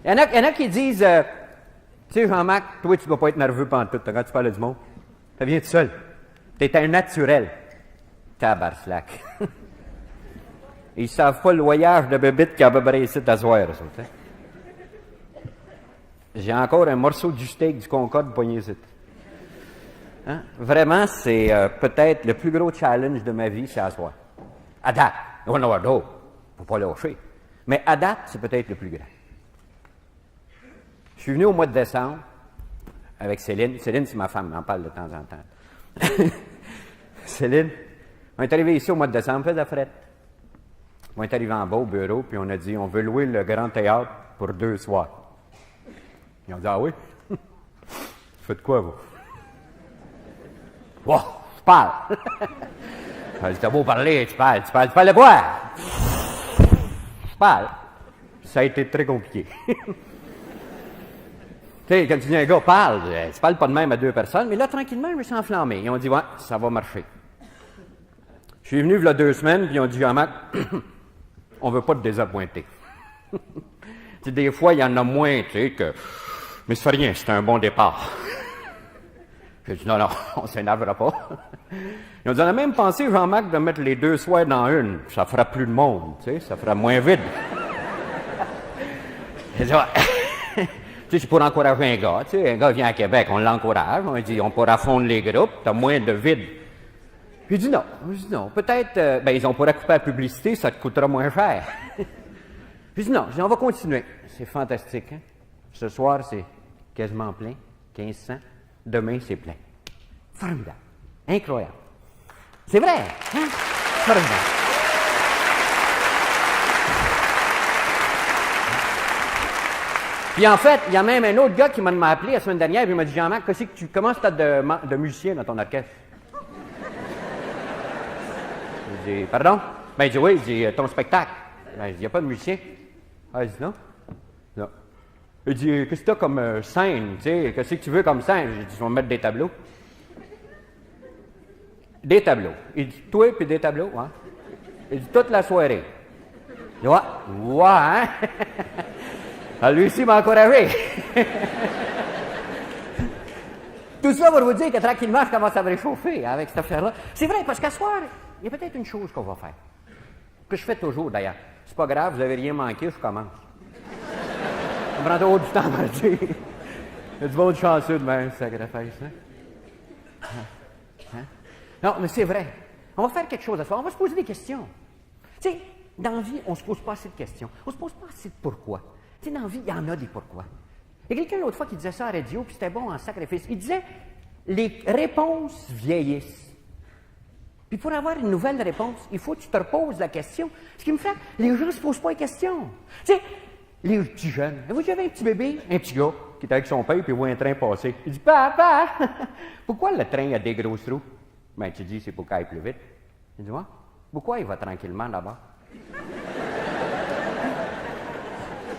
Il y en a qui disent, tu sais, Jean-Marc, toi, tu ne dois pas être nerveux pendant tout quand tu parles du monde. Ça vient tout seul. Tu es un naturel. Tabarslack. Ils savent pas le voyage de bébite qui a bebré ici d'asseoir, ça. J'ai encore un morceau du steak du Concorde poigné ici. Hein? Vraiment, c'est peut-être le plus gros challenge de ma vie, c'est asseoir. À date. Il va y en avoir d'autres. Il ne faut pas lâcher. Mais à date, c'est peut-être le plus grand. Je suis venu au mois de décembre avec Céline. Céline, c'est ma femme, on en parle de temps en temps. Céline, on est arrivé ici au mois de décembre, fait de la frette. On est arrivé en bas au bureau, puis on a dit, on veut louer le Grand Théâtre pour 2 soirs. Ils ont dit, ah oui? Faites quoi, vous? Oh, je parle! T'as beau parler, tu parles de quoi? Je parle. Ça a été très compliqué. Tu sais, quand tu dis un gars parle, tu parles pas de même à 2 personnes, mais là, tranquillement, je me suis enflammé. Ils ont dit, ouais, ça va marcher. Je suis venu il y a 2 semaines, puis ils ont dit, Jean-Marc, on veut pas te désappointer. Des fois, il y en a moins, tu sais, que. Mais ça fait rien, c'est un bon départ. J'ai dit, non, on s'énervera pas. Ils ont dit, on a même pensé, Jean-Marc, de mettre les 2 soirs dans une. Ça fera plus de monde, tu sais, ça fera moins vide. J'ai dit, ouais. Tu sais, c'est pour encourager un gars. Tu sais, un gars vient à Québec, on l'encourage. On dit, on pourra fondre les groupes, t'as moins de vide. Puis j'ai dit non. Peut-être, ils ont pourra couper la publicité, ça te coûtera moins cher. J'ai dit non, on va continuer. C'est fantastique, hein? Ce soir, c'est quasiment plein, 1500. Demain, c'est plein. Formidable. Incroyable. C'est vrai, hein? Formidable. Puis en fait, il y a même un autre gars qui m'a appelé la semaine dernière et il m'a dit, Jean-Marc, comment tu as de musicien dans ton orchestre? J'ai dit, pardon? Ben, il dit, oui, j'ai ton spectacle. Ben, il n'y a pas de musicien. Ah, il dit, non. Non. Il dit, qu'est-ce que tu as comme scène, tu sais? Qu'est-ce que tu veux comme scène? J'ai dit, je vais mettre des tableaux. Des tableaux. Il dit, toi, puis des tableaux, hein? Il dit, toute la soirée. Il dit, ouais, hein? Ah, lui aussi m'a encouragé. Tout ça pour vous dire que tranquillement, je commence à me réchauffer avec cette affaire-là. C'est vrai, parce qu'à soir, il y a peut-être une chose qu'on va faire. Que je fais toujours, d'ailleurs. C'est pas grave, vous n'avez rien manqué, je commence. Ça me prend trop du temps à le dire. Il y a du monde chanceux de même, sacrifice, hein? Non, mais c'est vrai. On va faire quelque chose à soir. On va se poser des questions. Tu sais, dans la vie, on ne se pose pas assez de questions. On ne se pose pas assez de pourquoi. Tu sais, dans la vie, il y en a des pourquoi. Il y a quelqu'un l'autre fois qui disait ça à la radio, puis c'était bon en sacrifice. Il disait, les réponses vieillissent. Puis pour avoir une nouvelle réponse, il faut que tu te reposes la question. Ce qui me fait, les gens ne se posent pas les questions. Tu sais, les petits jeunes. Vous avez un petit bébé, un petit gars, qui est avec son père, puis il voit un train passer. Il dit, papa, pourquoi le train a des grosses trous? Ben, tu dis, c'est pour qu'il aille plus vite. Il dit, ouais. Pourquoi il va tranquillement là-bas?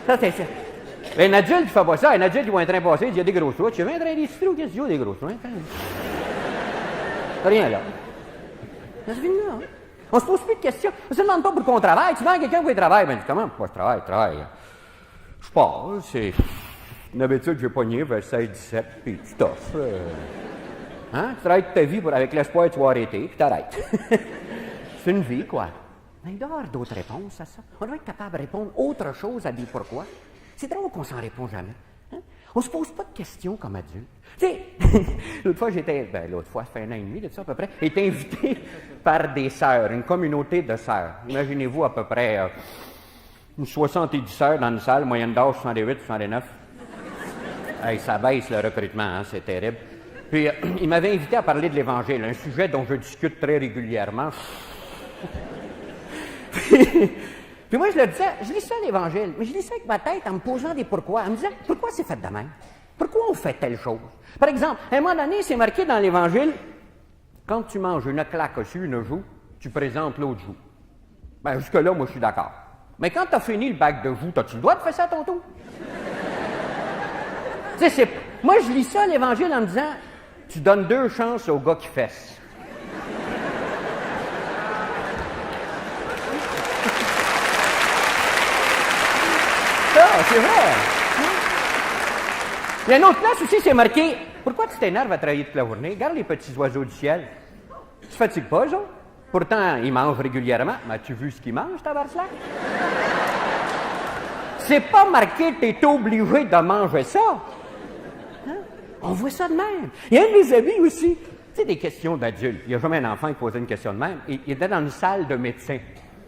Ça, c'est ça. Ben, un adulte, il fait pas ça. Un adulte, il voit un train passer, il dit, il y a des grosses trous. Tu veux un train des petits trous? Qu'est-ce que tu veux, des grosses trous? Rien là. Ça se finit là. Hein? On se pose plus de questions. On se demande pas pour qu'on travaille. Tu demandes à quelqu'un pour qu'il travaille. Ben, comment? Pourquoi je travaille? Je pars. C'est une habitude, j'ai pogné vers 16-17, puis tu t'offres. Hein? Tu travailles toute ta vie avec l'espoir que tu vas arrêter, puis t'arrêtes. C'est une vie, quoi. Mais il doit y avoir d'autres réponses à ça. On doit être capable de répondre autre chose à des pourquoi. C'est drôle qu'on s'en répond jamais. Hein? On se pose pas de questions comme adulte. Tu sais, l'autre fois, ça fait 1 an et demi de ça à peu près, j'ai été invité par des sœurs, une communauté de sœurs. Imaginez-vous à peu près 70 sœurs dans une salle, moyenne d'âge 68, 69. Hey, ça baisse le recrutement, hein, c'est terrible. Puis, il m'avait invité à parler de l'Évangile, un sujet dont je discute très régulièrement. Puis moi, je lis ça l'Évangile, mais je lis ça avec ma tête en me posant des pourquoi, en me disant, pourquoi c'est fait de même? Pourquoi on fait telle chose? Par exemple, à un moment donné, c'est marqué dans l'Évangile, quand tu manges une claque sur une joue, tu présentes l'autre joue. Ben, jusque-là, moi, je suis d'accord. Mais quand tu as fini le bac de joue, as-tu le droit de faire ça à ton tour? Tu sais, moi, je lis ça l'Évangile en me disant, tu donnes 2 chances au gars qui fesse. c'est vrai. Il y a une autre place aussi, c'est marqué « Pourquoi tu t'énerves à travailler toute la journée? Regarde les petits oiseaux du ciel. Tu te fatigues pas, eux autres? Pourtant, ils mangent régulièrement. Mais as-tu vu ce qu'ils mangent, tabarnak? C'est pas marqué « T'es obligé de manger ça. » Hein? On voit ça de même. Il y a un de mes amis aussi. Tu sais, des questions d'adultes. Il n'y a jamais un enfant qui posait une question de même. Il était dans une salle de médecin.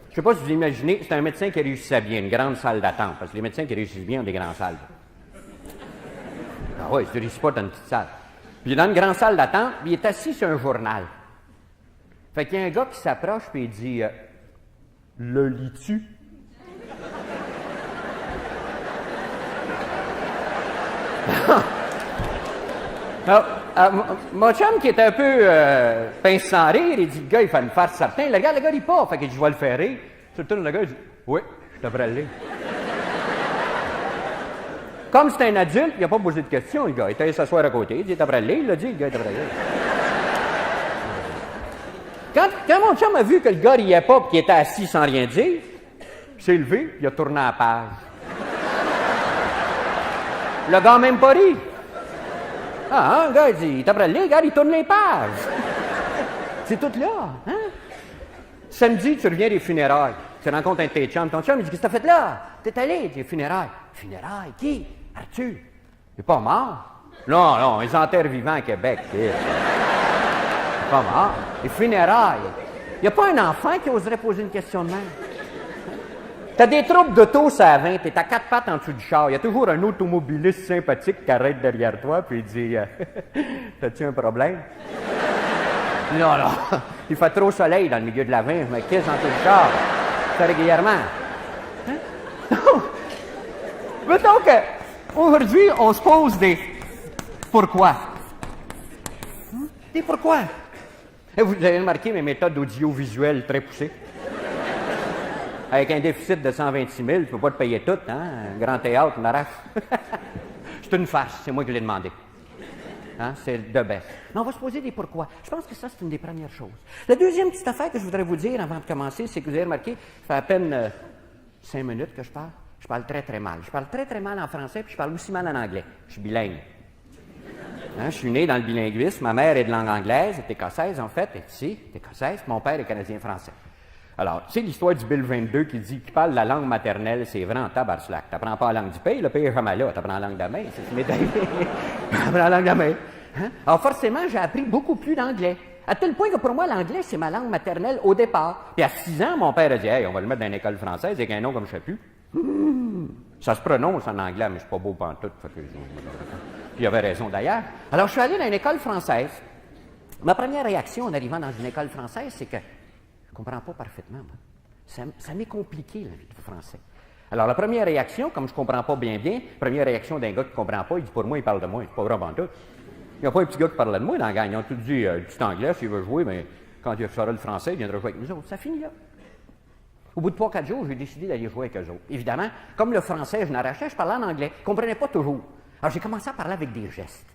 Je ne sais pas si vous imaginez, c'est un médecin qui réussissait bien, une grande salle d'attente. Parce que les médecins qui réussissent bien ont des grandes salles. Ah oui, je ne réussis pas dans une petite salle. Puis il est dans une grande salle d'attente, puis il est assis sur un journal. Fait qu'il y a un gars qui s'approche, puis il dit le lis-tu? Mon chum, qui était un peu pince sans rire, il dit, le gars, il fait une farce certain. Le gars, il part. Fait que je vais le faire rire. Tout le temps, le gars, il dit, oui, je devrais aller. Comme c'est un adulte, il n'a pas posé de questions, le gars. Il était allé s'asseoir à côté. Il dit, devrais aller. Il l'a dit, le gars, il devrait aller. Quand mon chum a vu que le gars riait pas et qu'il était assis sans rien dire, il s'est levé, puis il a tourné la page. Le gars n'a même pas ri. Ah, le gars, il dit, t'as aller, regarde, il tourne les pages. C'est tout là, hein? Samedi, tu reviens des funérailles. Tu rencontres un de tes chums. Ton chum, il dit, qu'est-ce que t'as fait là? T'es allé, des funérailles. Funérailles, qui? Arthur. Il est pas mort? Non, ils enterrent vivants à Québec. Il est pas mort. Les funérailles. Il n'y a pas un enfant qui oserait poser une question de même. T'as des troubles d'auto, ça à 20, t'es à quatre pattes en dessous du char. Il y a toujours un automobiliste sympathique qui arrête derrière toi puis il dit t'as-tu un problème? Non. Il fait trop soleil dans le milieu de la 20, je me quisse en dessous du char. C'est régulièrement. Hein? Mettons qu'aujourd'hui, on se pose des pourquoi. Des pourquoi. Et vous avez remarqué mes méthodes audiovisuelles très poussées. Avec un déficit de 126 000, tu ne peux pas te payer tout, hein? Un grand théâtre, on arrache. C'est une farce, c'est moi qui l'ai demandé. Hein? C'est de baisse. Mais on va se poser des pourquoi. Je pense que ça, c'est une des premières choses. La deuxième petite affaire que je voudrais vous dire avant de commencer, c'est que vous avez remarqué, ça fait à peine 5 minutes que je parle. Je parle très, très mal. Je parle très, très mal en français, puis je parle aussi mal en anglais. Je suis bilingue. Hein? Je suis né dans le bilinguisme. Ma mère est de langue anglaise, elle est écossaise, en fait. Elle est ici, elle est écossaise. Mon père est canadien-français. Alors, tu sais l'histoire du Bill 22 qui dit qu'il parle la langue maternelle, c'est vrai en tabarnak. Tu n'apprends pas la langue du pays, le pays est jamais là. Tu apprends la langue de la main, c'est ce médaille. Tu apprends la langue de la main. Hein? Alors, forcément, j'ai appris beaucoup plus d'anglais. À tel point que pour moi, l'anglais, c'est ma langue maternelle au départ. Puis à 6 ans, mon père a dit, hey, on va le mettre dans une école française avec un nom comme je sais plus. Ça se prononce en anglais, mais c'est pas beau pantoute. Puis il avait raison d'ailleurs. Alors, je suis allé dans une école française. Ma première réaction en arrivant dans une école française, c'est que je ne comprends pas parfaitement, moi. Ça m'est compliqué, la vie du français. Alors, la première réaction, comme je ne comprends pas bien, première réaction d'un gars qui ne comprend pas, il dit, pour moi, il parle de moi. C'est pas vraiment tout. Il n'y a pas un petit gars qui parlait de moi dans la gang. Ils ont tous dit, du anglais, s'il veut jouer, mais quand il saura le français, il viendra jouer avec nous autres. Ça finit là. Au bout de 3-4 jours, j'ai décidé d'aller jouer avec eux autres. Évidemment, comme le français, je n'arrachais, je parlais en anglais. Je ne comprenais pas toujours. Alors, j'ai commencé à parler avec des gestes.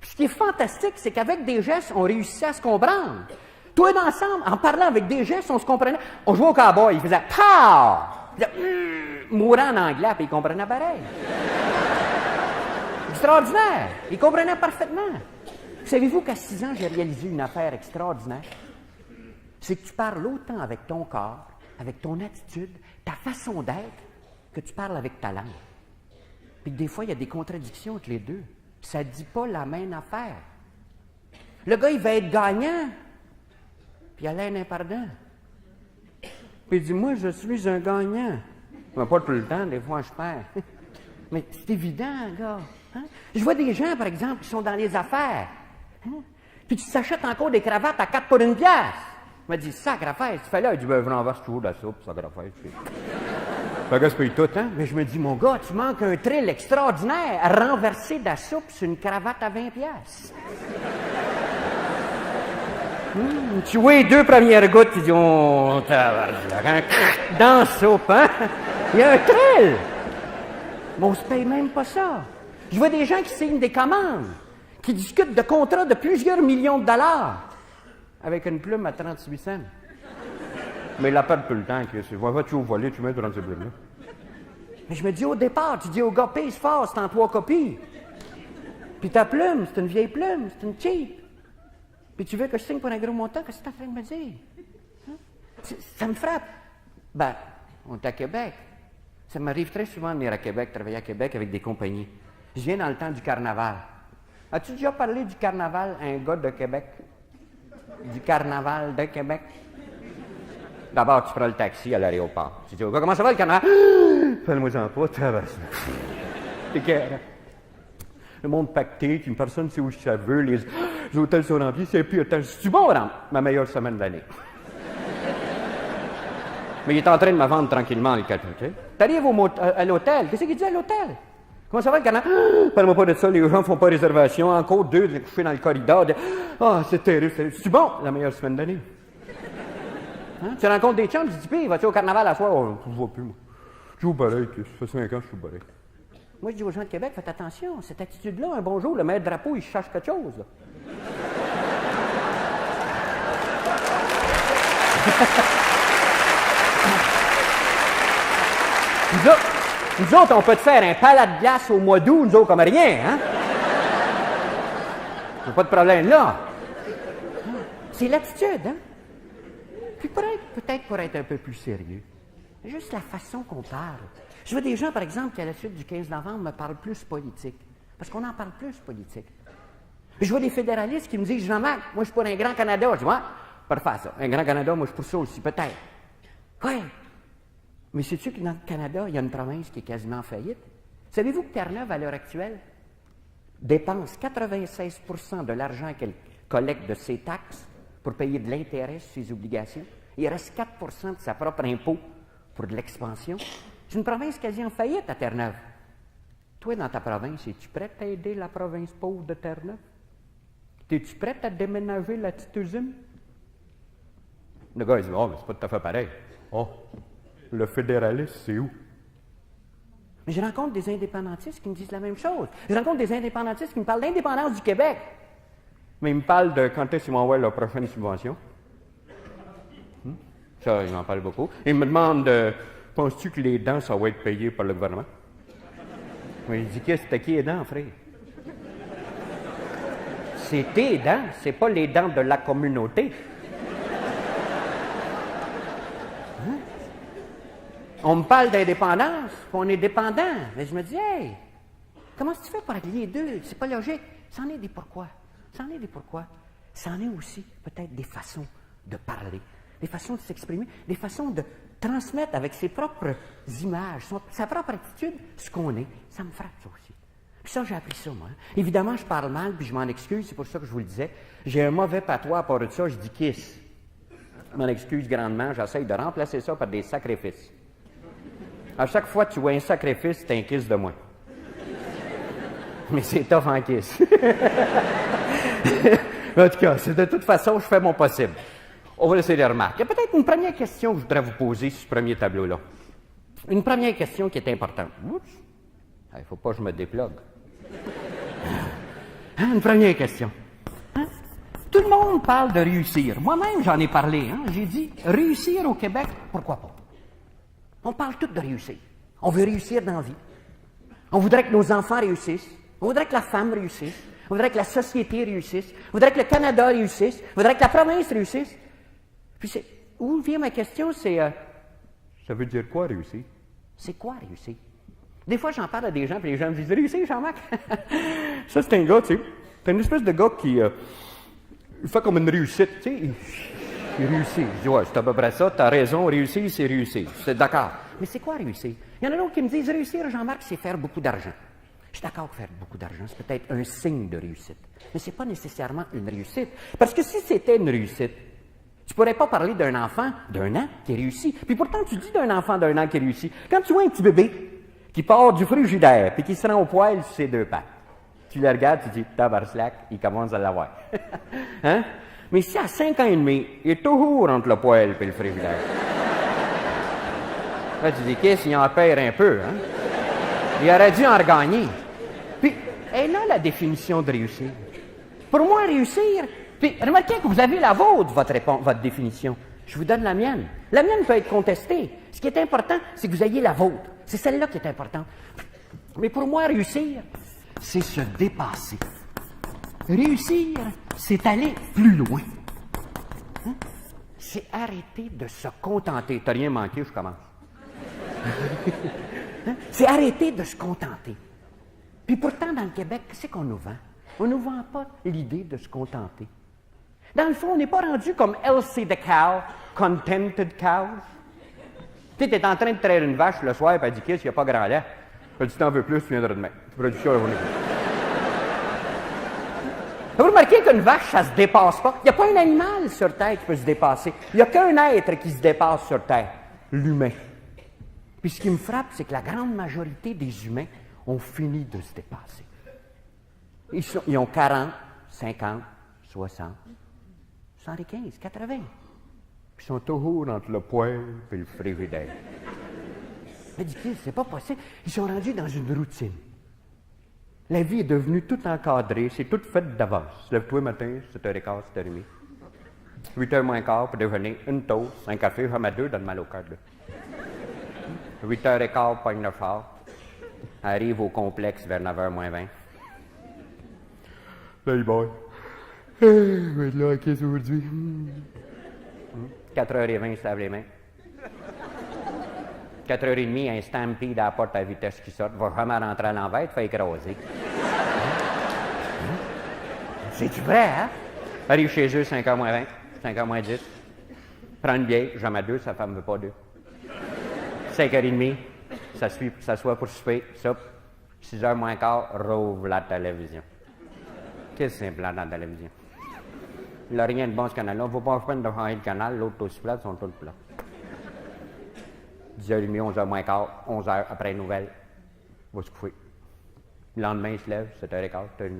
Puis, ce qui est fantastique, c'est qu'avec des gestes, on réussissait à se comprendre. Tous ensemble, en parlant avec des gestes, on se comprenait. On jouait au cowboy, il faisait « pow ». Il faisait « mourant en anglais », puis il comprenait pareil. Extraordinaire. Il comprenait parfaitement. Savez-vous qu'à 6 ans, j'ai réalisé une affaire extraordinaire? C'est que tu parles autant avec ton corps, avec ton attitude, ta façon d'être, que tu parles avec ta langue. Puis des fois, il y a des contradictions entre les deux. Ça ne dit pas la même affaire. Le gars, il va être gagnant. Puis Alain pardon. Puis il dit, moi, je suis un gagnant. Mais pas tout le temps, des fois, je perds. Mais c'est évident, gars. Hein? Je vois des gens, par exemple, qui sont dans les affaires. Hein? Puis tu t'achètes encore des cravates à 4 pour une pièce. Il m'a dit, sacrifice, tu fais là. Il dit, ben, je renverse toujours de la soupe, sacrifice. Le gars, se paye tout, hein? Mais je me dis, mon gars, tu manques un thrill extraordinaire à renverser de la soupe sur une cravate à 20 pièces. Tu vois les 2 premières gouttes, tu dis, on dans la soupe, hein? Il y a un thrill! Mais on ne se paye même pas ça. Je vois des gens qui signent des commandes, qui discutent de contrats de plusieurs millions de dollars avec une plume à 38 cents. Mais il la perd tout le temps. Va-tu au voler, tu mets 36 plumes là. Mais je me dis au départ, tu dis au gars, pèse fort, c'est en 3 copies. Puis ta plume, c'est une vieille plume, c'est une cheap. Puis tu veux que je signe pour un gros montant, qu'est-ce que tu es en train de me dire? Hein? Ça me frappe. Ben, on est à Québec. Ça m'arrive très souvent de venir à Québec, travailler à Québec avec des compagnies. Je viens dans le temps du carnaval. As-tu déjà parlé du carnaval à un gars de Québec? Du carnaval de Québec? D'abord, tu prends le taxi à l'aéroport. Tu dis au gars, comment ça va le carnaval? Fais-le-moi-en pas, tabasse. C'est clair. Le monde pacté, puis personne ne sait où ça veut, les hôtels sont remplis, c'est plus hôtel. C'est-tu bon, madame? Ma meilleure semaine de l'année. Mais il est en train de me vendre tranquillement, le cadeau, tu sais. T'arrives à l'hôtel, qu'est-ce qu'il dit à l'hôtel? Comment ça va, le carnaval? Parle-moi pas de ça, les gens ne font pas réservation, encore 2 de coucher dans le corridor. C'est terrible, c'est-tu bon? La meilleure semaine de l'année. Hein? Tu rencontres des chums, tu dis, puis, vas-tu au carnaval à soir? Oh, je ne vois plus, moi. Je joue pareil, ça fait 5 ans que je joue pareil. Moi, je dis aux gens de Québec, faites attention, cette attitude-là, un bonjour, le maître drapeau, il cherche quelque chose. Là. Nous autres, on peut te faire un palat de glace au mois d'août, nous autres, comme rien, hein? Il n'y a pas de problème là. C'est l'attitude, hein? Puis peut-être pour être un peu plus sérieux, juste la façon qu'on parle. Je vois des gens, par exemple, qui à la suite du 15 novembre me parlent plus politique. Parce qu'on en parle plus politique. Puis je vois des fédéralistes qui me disent, Jean-Marc, moi je suis pour un grand Canada. Je dis, ouais, pas de faire ça. Un grand Canada, moi je suis pour ça aussi, peut-être. Oui. Mais sais-tu que dans le Canada, il y a une province qui est quasiment en faillite? Savez-vous que Terre-Neuve, à l'heure actuelle, dépense 96% de l'argent qu'elle collecte de ses taxes pour payer de l'intérêt sur ses obligations? Il reste 4% de sa propre impôt pour de l'expansion. C'est une province quasi en faillite à Terre-Neuve. Toi, dans ta province, es-tu prête à aider la province pauvre de Terre-Neuve? Es-tu prête à déménager la petite usine? Le gars, il dit, oh, mais c'est pas tout à fait pareil. Oh, le fédéraliste, c'est où? Mais je rencontre des indépendantistes qui me disent la même chose. Je rencontre des indépendantistes qui me parlent d'indépendance du Québec. Mais ils me parlent de quand est-ce qu'ils vont avoir leur prochaine subvention. Ça, ils m'en parlent beaucoup. Ils me demandent, penses-tu que les dents, ça va être payé par le gouvernement? Mais je dis, qu'est-ce que c'est qui les dents, frère? C'est tes dents, c'est pas les dents de la communauté. Hein? On me parle d'indépendance, puis on est dépendant. Mais je me dis, hey, comment tu fais pour régler les deux? C'est pas logique. C'en est des pourquoi. C'en est des pourquoi. C'en est aussi peut-être des façons de parler, des façons de s'exprimer, des façons de transmettre avec ses propres images, sa propre attitude, ce qu'on est. Ça me frappe, ça aussi. Puis ça, j'ai appris ça, moi. Évidemment, je parle mal, puis je m'en excuse, c'est pour ça que je vous le disais. J'ai un mauvais patois à part de ça, je dis « kiss ». Je m'en excuse grandement, j'essaye de remplacer ça par des sacrifices. À chaque fois que tu vois un sacrifice, c'est un kiss de moins. Mais c'est tough en kiss. En tout cas, de toute façon, je fais mon possible. On va laisser les remarques. Il y a peut-être une première question que je voudrais vous poser sur ce premier tableau-là. Une première question qui est importante. Oups! Il ne faut pas que je me déplogue. Une première question. Hein? Tout le monde parle de réussir. Moi-même, j'en ai parlé. Hein? J'ai dit, réussir au Québec, pourquoi pas? On parle tous de réussir. On veut réussir dans la vie. On voudrait que nos enfants réussissent. On voudrait que la femme réussisse. On voudrait que la société réussisse. On voudrait que le Canada réussisse. On voudrait que la province réussisse. Puis où vient ma question, c'est... ça veut dire quoi, réussir? C'est quoi, réussir? Des fois, j'en parle à des gens, puis les gens me disent « Réussir, Jean-Marc? » Ça, c'est un gars, tu sais. C'est une espèce de gars qui fait comme une réussite, tu sais. Il réussit. Je dis « Ouais, c'est à peu près ça. T'as raison. Réussir, c'est réussir. » C'est d'accord. Mais c'est quoi, réussir? Il y en a d'autres qui me disent « Réussir, Jean-Marc, c'est faire beaucoup d'argent. » Je suis d'accord que faire beaucoup d'argent, c'est peut-être un signe de réussite. Mais ce n'est pas nécessairement une réussite. Parce que si c'était une réussite, tu ne pourrais pas parler d'un enfant d'1 an qui réussit. Puis pourtant, tu dis d'un enfant d'1 an qui réussit. Quand tu vois un petit bébé qui part du frigidaire puis qui se rend au poêle sur ses 2 pattes, tu le regardes, tu dis « Tabarslack, il commence à l'avoir. » Hein? Mais si à 5 ans et demi, il est toujours entre le poêle et le frigidaire. Là, tu dis « Qu'est-ce qu'il en perd un peu, hein? » Il aurait dû en regagner. Puis, elle a la définition de réussir. Pour moi, réussir... Puis, remarquez que vous avez la vôtre, votre définition. Je vous donne la mienne. La mienne peut être contestée. Ce qui est important, c'est que vous ayez la vôtre. C'est celle-là qui est importante. Mais pour moi, réussir, c'est se dépasser. Réussir, c'est aller plus loin. Hein? C'est arrêter de se contenter. T'as rien manqué, je commence. Hein? C'est arrêter de se contenter. Puis pourtant, dans le Québec, qu'est-ce qu'on nous vend? On ne nous vend pas l'idée de se contenter. Dans le fond, on n'est pas rendu comme Elsie the Cow, Contented Cows. Tu sais, t'es en train de traire une vache le soir, puis elle dit « Qu'est-ce qu'il n'y a pas grand lait? » Elle dit « Si t'en veux plus, tu viendras demain. » Tu produis ça la journée. Vous remarquez qu'une vache, ça ne se dépasse pas. Il n'y a pas un animal sur Terre qui peut se dépasser. Il n'y a qu'un être qui se dépasse sur Terre, l'humain. Puis ce qui me frappe, c'est que la grande majorité des humains ont fini de se dépasser. Ils ont 40, 50, 60, 75, 80. Puis ils sont toujours entre le poêle et le frigidaire. Mais dit-il, c'est pas possible. Ils sont rendus dans une routine. La vie est devenue tout encadrée, c'est tout fait d'avance. Lève-toi le matin, 7h15, 7h30. 8h moins quart pour déjeuner, une toast, un café, jamais deux, donne mal au cœur. 8h15, pogne le phare. Arrive au complexe vers 9h moins 20. Hey boy, je vais être là à caisse aujourd'hui. 4h20, il se lave les mains. 4h30, un stampede à la porte à vitesse qui sort. Va vraiment rentrer à l'envers, il te fait écraser. C'est-tu vrai, hein? Arrive chez eux, 5h moins 20, 5h moins 10. Prends une bière, jamais deux, sa femme ne veut pas deux. 5h30, s'assoit pour souper, soupe. 6h moins quart, rouvre la télévision. Qu'est-ce que c'est plat dans la télévision? Il n'a rien de bon ce canal-là. Il ne faut pas prendre de changer le canal, l'autre aussi plat, ils sont tous plats. 10h30, 11h moins quart, 11h après les nouvelles. Il va se coucher. Le lendemain, il se lève, 7h15, 7h30.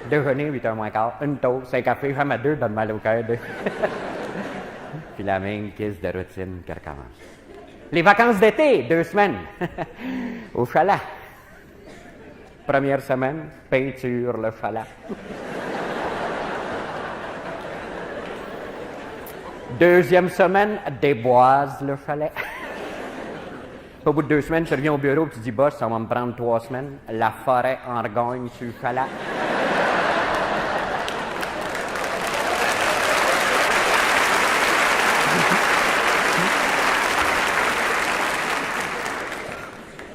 Déjeuner, 8h moins quart, une toast, 5 cafés, jamais deux, donne mal au cœur. Puis la même caisse de routine qui recommence. Les vacances d'été, 2 semaines. Au chalet. Première semaine, peinture le chalet. Deuxième semaine, déboise le chalet. Au bout de 2 semaines, tu reviens au bureau et tu dis, boss, ça va me prendre 3 semaines. La forêt en regagne sur le chalet.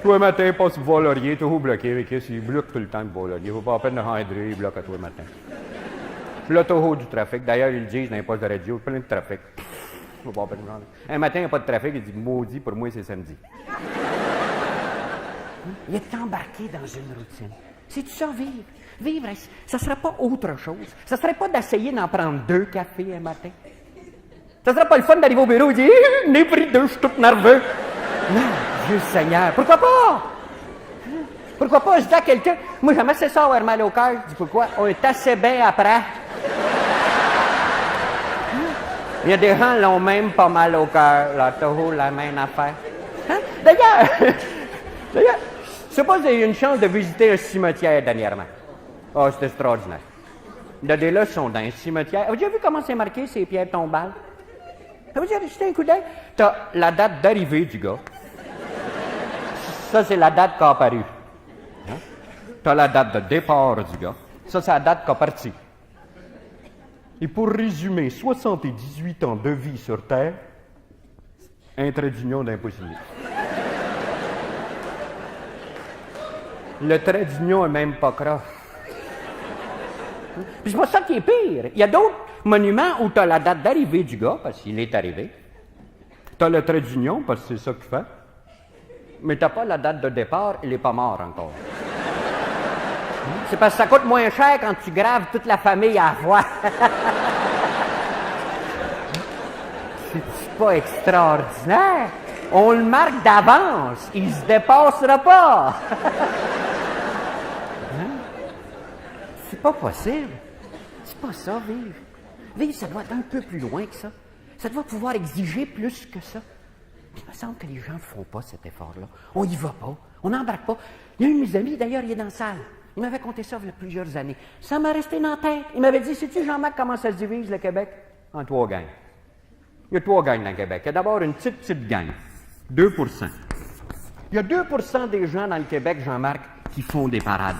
Tous les matins, passe pour voir Laurier, toujours bloqué avec eux. Il bloque tout le temps pour voir Laurier. Il ne vaut pas la peine de rentrer, il bloque à tous les matins. L'autoroute du trafic. D'ailleurs, ils le disent dans les postes de radio, plein de trafic. Il ne vaut pas la peine de rentrer. Un matin, il n'y a pas de trafic, il dit maudit, pour moi, c'est samedi. Il est embarqué dans une routine. C'est ça, vivre. Vivre, ça ne serait pas autre chose. Ça ne serait pas d'essayer d'en prendre 2 cafés un matin. Ça ne serait pas le fun d'arriver au bureau et dire « N'ai pris 2, je suis tout nerveux. » Non, Dieu Seigneur, pourquoi pas? Pourquoi pas? Je dis à quelqu'un, moi j'aime assez ça avoir mal au cœur. Je dis pourquoi? On est assez bien après. Il y a des gens qui l'ont même pas mal au cœur, là, toujours la même affaire. Hein? D'ailleurs, je sais pas si vous avez eu une chance de visiter un cimetière dernièrement. Oh, c'est extraordinaire. Il y a des leçons dans un cimetière. Avez-vous déjà vu comment c'est marqué, ces pierres tombales? Avez-vous déjà jeté un coup d'œil? T'as la date d'arrivée du gars. Ça, c'est la date qui a apparu. Hein? T'as la date de départ du gars. Ça, c'est la date qui a parti. Et pour résumer, 78 ans de vie sur Terre, un trait d'union d'impossibilité. Le trait d'union est même pas croche. Puis c'est pas ça qui est pire. Il y a d'autres monuments où tu as la date d'arrivée du gars, parce qu'il est arrivé. Tu as le trait d'union, parce que c'est ça qu'il fait. Mais tu n'as pas la date de départ, il n'est pas mort encore. C'est parce que ça coûte moins cher quand tu graves toute la famille à la fois. C'est pas extraordinaire. On le marque d'avance. Il ne se dépassera pas. C'est pas possible. C'est pas ça, vivre. Vivre, ça doit être un peu plus loin que ça. Ça doit pouvoir exiger plus que ça. Il me semble que les gens ne font pas cet effort-là. On y va pas. On n'embarque pas. Il y a un de mes amis, d'ailleurs, il est dans la salle. Il m'avait conté ça il y a plusieurs années. Ça m'a resté dans la tête. Il m'avait dit, sais-tu, Jean-Marc, comment ça se divise, le Québec? En 3 gangs. Il y a 3 gangs dans le Québec. Il y a d'abord une petite gang, 2 Il y a 2 des gens dans le Québec, Jean-Marc, qui font des parades.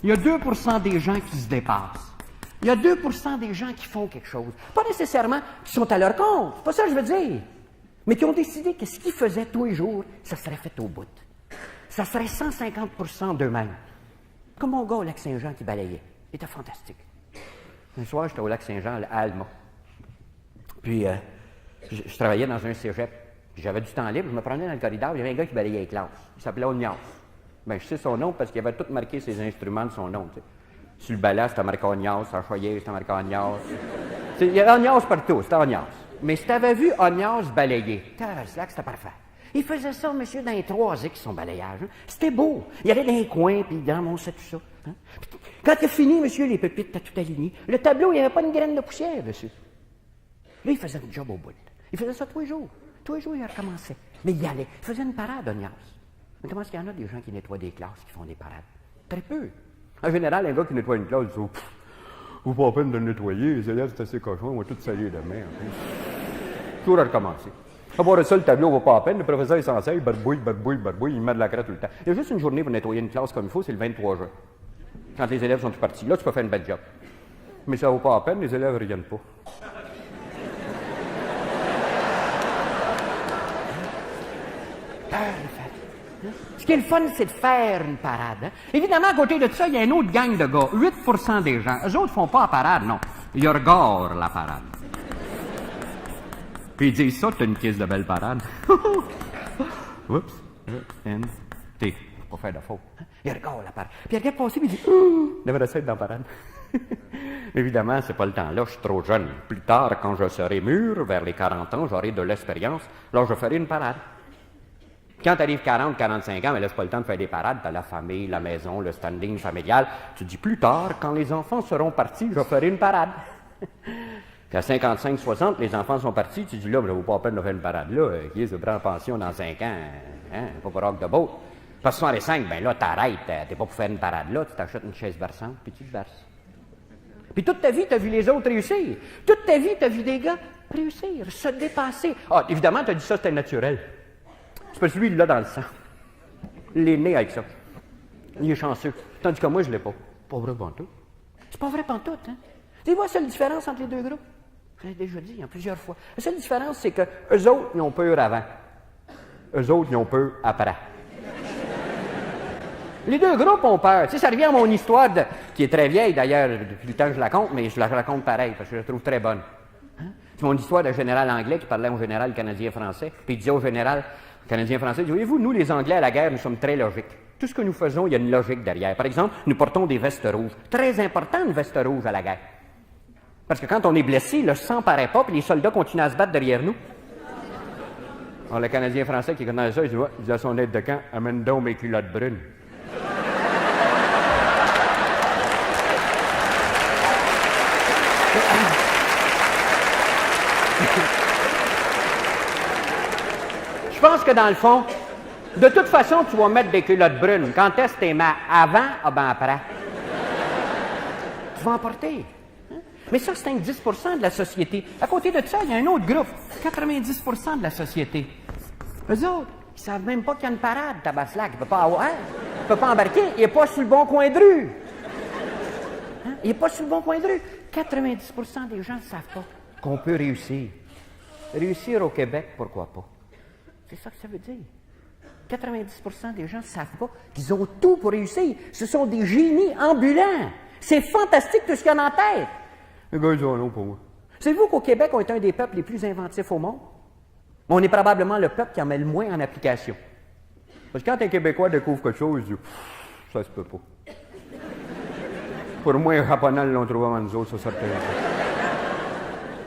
Il y a 2 des gens qui se dépassent. Il y a 2 des gens qui font quelque chose. Pas nécessairement qui sont à leur compte, c'est pas ça que je veux dire. Mais qui ont décidé que ce qu'ils faisaient tous les jours, ça serait fait au bout. Ça serait 150 d'eux-mêmes. Comme mon gars au Lac-Saint-Jean qui balayait. Il était fantastique. Un soir, j'étais au Lac-Saint-Jean, à Alma. Puis, je travaillais dans un cégep. Puis j'avais du temps libre, je me prenais dans le corridor, il y avait un gars qui balayait les classes. Il s'appelait Ognas. Bien, je sais son nom parce qu'il avait tout marqué ses instruments de son nom. Tu sais. Sur le balai, c'était marqué Ognas, sur la choyer, c'était marqué Ognas. Il y avait Ognas partout, c'était Ognas. Mais si tu avais vu Ognas balayer, c'était parfait. Il faisait ça, monsieur, dans les 3 X, son balayage. Hein. C'était beau. Il allait dans les coins, puis il ramassait tout ça. Hein. Quand il a fini, monsieur, les pépites étaient tout alignées. Le tableau, il n'y avait pas une graine de poussière dessus. Là, il faisait un job au bout. Il faisait ça tous les jours. Tous les jours, il recommençait. Mais il y allait. Il faisait une parade, Ognas. Mais comment est-ce qu'il y en a des gens qui nettoient des classes, qui font des parades? Très peu. En général, un gars qui nettoie une classe, il dit « Vous pas la peine de le nettoyer, les élèves, c'est assez cochon, on va tout salir demain. » Toujours à recommencer. À part ça, le tableau vaut pas la peine. Le professeur est censé, il barbouille, il met de la craie tout le temps. Il y a juste une journée pour nettoyer une classe comme il faut, c'est le 23 juin. Quand les élèves sont tous partis. Là, tu peux faire une belle job. Mais ça vaut pas la peine, les élèves ne reviennent pas. Ce qui est le fun, c'est de faire une parade. Hein? Évidemment, à côté de ça, il y a une autre gang de gars. 8 des gens. Eux autres font pas la parade, non. Ils regardent la parade. Puis ils disent ça, t'as une pièce de belle parade. Oups. N-T. Pas faire de faute. Hein? Ils regardent la parade. Puis ils regardent passer, puis ils disent devrait être dans la parade. Évidemment, c'est pas le temps-là, je suis trop jeune. Plus tard, quand je serai mûr, vers les 40 ans, j'aurai de l'expérience. Là, je ferai une parade. Quand tu arrives 40, 45 ans, mais laisse pas le temps de faire des parades, tu as la famille, la maison, le standing familial. Tu dis plus tard, quand les enfants seront partis, je ferai une parade. Puis à 55, 60, les enfants sont partis, tu dis là, mais ça vaut pas la peine de faire une parade là. Qui se prend en pension dans 5 ans? Hein? Pas pour rock de beau. Parce que 65, ben là, t'arrêtes, t'es pas pour faire une parade là, tu t'achètes une chaise berçante, puis tu te berces. Puis toute ta vie, tu as vu les autres réussir. Toute ta vie, tu as vu des gars réussir, se dépasser. Ah, évidemment, tu as dit ça, c'était naturel. C'est parce que lui, il l'a dans le sang. Il est né avec ça. Il est chanceux. Tandis que moi, je ne l'ai pas. Pas vrai pantoute. C'est pas vrai pantoute, hein? Tu vois, c'est la différence entre les deux groupes. Je l'ai déjà dit plusieurs fois. La seule différence, c'est que eux autres, ils ont peur avant. Eux autres, ils ont peur après. Les deux groupes ont peur. Tu sais, ça revient à mon histoire, qui est très vieille d'ailleurs, depuis le temps que je la compte, mais je la raconte pareil, parce que je la trouve très bonne. Hein? C'est mon histoire d'un général anglais qui parlait au général canadien-français, puis il disait au général canadien-français, voyez-vous, nous, les Anglais, à la guerre, nous sommes très logiques. Tout ce que nous faisons, il y a une logique derrière. Par exemple, nous portons des vestes rouges. Très important, une veste rouge à la guerre. Parce que quand on est blessé, le sang paraît pas, puis les soldats continuent à se battre derrière nous. Alors, le Canadien-français qui connaît ça, il dit à son aide de camp, amène donc mes culottes brunes. Je pense que dans le fond, de toute façon, tu vas mettre des culottes brunes. Quand est-ce que tu les mets avant, ah ben après. Tu vas en porter. Hein? Mais ça, c'est un 10 de la société. À côté de ça, il y a un autre groupe, 90 de la société. Eux autres, ils savent même pas qu'il y a une parade, tabaslac. Il peut pas avoir, hein? Il peut pas embarquer, il n'est pas sur le bon coin de rue. Hein? Il n'est pas sur le bon coin de rue. 90 des gens ne savent pas qu'on peut réussir. Réussir au Québec, pourquoi pas? C'est ça que ça veut dire. 90 des gens ne savent pas qu'ils ont tout pour réussir. Ce sont des génies ambulants. C'est fantastique tout ce qu'il y a en tête. Les gars, ils ont non pour moi. Savez-vous qu'au Québec, on est un des peuples les plus inventifs au monde? On est probablement le peuple qui en met le moins en application. Parce que quand un Québécois découvre quelque chose, il dit « ça se peut pas ». Pour moi, les Japonais l'ont trouvé avant nous autres, ça sortait.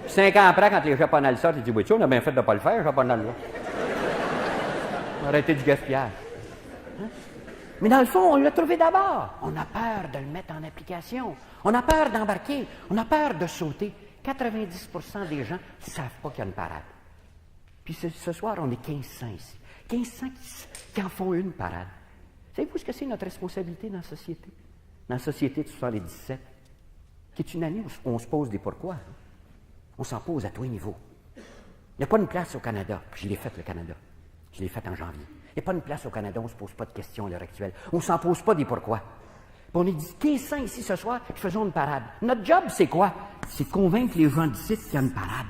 5 ans après, quand les Japonais sortent, ils disent « oui, on a bien fait de ne pas le faire, les Japonais, là. » Arrêtez du gaspillage. Hein? Mais dans le fond, on l'a trouvé d'abord. On a peur de le mettre en application. On a peur d'embarquer. On a peur de sauter. 90 des gens ne savent pas qu'il y a une parade. Puis ce soir, on est 1500 ici. 1500 qui en font une parade. Savez-vous ce que c'est notre responsabilité dans la société? Dans la société de 77, qui est une année où on se pose des pourquoi. Hein? On s'en pose à tous les niveaux. Il n'y a pas une place au Canada. Je l'ai fait, le Canada. Je l'ai fait en janvier. Il n'y a pas une place au Canada, on ne se pose pas de questions à l'heure actuelle. On ne s'en pose pas des pourquoi. Puis on est dit 1500 ici ce soir, faisons une parade. Notre job, c'est quoi? C'est de convaincre les gens d'ici qu'il y a une parade.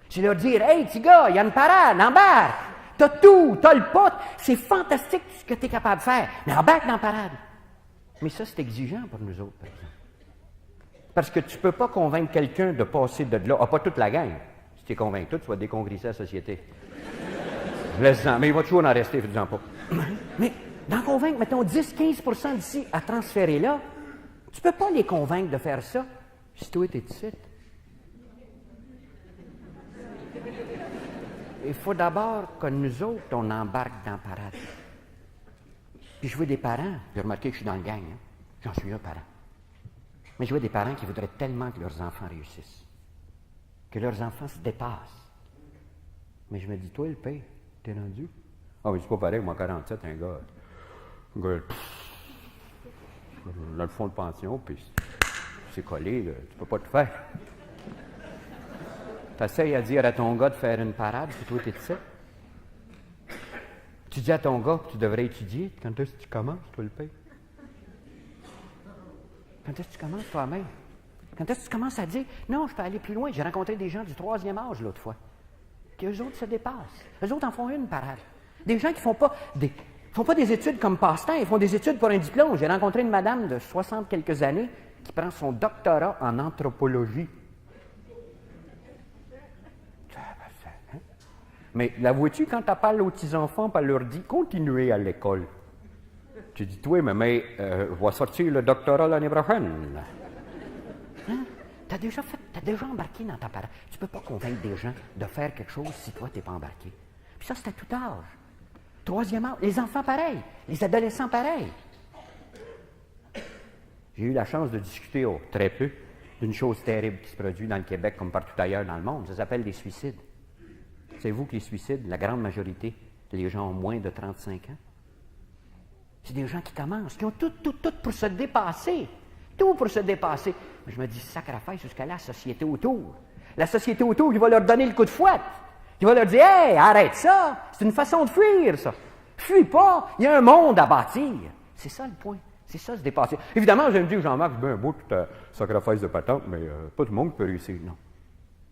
C'est leur dire, hey, petit gars, il y a une parade, embarque. T'as tout, t'as le pot. C'est fantastique ce que tu es capable de faire. Mais embarque dans la parade. Mais ça, c'est exigeant pour nous autres, par exemple. Parce que tu ne peux pas convaincre quelqu'un de passer de là. Ah, pas toute la gang. Si tu es convaincu, tu vas décongrisser la société. Laisse-en. Mais il va toujours en rester, fais-en pas. Mais d'en convaincre, mettons, 10-15% d'ici à transférer là, tu ne peux pas les convaincre de faire ça si toi, tu es ici. Il faut d'abord que nous autres, on embarque dans la parade. Puis je vois des parents, puis remarquez que je suis dans le gang, hein? J'en suis un parent. Mais je vois des parents qui voudraient tellement que leurs enfants réussissent, que leurs enfants se dépassent. Mais je me dis, toi, le père, t'es rendu? Ah, mais c'est pas pareil, moi, 47, un gars dans le fond de pension, puis c'est collé, là, tu peux pas te faire. T'essayes à dire à ton gars de faire une parade, puis toi, t'es ici. Tu dis à ton gars que tu devrais étudier. Quand est-ce que tu commences, toi, le père? Quand est-ce que tu commences toi-même? Quand est-ce que tu commences à dire, non, je peux aller plus loin. J'ai rencontré des gens du 3e âge l'autre fois, qui eux autres se dépassent. Eux autres en font une parade. Des gens qui ne font pas des études comme passe-temps, ils font des études pour un diplôme. J'ai rencontré une madame de 60 quelques années qui prend son doctorat en anthropologie. Mais la vois-tu, quand tu parles aux petits-enfants, elle leur dit « Continuez à l'école ». Tu dis « Toi, mais je vais sortir le doctorat l'année prochaine. » Hein? Tu as déjà embarqué dans ta parade. Tu ne peux pas convaincre des gens de faire quelque chose si toi, tu n'es pas embarqué. Puis ça, c'est à tout âge. 3e âge, les enfants pareils, les adolescents pareils. J'ai eu la chance de discuter, très peu, d'une chose terrible qui se produit dans le Québec comme partout ailleurs dans le monde. Ça s'appelle des suicides. Savez-vous que les suicides, la grande majorité, les gens ont moins de 35 ans? C'est des gens qui commencent, qui ont tout pour se dépasser. Tout pour se dépasser. Mais je me dis, sacrifice jusqu'à la société autour. La société autour, il va leur donner le coup de fouette. Il va leur dire, hey, arrête ça. C'est une façon de fuir, ça. Fuis pas. Il y a un monde à bâtir. C'est ça le point. C'est ça, se dépasser. Évidemment, je me dis, Jean-Marc, c'est bien beau, tout sacrifice de patente, mais pas tout le monde peut réussir, non.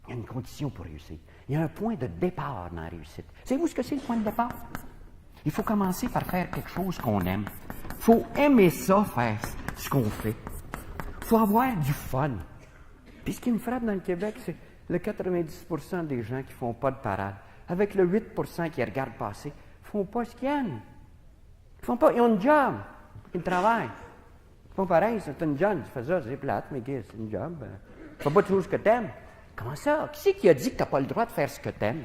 Il y a une condition pour réussir. Il y a un point de départ dans la réussite. Savez-vous ce que c'est le point de départ? Il faut commencer par faire quelque chose qu'on aime. Il faut aimer ça, faire ce qu'on fait. Il faut avoir du fun. Puis ce qui me frappe dans le Québec, c'est le 90% des gens qui ne font pas de parade, avec le 8% qui regardent passer, ne font pas ce qu'ils aiment. Ils ont un job. Ils travaillent. Ils font pareil, c'est une job. Tu fais ça, c'est plate, mais c'est une job. Tu ne fais pas toujours ce que tu aimes. Comment ça? Qui c'est qui a dit que tu n'as pas le droit de faire ce que tu aimes?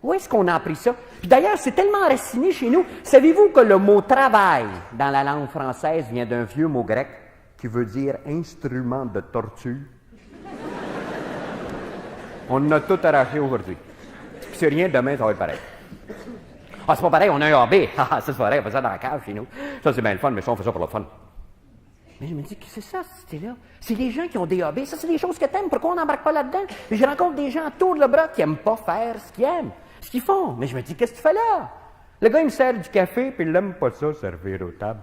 Où est-ce qu'on a appris ça? Puis d'ailleurs, c'est tellement enraciné chez nous. Savez-vous que le mot « travail » dans la langue française vient d'un vieux mot grec qui veut dire « instrument de torture ». On en a tout arraché aujourd'hui. Puis c'est rien, demain, ça va être pareil. Ah, c'est pas pareil, on a un AB. Ah, ça, c'est pareil, on fait ça dans la cave chez nous. Ça, c'est bien le fun, mais ça, on fait ça pour le fun. Mais je me dis que c'est ça, c'était-là. C'est les gens qui ont des AB. Ça, c'est des choses que t'aimes. Pourquoi on n'embarque pas là-dedans? Et je rencontre des gens autour de le bras qui n'aiment pas faire ce qu'ils aiment, ce qu'ils font. Mais je me dis, qu'est-ce que tu fais là? Le gars, il me sert du café, puis il n'aime pas ça, servir aux tables.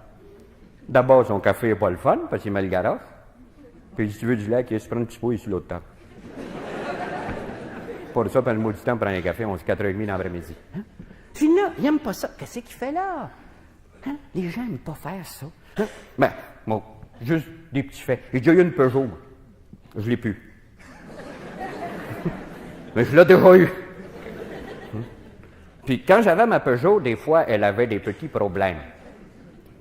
D'abord, son café n'est pas le fun, parce qu'il met le garage. Puis si tu veux du lait, il se prend un petit pot sur l'autre table. Pour ça, pendant le mot du temps, prendre un café, on se 4h30 dans l'après-midi. Hein? Puis là, il n'aime pas ça. Qu'est-ce qu'il fait là? Hein? Les gens n'aiment pas faire ça. Hein? Ben, bon. Juste des petits faits. J'ai déjà eu une Peugeot. Je ne l'ai plus. Mais je l'ai déjà eu. Puis quand j'avais ma Peugeot, des fois, elle avait des petits problèmes.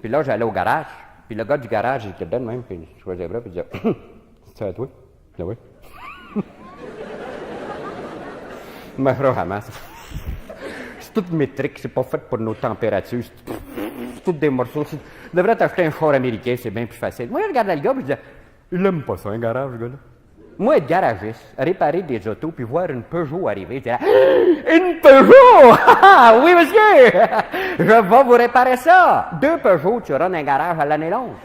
Puis là, j'allais au garage. Puis le gars du garage, il était dedans même. Puis je faisais les bras, puis il disait « C'est à toi? » « Ah oui. » Mais vraiment, c'est tout métrique. C'est pas fait pour nos températures. C'est tout des morceaux. Tu devrais t'acheter un char américain, c'est bien plus facile. Moi, je regardais le gars, puis je disais, il n'aime pas ça, un garage, ce gars-là. Moi, être garagiste, réparer des autos, puis voir une Peugeot arriver, je disais, une Peugeot! Oui, monsieur! Je vais vous réparer ça! 2 Peugeot, tu auras un garage à l'année longue.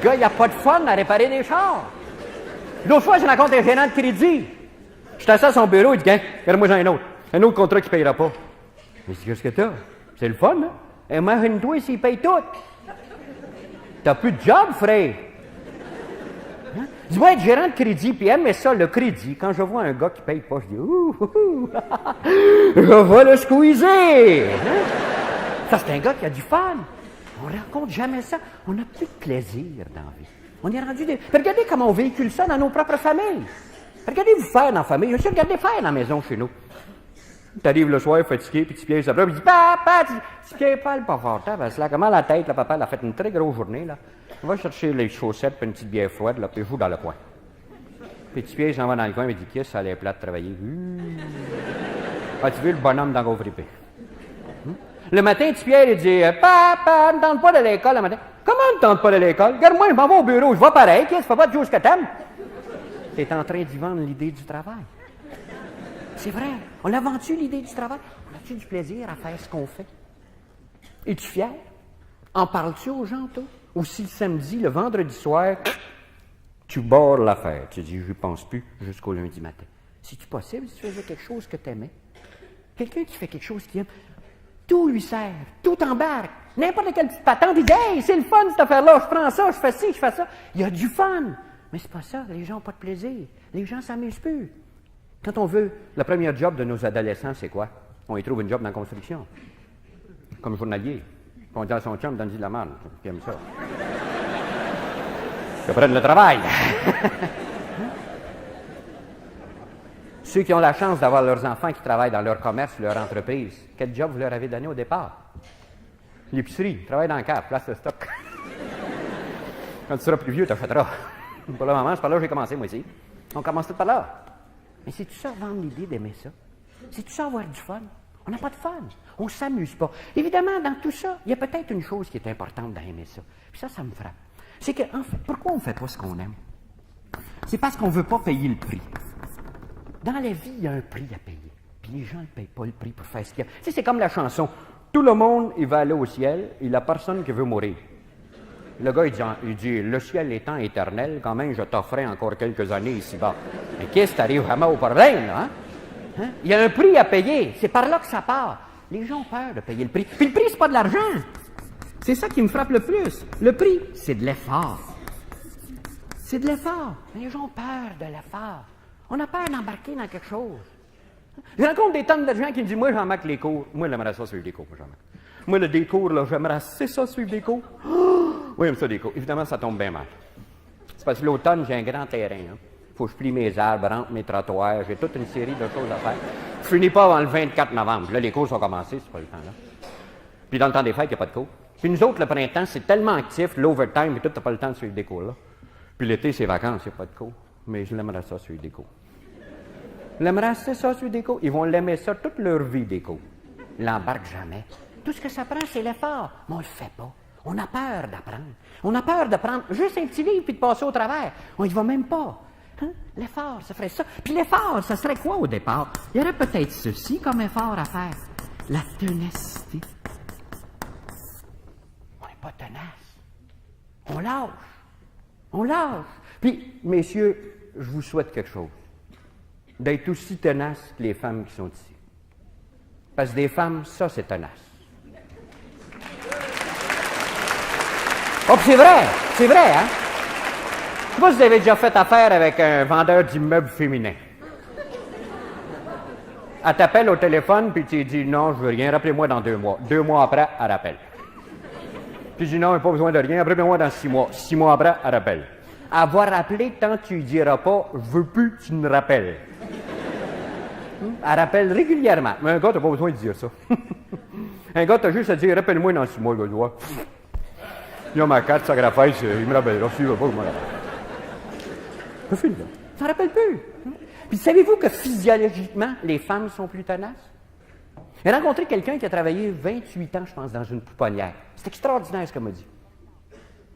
gars, il n'a pas de fun à réparer des chars. L'autre fois, je rencontre un gérant de crédit. Je suis assis à son bureau, il dit, regarde-moi, j'en ai un autre contrat qui ne payera pas. Je dis, qu'est-ce que t'as? C'est le fun, hein? Imagine-toi s'il paye tout. T'as plus de job, frère. Hein? Dis-moi, être gérant de crédit, puis aimer ça, le crédit, quand je vois un gars qui paye pas, je dis, je vais le squeezer. Hein? Ça, c'est un gars qui a du fun. On ne rencontre jamais ça. On n'a plus de plaisir dans la vie. On est rendu des... Regardez comment on véhicule ça dans nos propres familles. Regardez-vous faire dans la famille. Je suis regardez faire dans la maison chez nous. Tu arrives le soir fatigué, puis tu pièges après, puis tu dis, papa, tu pièges pas le pas fort. Parce que là, comment la tête, là, papa, elle a fait une très grosse journée, là. On va chercher les chaussettes, puis une petite bière froide, là, puis joue dans le coin. Puis tu pièges, j'en vais dans le coin, puis dis, ça allait plat de travailler. Ah, tu veux le bonhomme dans le fripé. Le matin, tu pièges, il dit, papa, ne tente pas de l'école le matin. Comment ne tente pas de l'école? Regarde-moi, je m'en vais au bureau, je vais pareil, qu'est-ce que fais pas de choses que t'aimes? T'es en train d'y vendre l'idée du travail. C'est vrai. On l'a vendu, l'idée du travail? On a-tu du plaisir à faire ce qu'on fait? Es-tu fier? En parles-tu aux gens, toi? Ou si le samedi, le vendredi soir, tu barres l'affaire. Tu dis, je n'y pense plus jusqu'au lundi matin. C'est-tu possible si tu faisais quelque chose que tu aimais? Quelqu'un qui fait quelque chose qu'il aime, tout lui sert, tout embarque. N'importe quelle petite patente, il dit, hey, c'est le fun cette affaire-là, je prends ça, je fais ci, je fais ça. Il y a du fun. Mais c'est pas ça, les gens n'ont pas de plaisir. Les gens ne s'amusent plus. Quand on veut, le premier job de nos adolescents, c'est quoi? On y trouve une job dans la construction. Comme journalier. On dit à son chum, donne-lui de la merde. Qui aime ça. Qu'ils prennent le travail. Ceux qui ont la chance d'avoir leurs enfants qui travaillent dans leur commerce, leur entreprise, quel job vous leur avez donné au départ? L'épicerie, travaille dans le cave, place de stock. Quand tu seras plus vieux, tu achèteras. Pour le moment, c'est par là que j'ai commencé, moi aussi. On commence tout par là. Mais c'est tout ça, vendre l'idée d'aimer ça? C'est tout ça, avoir du fun? On n'a pas de fun. On ne s'amuse pas. Évidemment, dans tout ça, il y a peut-être une chose qui est importante d'aimer ça. Puis ça me frappe. C'est que, en fait, pourquoi on ne fait pas ce qu'on aime? C'est parce qu'on ne veut pas payer le prix. Dans la vie, il y a un prix à payer. Puis les gens ne payent pas le prix pour faire ce qu'il y a. Tu sais, c'est comme la chanson. Tout le monde, il va aller au ciel, et la personne qui veut mourir. Le gars, il dit, le ciel étant éternel, quand même, je t'offrais encore quelques années ici-bas. Mais qu'est-ce qui t'arrive vraiment au problème, là, hein? Il y a un prix à payer. C'est par là que ça part. Les gens ont peur de payer le prix. Puis le prix, c'est pas de l'argent. C'est ça qui me frappe le plus. Le prix, c'est de l'effort. C'est de l'effort. Les gens ont peur de l'effort. On a peur d'embarquer dans quelque chose. Je rencontre des tonnes de gens qui me disent, moi, j'en marque les cours. Moi, j'aimerais ça suivre des cours, moi, j'en marque. Moi, le décours, là, j'aimerais assez ça suivre des cours. Oui, j'aime ça, des cours. Évidemment, ça tombe bien mal. C'est parce que l'automne, j'ai un grand terrain. Il faut que je plie mes arbres, rentre mes trottoirs. J'ai toute une série de choses à faire. Je finis pas avant le 24 novembre. Là, les cours sont commencés, c'est pas le temps, là. Puis dans le temps des fêtes, il n'y a pas de cours. Puis nous autres, le printemps, c'est tellement actif, l'overtime, et tout, t'as pas le temps de suivre des cours, là. Puis l'été, c'est vacances, il n'y a pas de cours. Mais je l'aimerais ça, suivre des cours. Je l'aimerais ça, suivre des cours. Ils vont l'aimer ça toute leur vie, des cours. Ils l'embarquent jamais. Tout ce que ça prend, c'est l'effort. Mais on ne le fait pas. On a peur d'apprendre. On a peur de prendre juste un petit livre puis de passer au travers. On n'y va même pas. Hein? L'effort, ça ferait ça. Puis l'effort, ça serait quoi au départ? Il y aurait peut-être ceci comme effort à faire. La ténacité. On n'est pas tenace. On lâche. On lâche. Puis, messieurs, je vous souhaite quelque chose. D'être aussi tenace que les femmes qui sont ici. Parce que des femmes, ça, c'est tenace. Oh, puis c'est vrai, hein? Je sais pas si vous avez déjà fait affaire avec un vendeur d'immeubles féminins. Elle t'appelle au téléphone, puis tu dis non, je veux rien, rappelez-moi dans 2 mois. 2 mois après, elle rappelle. Tu dis non, pas besoin de rien, rappelez-moi dans 6 mois. 6 mois après, elle rappelle. Elle va rappeler tant que tu lui diras pas, je veux plus que tu me rappelles. Elle rappelle régulièrement. Mais un gars, t'as pas besoin de dire ça. Un gars, t'as juste à dire, rappelle-moi dans 6 mois, le gars. Il a ma carte, sa graffaire, il me rappellera. S'il veut pas, il me rappelle. C'est fini, là. Ça ne rappelle plus. Puis savez-vous que physiologiquement, les femmes sont plus tenaces? J'ai rencontré quelqu'un qui a travaillé 28 ans, je pense, dans une pouponnière. C'est extraordinaire ce qu'elle m'a dit.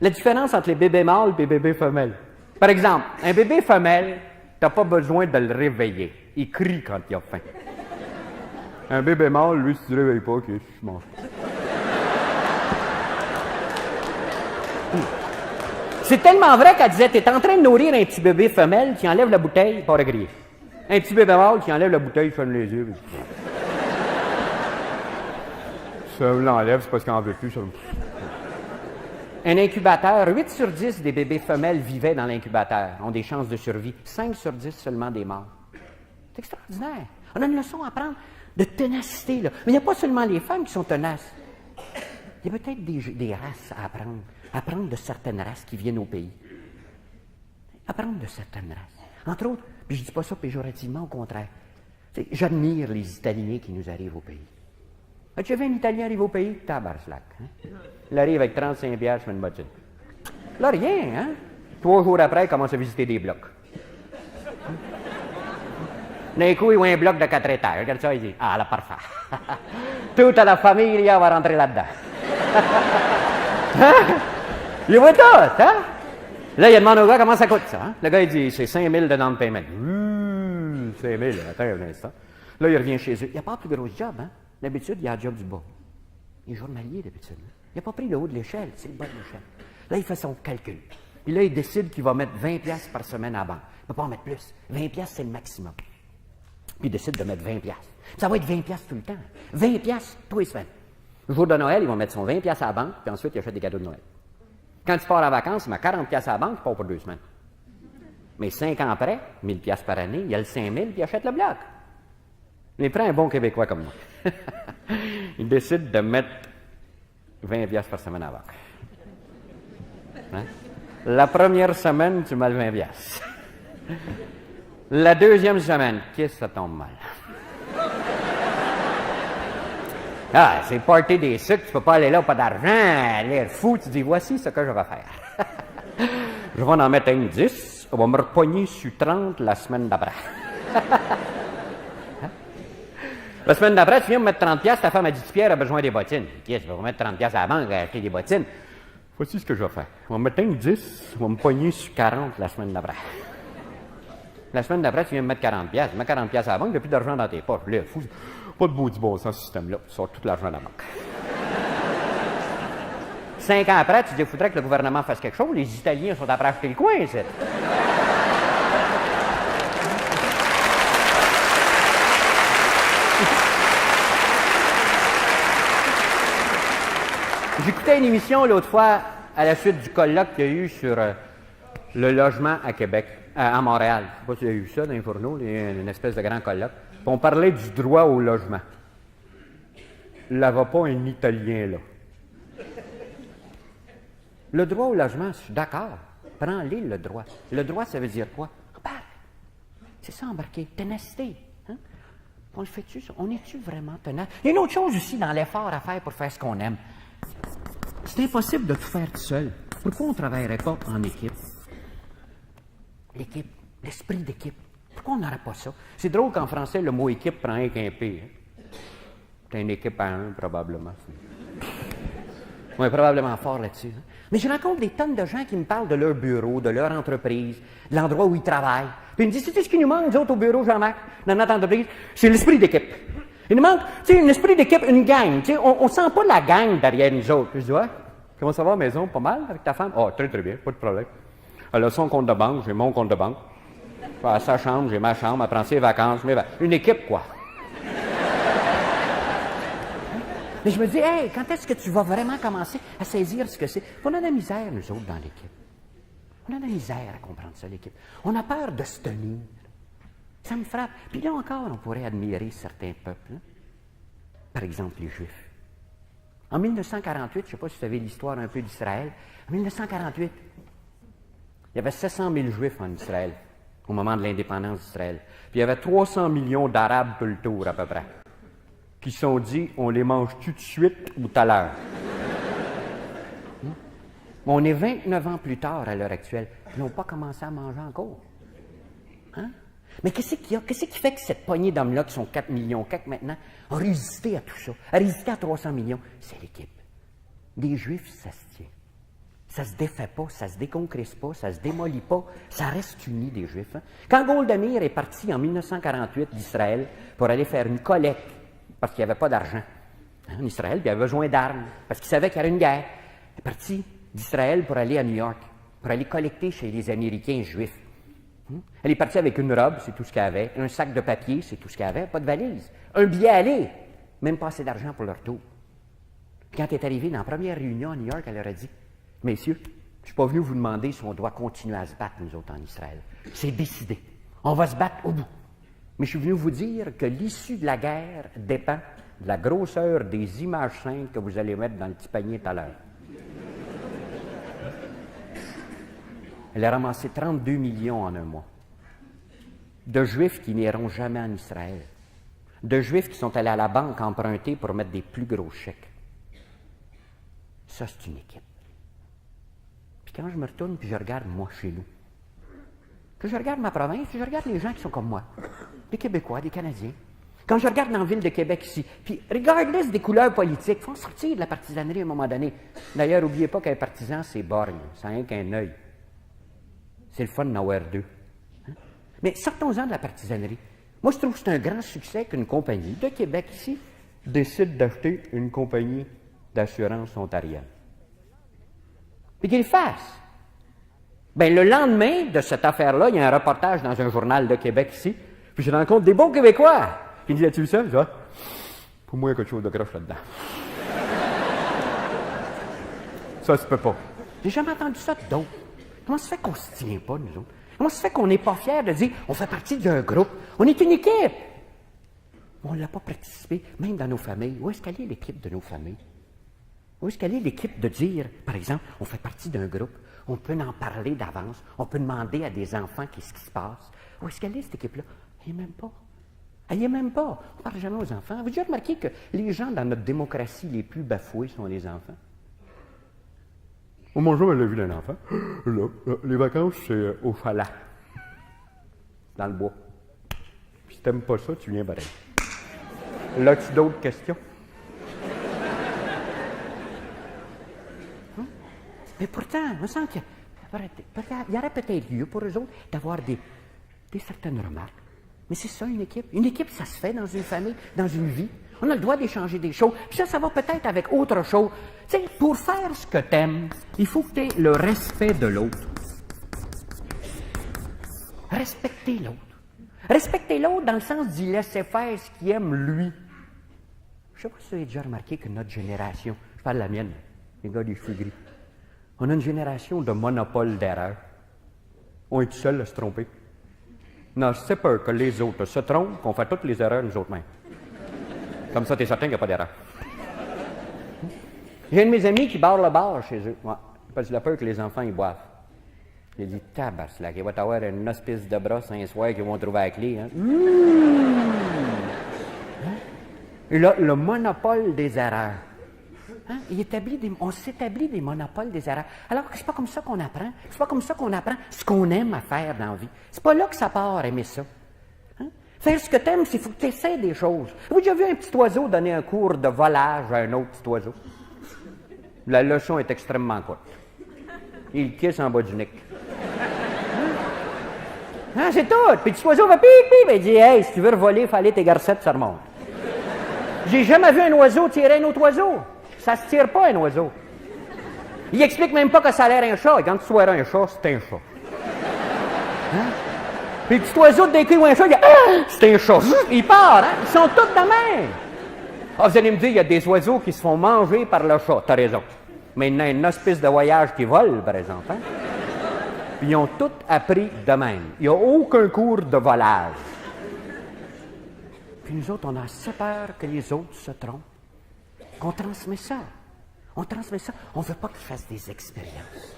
La différence entre les bébés mâles et les bébés femelles. Par exemple, un bébé femelle, t'as pas besoin de le réveiller. Il crie quand il a faim. Un bébé mâle, lui, si tu ne le réveilles pas, OK, je mange pas. C'est tellement vrai qu'elle disait, t'es en train de nourrir un petit bébé femelle qui enlève la bouteille, pas griller. Un petit bébé mâle qui enlève la bouteille, ferme les yeux. Ça l'enlève, c'est parce qu'il n'en veut plus. Ça. Un incubateur, 8 sur 10 des bébés femelles vivaient dans l'incubateur, ont des chances de survie. 5 sur 10 seulement des morts. C'est extraordinaire. On a une leçon à apprendre de ténacité, là. Mais il n'y a pas seulement les femmes qui sont tenaces. Il y a peut-être des races à apprendre. Apprendre de certaines races qui viennent au pays. Apprendre de certaines races. Entre autres, puis je ne dis pas ça péjorativement, au contraire. J'admire les Italiens qui nous arrivent au pays. As-tu vu un Italien arrive au pays? Tabarslac. Hein? Il arrive avec 35 piastres, je fais une bottine. Là, rien, hein? 3 jours après, il commence à visiter des blocs. D'un coup, il voit un bloc de 4 étages. Regarde ça, il dit, ah, là, parfait. Toute la famille va rentrer là-dedans. Hein? Il voit tout, hein? Là, il demande au gars comment ça coûte, ça. Hein? Le gars, il dit, c'est 5 000 de down payment. 5 000, attends un instant. Là, il revient chez eux. Il n'a pas le plus gros job, hein? D'habitude, il a le job du bas. Il est journalier, d'habitude. Il n'a pas pris le haut de l'échelle, c'est le bas de l'échelle. Là, il fait son calcul. Puis là, il décide qu'il va mettre 20 piastres par semaine à la banque. Il ne peut pas en mettre plus. 20 piastres, c'est le maximum. Puis il décide de mettre 20 piastres. Ça va être 20 piastres tout le temps. 20 piastres tous les semaines. Le jour de Noël, ils vont mettre son 20 piastres à la banque, puis ensuite, il achète des cadeaux de Noël. Quand il part en vacances, il met 40 piastres à la banque, il part pour 2 semaines. Mais 5 ans après, 1000 piastres par année, il a le 5 000, puis il achète le bloc. Mais prends un bon Québécois comme moi. Il décide de mettre 20 piastres par semaine à la banque. Hein? La première semaine, tu mets le 20 piastres. La deuxième semaine, qu'est-ce que ça tombe mal? Ah, c'est le party des sucres, tu peux pas aller là, pas d'argent, l'air fou, tu dis, voici ce que je vais faire. Je vais en mettre un 10, on va me repogner sur 30 la semaine d'après. La semaine d'après, tu viens me mettre 30 piastres, ta femme a dit, Pierre a besoin des bottines. Qu'est-ce que je vais mettre 30 piastres à la banque à acheter des bottines? Voici ce que je vais faire. On va me mettre un 10, on va me pogner sur 40 la semaine d'après. La semaine d'après, tu viens me mettre 40 piastres. Tu mets 40 piastres à la banque, il n'y a plus d'argent dans tes poches. Là, fou, pas de beau du bon sens, ce système-là. Tu sors tout l'argent de la banque. 5 ans après, tu dis, il faudrait que le gouvernement fasse quelque chose. Les Italiens sont après à acheter le coin, c'est. J'écoutais une émission l'autre fois, à la suite du colloque qu'il y a eu sur le logement à Québec, à Montréal. Je ne sais pas si vous avez vu ça dans les journaux, une espèce de grand colloque. Puis on parlait du droit au logement. Là va pas un Italien, là. Le droit au logement, je suis d'accord. Prends-les, le droit. Le droit, ça veut dire quoi? C'est ça, embarquer. Ténacité. Hein? On le fait-tu, ça? On est-tu vraiment tenace? Il y a une autre chose aussi dans l'effort à faire pour faire ce qu'on aime. C'est impossible de tout faire tout seul. Pourquoi on ne travaillerait pas en équipe? L'équipe, l'esprit d'équipe. Pourquoi on n'aurait pas ça? C'est drôle qu'en français, le mot équipe prend un qu'un P. Hein? C'est une équipe à un, probablement. On est probablement fort là-dessus. Hein? Mais je rencontre des tonnes de gens qui me parlent de leur bureau, de leur entreprise, de l'endroit où ils travaillent. Puis ils me disent, c'est ce qui nous manque, nous autres, au bureau, Jean-Marc, dans notre entreprise? C'est l'esprit d'équipe. Il nous manque, tu sais, un esprit d'équipe, une gang. Tu sais, on sent pas la gang derrière nous autres. Je dis, ouais, comment ça va, maison? Pas mal avec ta femme? Oh, très, très bien, pas de problème. Elle a son compte de banque, j'ai mon compte de banque. Elle a sa chambre, j'ai ma chambre. Elle prend ses vacances, une équipe, quoi. Mais je me dis, hey, quand est-ce que tu vas vraiment commencer à saisir ce que c'est? On a de la misère, nous autres, dans l'équipe. On a de la misère à comprendre ça, l'équipe. On a peur de se tenir. Ça me frappe. Puis là encore, on pourrait admirer certains peuples. Hein? Par exemple, les Juifs. En 1948, je ne sais pas si vous savez l'histoire un peu d'Israël, en 1948, il y avait 700 000 Juifs en Israël, au moment de l'indépendance d'Israël. Puis il y avait 300 millions d'Arabes tout le tour, à peu près, qui se sont dit, on les mange tout de suite ou tout à l'heure. On est 29 ans plus tard, à l'heure actuelle. Ils n'ont pas commencé à manger encore. Hein? Mais qu'est-ce qu'il y a? Qu'est-ce qui fait que cette poignée d'hommes-là, qui sont 4 millions quelques maintenant, a résisté à tout ça, a résisté à 300 millions? C'est l'équipe. Des Juifs, ça se tient. Ça se défait pas, ça se déconcrète pas, ça se démolit pas, ça reste uni, des Juifs. Hein? Quand Golda Meir est parti en 1948 d'Israël pour aller faire une collecte, parce qu'il n'y avait pas d'argent en Israël, puis il avait besoin d'armes, parce qu'il savait qu'il y avait une guerre, il est parti d'Israël pour aller à New York. pour aller collecter chez les Américains juifs. Elle est partie avec une robe, c'est tout ce qu'elle avait, un sac de papier, c'est tout ce qu'elle avait, pas de valise, un billet aller, même pas assez d'argent pour le retour. Puis quand elle est arrivée dans la première réunion à New York, elle leur a dit, « Messieurs, je ne suis pas venu vous demander si on doit continuer à se battre, nous autres, en Israël. C'est décidé. On va se battre au bout. Mais je suis venu vous dire que l'issue de la guerre dépend de la grosseur des images saintes que vous allez mettre dans le petit panier tout à l'heure. » Elle a ramassé 32 millions en un mois. De Juifs qui n'iront jamais en Israël. De Juifs qui sont allés à la banque emprunter pour mettre des plus gros chèques. Ça, c'est une équipe. Puis quand je me retourne puis je regarde moi chez nous, que je regarde ma province, puis je regarde les gens qui sont comme moi, des Québécois, des Canadiens. Quand je regarde dans la ville de Québec ici, puis regardless des couleurs politiques, il faut sortir de la partisanerie à un moment donné. D'ailleurs, n'oubliez pas qu'un partisan, c'est borgne, ça n'a rien qu'un œil. C'est le fun d'en avoir deux. Hein? Mais sortons-en de la partisanerie. Moi, je trouve que c'est un grand succès qu'une compagnie de Québec ici décide d'acheter une compagnie d'assurance ontarienne. Puis qu'il le fasse. Bien, le lendemain de cette affaire-là, il y a un reportage dans un journal de Québec ici, puis je rencontre des bons Québécois. Qui me disent, as-tu vu ça? Je dis, ah, pour moi, il y a quelque chose de croche là-dedans. Ça se peut pas. J'ai jamais entendu ça d'autres. Comment se fait qu'on se tient pas, nous autres? Comment se fait qu'on n'est pas fiers de dire, on fait partie d'un groupe, on est une équipe? On ne l'a pas participé, même dans nos familles. Où est-ce qu'elle est l'équipe de nos familles? Où est-ce qu'elle est l'équipe de dire, par exemple, on fait partie d'un groupe, on peut en parler d'avance, on peut demander à des enfants qu'est-ce qui se passe. Où est-ce qu'elle est, cette équipe-là? Elle n'y est même pas. Elle n'y est même pas. On ne parle jamais aux enfants. Avez-vous déjà remarqué que les gens dans notre démocratie les plus bafoués sont les enfants? On mange jamais la vie d'un enfant. Là, les vacances, c'est au chalet. Dans le bois. Puis si t'aimes pas ça, tu viens pareil. Là, as-tu d'autres questions? Hein? Mais pourtant, il me semble qu'il y aurait peut-être lieu pour eux autres d'avoir des certaines remarques. Mais c'est ça, une équipe. Une équipe, ça se fait dans une famille, dans une vie. On a le droit d'échanger des choses. Puis ça va peut-être avec autre chose. Tu sais, pour faire ce que t'aimes, il faut que tu aies le respect de l'autre. Respecter l'autre. Respecter l'autre dans le sens d'y laisser faire ce qu'il aime lui. Je ne sais pas si vous avez déjà remarqué que notre génération, je parle de la mienne, les gars des cheveux gris, on a une génération de monopole d'erreur. On est tout seul à se tromper. Non, c'est peur que les autres se trompent, qu'on fait toutes les erreurs nous autres mêmes. Comme ça, tu es certain qu'il n'y a pas d'erreur. J'ai un de mes amis qui barre le bar chez eux. Ouais, parce qu'il a peur que les enfants, ils boivent. Il dit, tabarnak, il va t'avoir une hospice de brosse un soir qu'ils vont trouver la clé. Hein? Et là, le monopole des erreurs. Hein? On s'établit des monopoles des erreurs. Alors que c'est pas comme ça qu'on apprend. C'est pas comme ça qu'on apprend ce qu'on aime à faire dans la vie. C'est pas là que ça part, aimer ça. Hein? Faire ce que tu aimes, c'est qu'il faut que tu essaies des choses. Vous avez déjà vu un petit oiseau donner un cours de volage à un autre petit oiseau? La leçon est extrêmement courte. Il kiss en bas du nez. Hein, c'est tout. Puis le petit oiseau va pipi, il dit, hey, si tu veux voler, il faut aller tes garcettes, ça remonte. J'ai jamais vu un oiseau tirer un autre oiseau. Ça se tire pas, un oiseau. Il explique même pas que ça a l'air un chat. Et quand tu vois un chat, c'est un chat. Hein? Puis le petit oiseau, dès qu'il voit un chat, il dit, ah, c'est un chat. Il part, hein? Ils sont tous de même. Ah, vous allez me dire, il y a des oiseaux qui se font manger par le chat. T'as raison. Mais il y a une hospice de voyage qui vole, par exemple. Hein? Puis ils ont tous appris de même. Il n'y a aucun cours de volage. Puis nous autres, on a assez peur que les autres se trompent. On transmet ça. On transmet ça. On ne veut pas qu'ils fassent des expériences.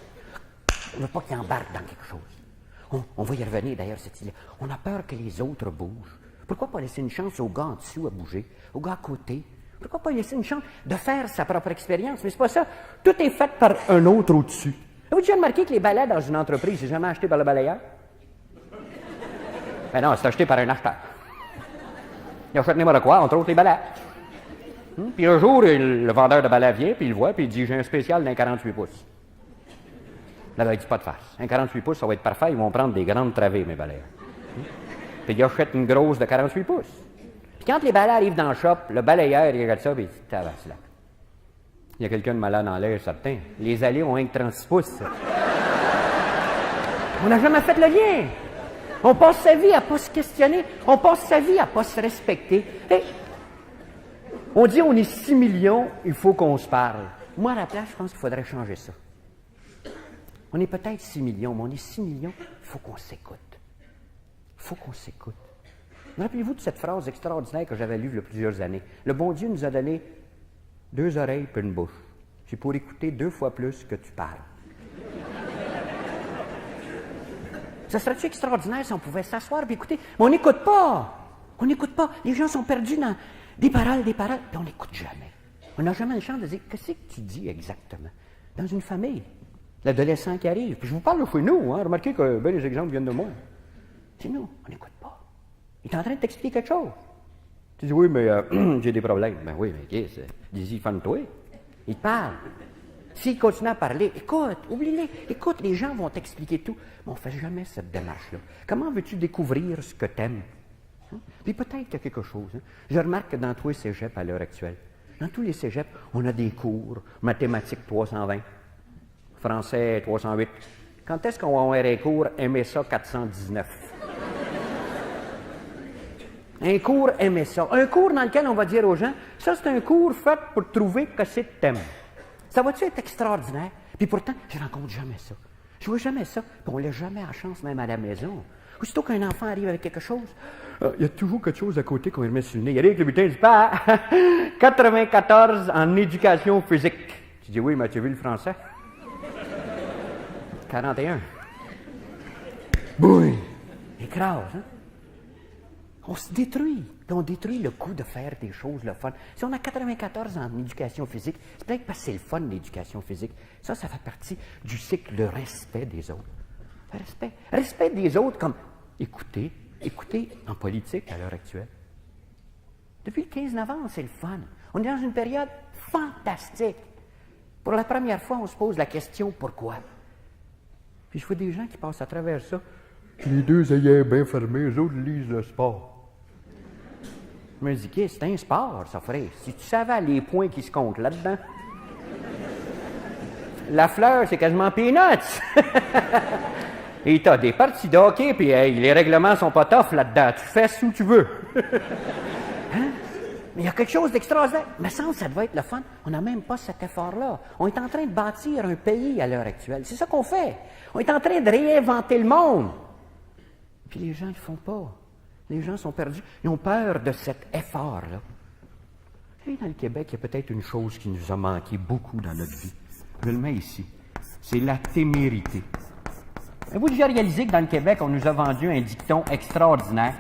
On ne veut pas qu'ils embarquent dans quelque chose. On va y revenir d'ailleurs, cette idée. On a peur que les autres bougent. Pourquoi pas laisser une chance au gars en dessous à bouger, au gars à côté? Pourquoi pas laisser une chance de faire sa propre expérience? Mais c'est pas ça. Tout est fait par un autre au-dessus. Avez-vous déjà remarqué que les balais dans une entreprise, c'est jamais acheté par le balayeur? Ben non, c'est acheté par un acheteur. Il achète n'importe quoi, entre autres les balais. Puis un jour, le vendeur de balais vient, puis il le voit, puis il dit, j'ai un spécial d'un 48 pouces. Là, il dit pas de farce. Un 48 pouces, ça va être parfait, ils vont prendre des grandes travées, mes balayeurs. Puis il achète une grosse de 48 pouces. Puis quand les balais arrivent dans le shop, le balayeur, il regarde ça, puis il dit, tabaslac. Il y a quelqu'un de malade en l'air, certain. Les allées ont un que 36 pouces. On n'a jamais fait le lien. On passe sa vie à ne pas se questionner. On passe sa vie à ne pas se respecter. Et on dit on est 6 millions, il faut qu'on se parle. Moi, à la place, je pense qu'il faudrait changer ça. On est peut-être 6 millions, mais on est 6 millions, il faut qu'on s'écoute. Il faut qu'on s'écoute. Rappelez-vous de cette phrase extraordinaire que j'avais lue il y a plusieurs années. Le bon Dieu nous a donné 2 oreilles et une bouche. C'est pour écouter 2 fois plus que tu parles. Ça serait-tu extraordinaire si on pouvait s'asseoir et écouter? Mais on n'écoute pas. On n'écoute pas. Les gens sont perdus dans des paroles, puis on n'écoute jamais. On n'a jamais le chance de dire, qu'est-ce que tu dis exactement? Dans une famille, l'adolescent qui arrive, puis je vous parle de chez nous, hein, remarquez que ben, les exemples viennent de moi. C'est nous, on n'écoute pas. Il est en train de t'expliquer quelque chose. Tu dis, oui, mais j'ai des problèmes. Ben oui, mais qu'est-ce? Dis-y, fan-toi. Il te parle. S'il continue à parler, écoute, oublie-les. Écoute, les gens vont t'expliquer tout. Mais on ne fait jamais cette démarche-là. Comment veux-tu découvrir ce que tu aimes? Hein? Puis peut-être qu'il y a quelque chose. Hein? Je remarque que dans tous les cégeps à l'heure actuelle, dans tous les cégeps, on a des cours. Mathématiques 320, français 308. Quand est-ce qu'on va avoir un cours MSA 419? Un cours MSA. Un cours dans lequel on va dire aux gens, ça c'est un cours fait pour trouver que c'est le thème. Ça va-tu être extraordinaire? Puis pourtant, je ne rencontre jamais ça. Je vois jamais ça, puis on ne laisse jamais la chance même à la maison. Aussitôt qu'un enfant arrive avec quelque chose, il y a toujours quelque chose à côté qu'on lui met sur le nez. Il arrive avec le bulletin du père, 94 en éducation physique. Tu dis, oui, mais tu as vu le français? 41. Boum! Écrase, hein? On se détruit. On détruit le goût de faire des choses, le fun. Si on a 94 en éducation physique, c'est peut-être parce que c'est le fun, l'éducation physique. Ça fait partie du cycle, le respect des autres. Le respect. Respect des autres comme écouter en politique à l'heure actuelle. Depuis le 15 novembre, c'est le fun. On est dans une période fantastique. Pour la première fois, on se pose la question pourquoi. Puis je vois des gens qui passent à travers ça. Les 2 œillets bien fermés, eux autres lisent le sport. Je me dis, c'est un sport, ça, frère. Si tu savais les points qui se comptent là-dedans. La fleur, c'est quasiment peanuts. Et t'as des parties de hockey, puis hey, les règlements sont pas tough là-dedans. Tu fais ce que tu veux. Hein? Mais il y a quelque chose d'extraordinaire. Mais ça devait être le fun. On n'a même pas cet effort-là. On est en train de bâtir un pays à l'heure actuelle. C'est ça qu'on fait. On est en train de réinventer le monde. Puis les gens ne le font pas. Les gens sont perdus. Ils ont peur de cet effort-là. Et dans le Québec, il y a peut-être une chose qui nous a manqué beaucoup dans notre vie. Je le mets ici. C'est la témérité. Avez-vous déjà réalisé que dans le Québec, on nous a vendu un dicton extraordinaire?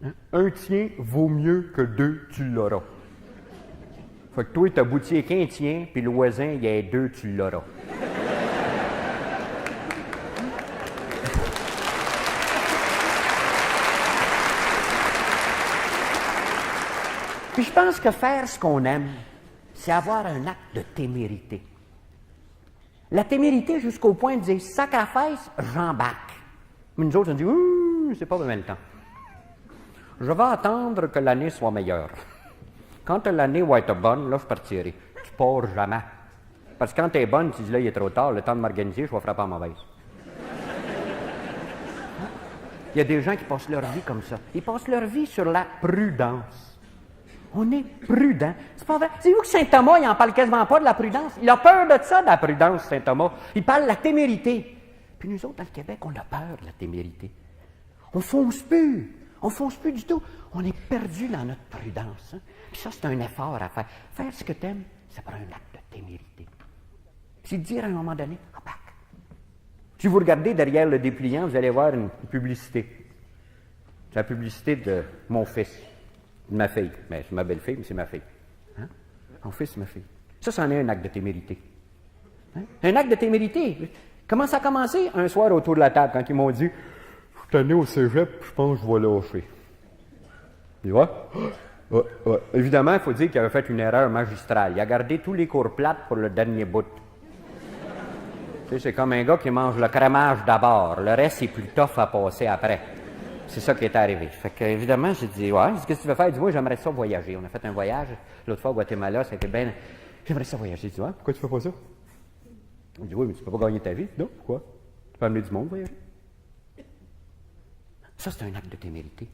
Hein? Un tien vaut mieux que 2, tu l'auras. Fait que toi, t'as bouti qu'un tien, puis le voisin, il y a 2, tu l'auras. Puis je pense que faire ce qu'on aime, c'est avoir un acte de témérité. La témérité jusqu'au point de dire « sac à fesse, j'embarque ». Mais nous autres, on dit « c'est pas vraiment le temps. Je vais attendre que l'année soit meilleure. Quand l'année va être bonne, là, je partirai. Tu pars jamais. Parce que quand tu es bonne, tu dis là, il est trop tard, le temps de m'organiser, je vais frapper en mauvaise. » Il y a des gens qui passent leur vie comme ça. Ils passent leur vie sur la prudence. On est prudent. C'est pas vrai. C'est vous que saint Thomas, il n'en parle quasiment pas de la prudence. Il a peur de ça, de la prudence, saint Thomas. Il parle de la témérité. Puis nous autres, dans le Québec, on a peur de la témérité. On fonce plus. On fonce plus du tout. On est perdu dans notre prudence. Hein? Puis ça, c'est un effort à faire. Faire ce que tu aimes, ça prend un acte de témérité. C'est de dire à un moment donné, back. Si vous regardez derrière le dépliant, vous allez voir une publicité. C'est la publicité de mon fils. De ma fille. Mais c'est ma belle-fille, mais c'est ma fille. Hein? Mon fils, c'est ma fille. Ça, c'en est un acte de témérité. Hein? Un acte de témérité. Comment ça a commencé? Un soir autour de la table, quand ils m'ont dit « Je suis allé au cégep, je pense que je vais lâcher. » Tu vois? Ouais. Évidemment, il faut dire qu'il avait fait une erreur magistrale. Il a gardé tous les cours plates pour le dernier bout. Tu sais, c'est comme un gars qui mange le crémage d'abord. Le reste, c'est plus tough à passer après. C'est ça qui est arrivé. Fait que, évidemment, j'ai dit, ouais, qu'est-ce que tu veux faire? Dis-moi, j'aimerais ça voyager. On a fait un voyage, l'autre fois au Guatemala, c'était bien. J'aimerais ça voyager. Tu vois, pourquoi tu fais pas ça? On dit, oui, mais tu peux pas gagner ta vie. Non, pourquoi? peux amener du monde, voyez. Ça, c'est un acte de témérité.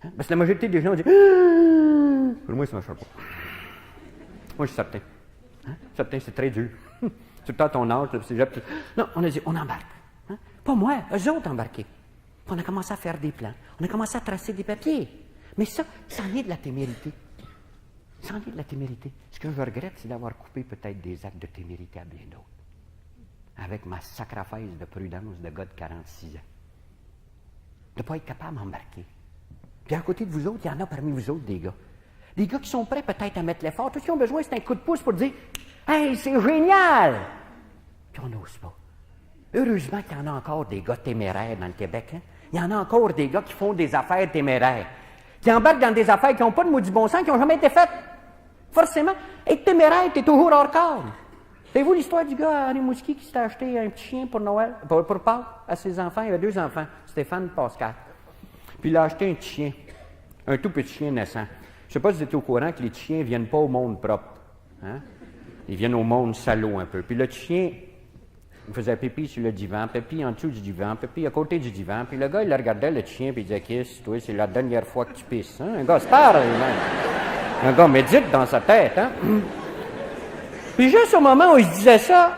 Hein? Parce que la majorité des gens disent pour moi, ça ne marche pas. Moi, je suis certain. Hein? Certain, c'est très dur. Tout le temps, ton âge, le cégep. Non, on a dit, on embarque. Hein? Pas moi, eux autres embarqués. Puis on a commencé à faire des plans. On a commencé à tracer des papiers. Mais ça en est de la témérité. Ça en est de la témérité. Ce que je regrette, c'est d'avoir coupé peut-être des actes de témérité à bien d'autres. Avec ma sacrifice de prudence de gars de 46 ans. De ne pas être capable d'embarquer. Puis à côté de vous autres, il y en a parmi vous autres des gars. Des gars qui sont prêts peut-être à mettre l'effort. Tout ce qu'ils ont besoin, c'est un coup de pouce pour dire « Hey, c'est génial! » Puis on n'ose pas. Heureusement qu'il y en a encore des gars téméraires dans le Québec. Hein? Il y en a encore des gars qui font des affaires téméraires. Qui embarquent dans des affaires qui n'ont pas de maudit bon sens, qui n'ont jamais été faites. Forcément, être téméraire, t'es toujours hors cadre. Savez-vous l'histoire du gars à Rimouski qui s'est acheté un petit chien pour Noël, pour Pâques, à ses enfants? Il avait 2 enfants, Stéphane et Pascal. Puis il a acheté un petit chien, un tout petit chien naissant. Je ne sais pas si vous êtes au courant que les petits chiens ne viennent pas au monde propre. Hein? Ils viennent au monde salaud un peu. Puis le petit chien, il faisait pipi sur le divan, pipi en dessous du divan, pipi à côté du divan. Puis le gars, il le regardait, le petit chien, puis il disait « Kiss, toi, c'est la dernière fois que tu pisses. Hein? » Un gars se parle, un gars médite dans sa tête. Hein? Puis juste au moment où il se disait ça,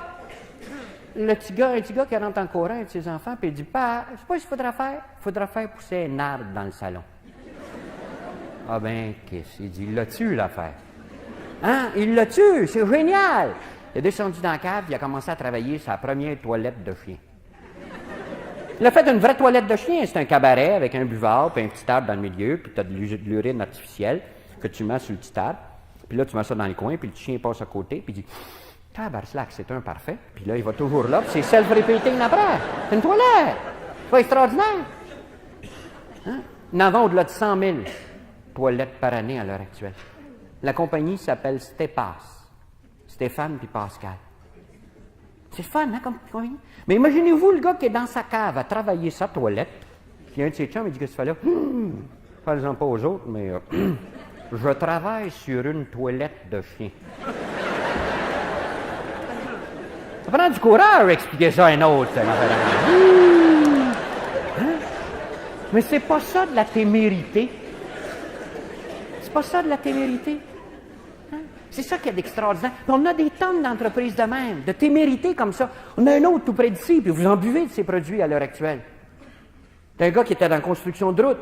un petit gars qui rentre en courant avec ses enfants, puis il dit « Père, je sais pas ce qu'il faudra faire. Il faudra faire pousser un arbre dans le salon. » Ah ben, qu'est-ce? Il dit, il l'a tué, l'affaire. Hein? Il l'a tué, c'est génial! Il est descendu dans la cave, il a commencé à travailler sa première toilette de chien. Il a fait une vraie toilette de chien. C'est un cabaret avec un buvard, puis un petit arbre dans le milieu, puis tu as de l'urine artificielle que tu mets sur le petit arbre. Puis là, tu mets ça dans le coin, puis le chien passe à côté, puis il dit, tabarnak, c'est un parfait. Puis là, il va toujours là, puis c'est self-repeating après. C'est une toilette. C'est pas extraordinaire. Hein? Nous avons au-delà de 100 000 toilettes par année à l'heure actuelle. La compagnie s'appelle Stépas. Stéphane puis Pascal. C'est fun, hein, comme compagnie? Mais imaginez-vous le gars qui est dans sa cave à travailler sa toilette, puis un de ses chums, il dit, qu'est-ce que tu fais là? Parle-en pas aux autres, mais je travaille sur une toilette de chien. Ça prend du courage à expliquer ça à un autre, ça. Hein? Mais c'est pas ça de la témérité. C'est pas ça de la témérité. Hein? C'est ça qu'il y a d'extraordinaire. Puis on a des tonnes d'entreprises de même, de témérité comme ça. On a un autre tout près d'ici, puis vous en buvez de ces produits à l'heure actuelle. C'est un gars qui était dans la construction de route.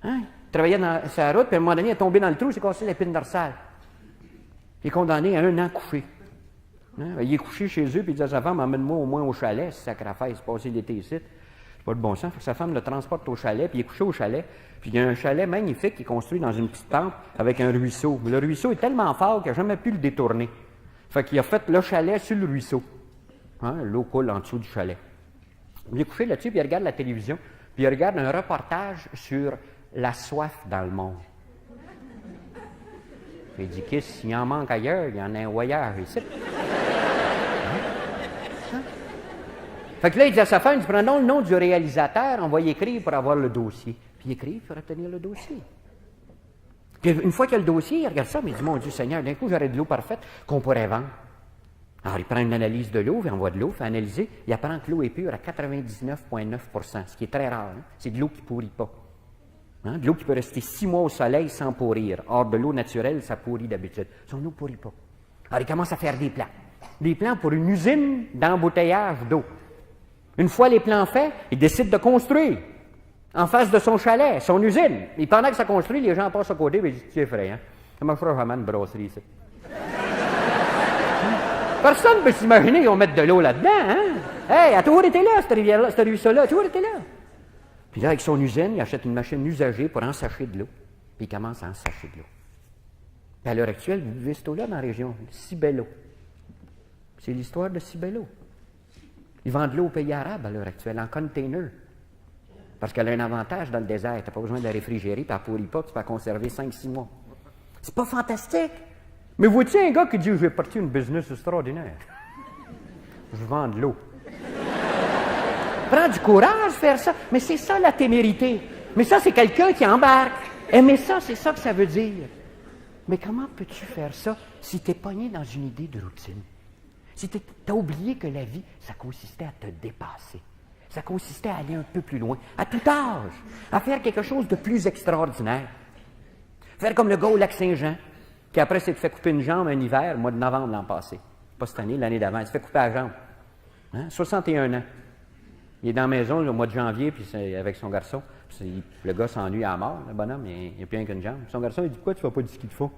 Hein? Il travaillait dans sa route, puis à un moment donné, il est tombé dans le trou, il s'est cassé l'épine dorsale. Il est condamné à 1 an couché. Hein? Il est couché chez eux, puis il dit à sa femme, emmène-moi au moins au chalet, si ça craffaille, passer l'été ici. C'est pas de bon sens. Fait que sa femme le transporte au chalet, puis il est couché au chalet. Puis il y a un chalet magnifique qui est construit dans une petite pente avec un ruisseau. Mais le ruisseau est tellement fort qu'il n'a jamais pu le détourner. Fait qu'il a fait le chalet sur le ruisseau. Hein? L'eau coule en dessous du chalet. Il est couché là-dessus, puis il regarde la télévision, puis il regarde un reportage sur la soif dans le monde. Puis il dit, qu'est-ce s'il en manque ailleurs, il y en a un voyage ici. Fait que là, il dit à sa femme, il dit, prenons le nom du réalisateur, on va y écrire pour avoir le dossier. Puis il écrit pour obtenir le dossier. Puis une fois qu'il a le dossier, il regarde ça, mais il dit, mon Dieu Seigneur, d'un coup, j'aurais de l'eau parfaite qu'on pourrait vendre. Alors, il prend une analyse de l'eau, il envoie de l'eau, fait analyser, il apprend que l'eau est pure à 99,9%, ce qui est très rare. Hein? C'est de l'eau qui ne pourrit pas. Hein? De l'eau qui peut rester 6 mois au soleil sans pourrir. Or, de l'eau naturelle, ça pourrit d'habitude. Son eau ne pourrit pas. Alors, il commence à faire des plans. Des plans pour une usine d'embouteillage d'eau. Une fois les plans faits, il décide de construire en face de son chalet, son usine. Et pendant que ça construit, les gens passent à côté et ils disent, c'est effrayant. Ça ne fera jamais une brasserie ici. Personne ne peut s'imaginer qu'ils vont mettre de l'eau là-dedans. Hein? Hey, a toujours été là, cette rivière-là, ce ruisseau-là, a toujours été là. Puis là, avec son usine, il achète une machine usagée pour ensacher de l'eau. Puis il commence à ensacher de l'eau. Puis à l'heure actuelle, vous vivez cette eau-là dans la région, Cibello. C'est l'histoire de Cibello. Ils vendent de l'eau au pays arabe à l'heure actuelle, en container. Parce qu'elle a un avantage dans le désert. Tu n'as pas besoin de la réfrigérer, puis elle ne pourrit pas, tu peux la conserver 5-6 mois. C'est pas fantastique. Mais vois-tu un gars qui dit, je vais partir une business extraordinaire. Je vends de l'eau. Prends du courage faire ça. Mais c'est ça la témérité. Mais ça, c'est quelqu'un qui embarque. Aimer ça, c'est ça que ça veut dire. Mais comment peux-tu faire ça si tu es pogné dans une idée de routine? Si tu as oublié que la vie, ça consistait à te dépasser. Ça consistait à aller un peu plus loin, à tout âge, à faire quelque chose de plus extraordinaire. Faire comme le gars au Lac-Saint-Jean, qui après s'est fait couper une jambe un hiver, au mois de novembre l'an passé. Pas cette année, l'année d'avant. Il s'est fait couper la jambe. 61 ans. Il est dans la maison au mois de janvier, puis c'est avec son garçon. Puis le gars s'ennuie à mort, le bonhomme, il n'y a plus rien qu'une jambe. Son garçon, il dit, pourquoi tu ne fais pas du ski de fond?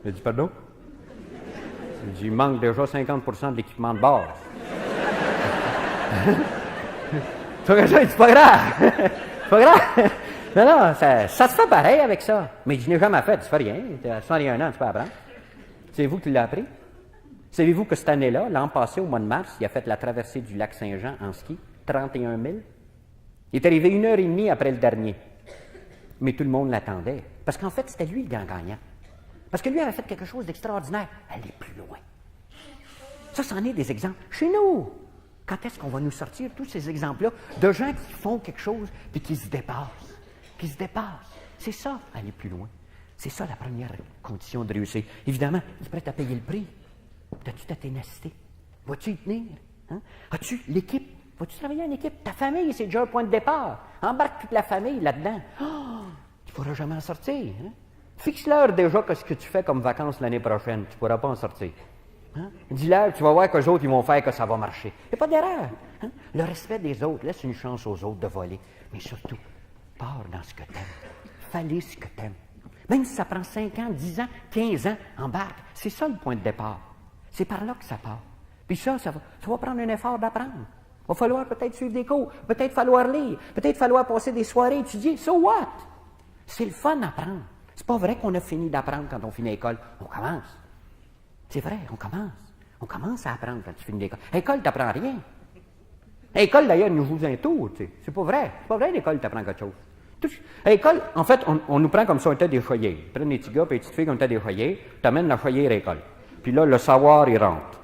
Il a dit, pardon? Il dit, il manque déjà 50% de l'équipement de base. Son garçon, il dit, c'est pas grave. C'est pas grave. Non, ça se fait pareil avec ça. Mais je n'ai jamais fait, tu fais rien. Tu as 61 ans, tu peux apprendre. C'est vous qui l'avez appris? Savez-vous que cette année-là, l'an passé, au mois de mars, il a fait la traversée du lac Saint-Jean en ski, 31 000. Il est arrivé 1h30 après le dernier. Mais tout le monde l'attendait. Parce qu'en fait, c'était lui le grand gagnant. Parce que lui avait fait quelque chose d'extraordinaire. Aller plus loin. Ça, c'en est des exemples. Chez nous, quand est-ce qu'on va nous sortir tous ces exemples-là de gens qui font quelque chose et qui se dépassent? Qui se dépassent. C'est ça, aller plus loin. C'est ça la première condition de réussir. Évidemment, il est prêt à payer le prix. As-tu ta ténacité? Vas-tu y tenir? Hein? As-tu l'équipe? Vas-tu travailler en équipe? Ta famille, c'est déjà un point de départ. Embarque toute la famille là-dedans. Oh, tu ne pourras jamais en sortir. Hein? Fixe-leur déjà ce que tu fais comme vacances l'année prochaine. Tu ne pourras pas en sortir. Hein? Dis-leur, tu vas voir qu'eux autres, ils vont faire que ça va marcher. Il n'y a pas d'erreur. Hein? Le respect des autres, laisse une chance aux autres de voler. Mais surtout, pars dans ce que tu aimes. Fallait ce que tu aimes. Même si ça prend 5 ans, 10 ans, 15 ans, embarque. C'est ça le point de départ. C'est par là que ça part. Puis ça va prendre un effort d'apprendre. Il va falloir peut-être suivre des cours, peut-être falloir lire, peut-être falloir passer des soirées étudier. So what? C'est le fun d'apprendre. C'est pas vrai qu'on a fini d'apprendre quand on finit l'école. On commence. C'est vrai, on commence. On commence à apprendre quand tu finis l'école. À l'école, tu n'apprends rien. À l'école, d'ailleurs, nous joue un tour. Tu sais. C'est pas vrai. C'est pas vrai, l'école, tu apprends quelque chose. À l'école, en fait, on nous prend comme si on était des foyers. Ils prennent des petits gars et des petites filles comme on était des foyers, tu amènes la foyer à l'école. Puis là, le savoir, il rentre.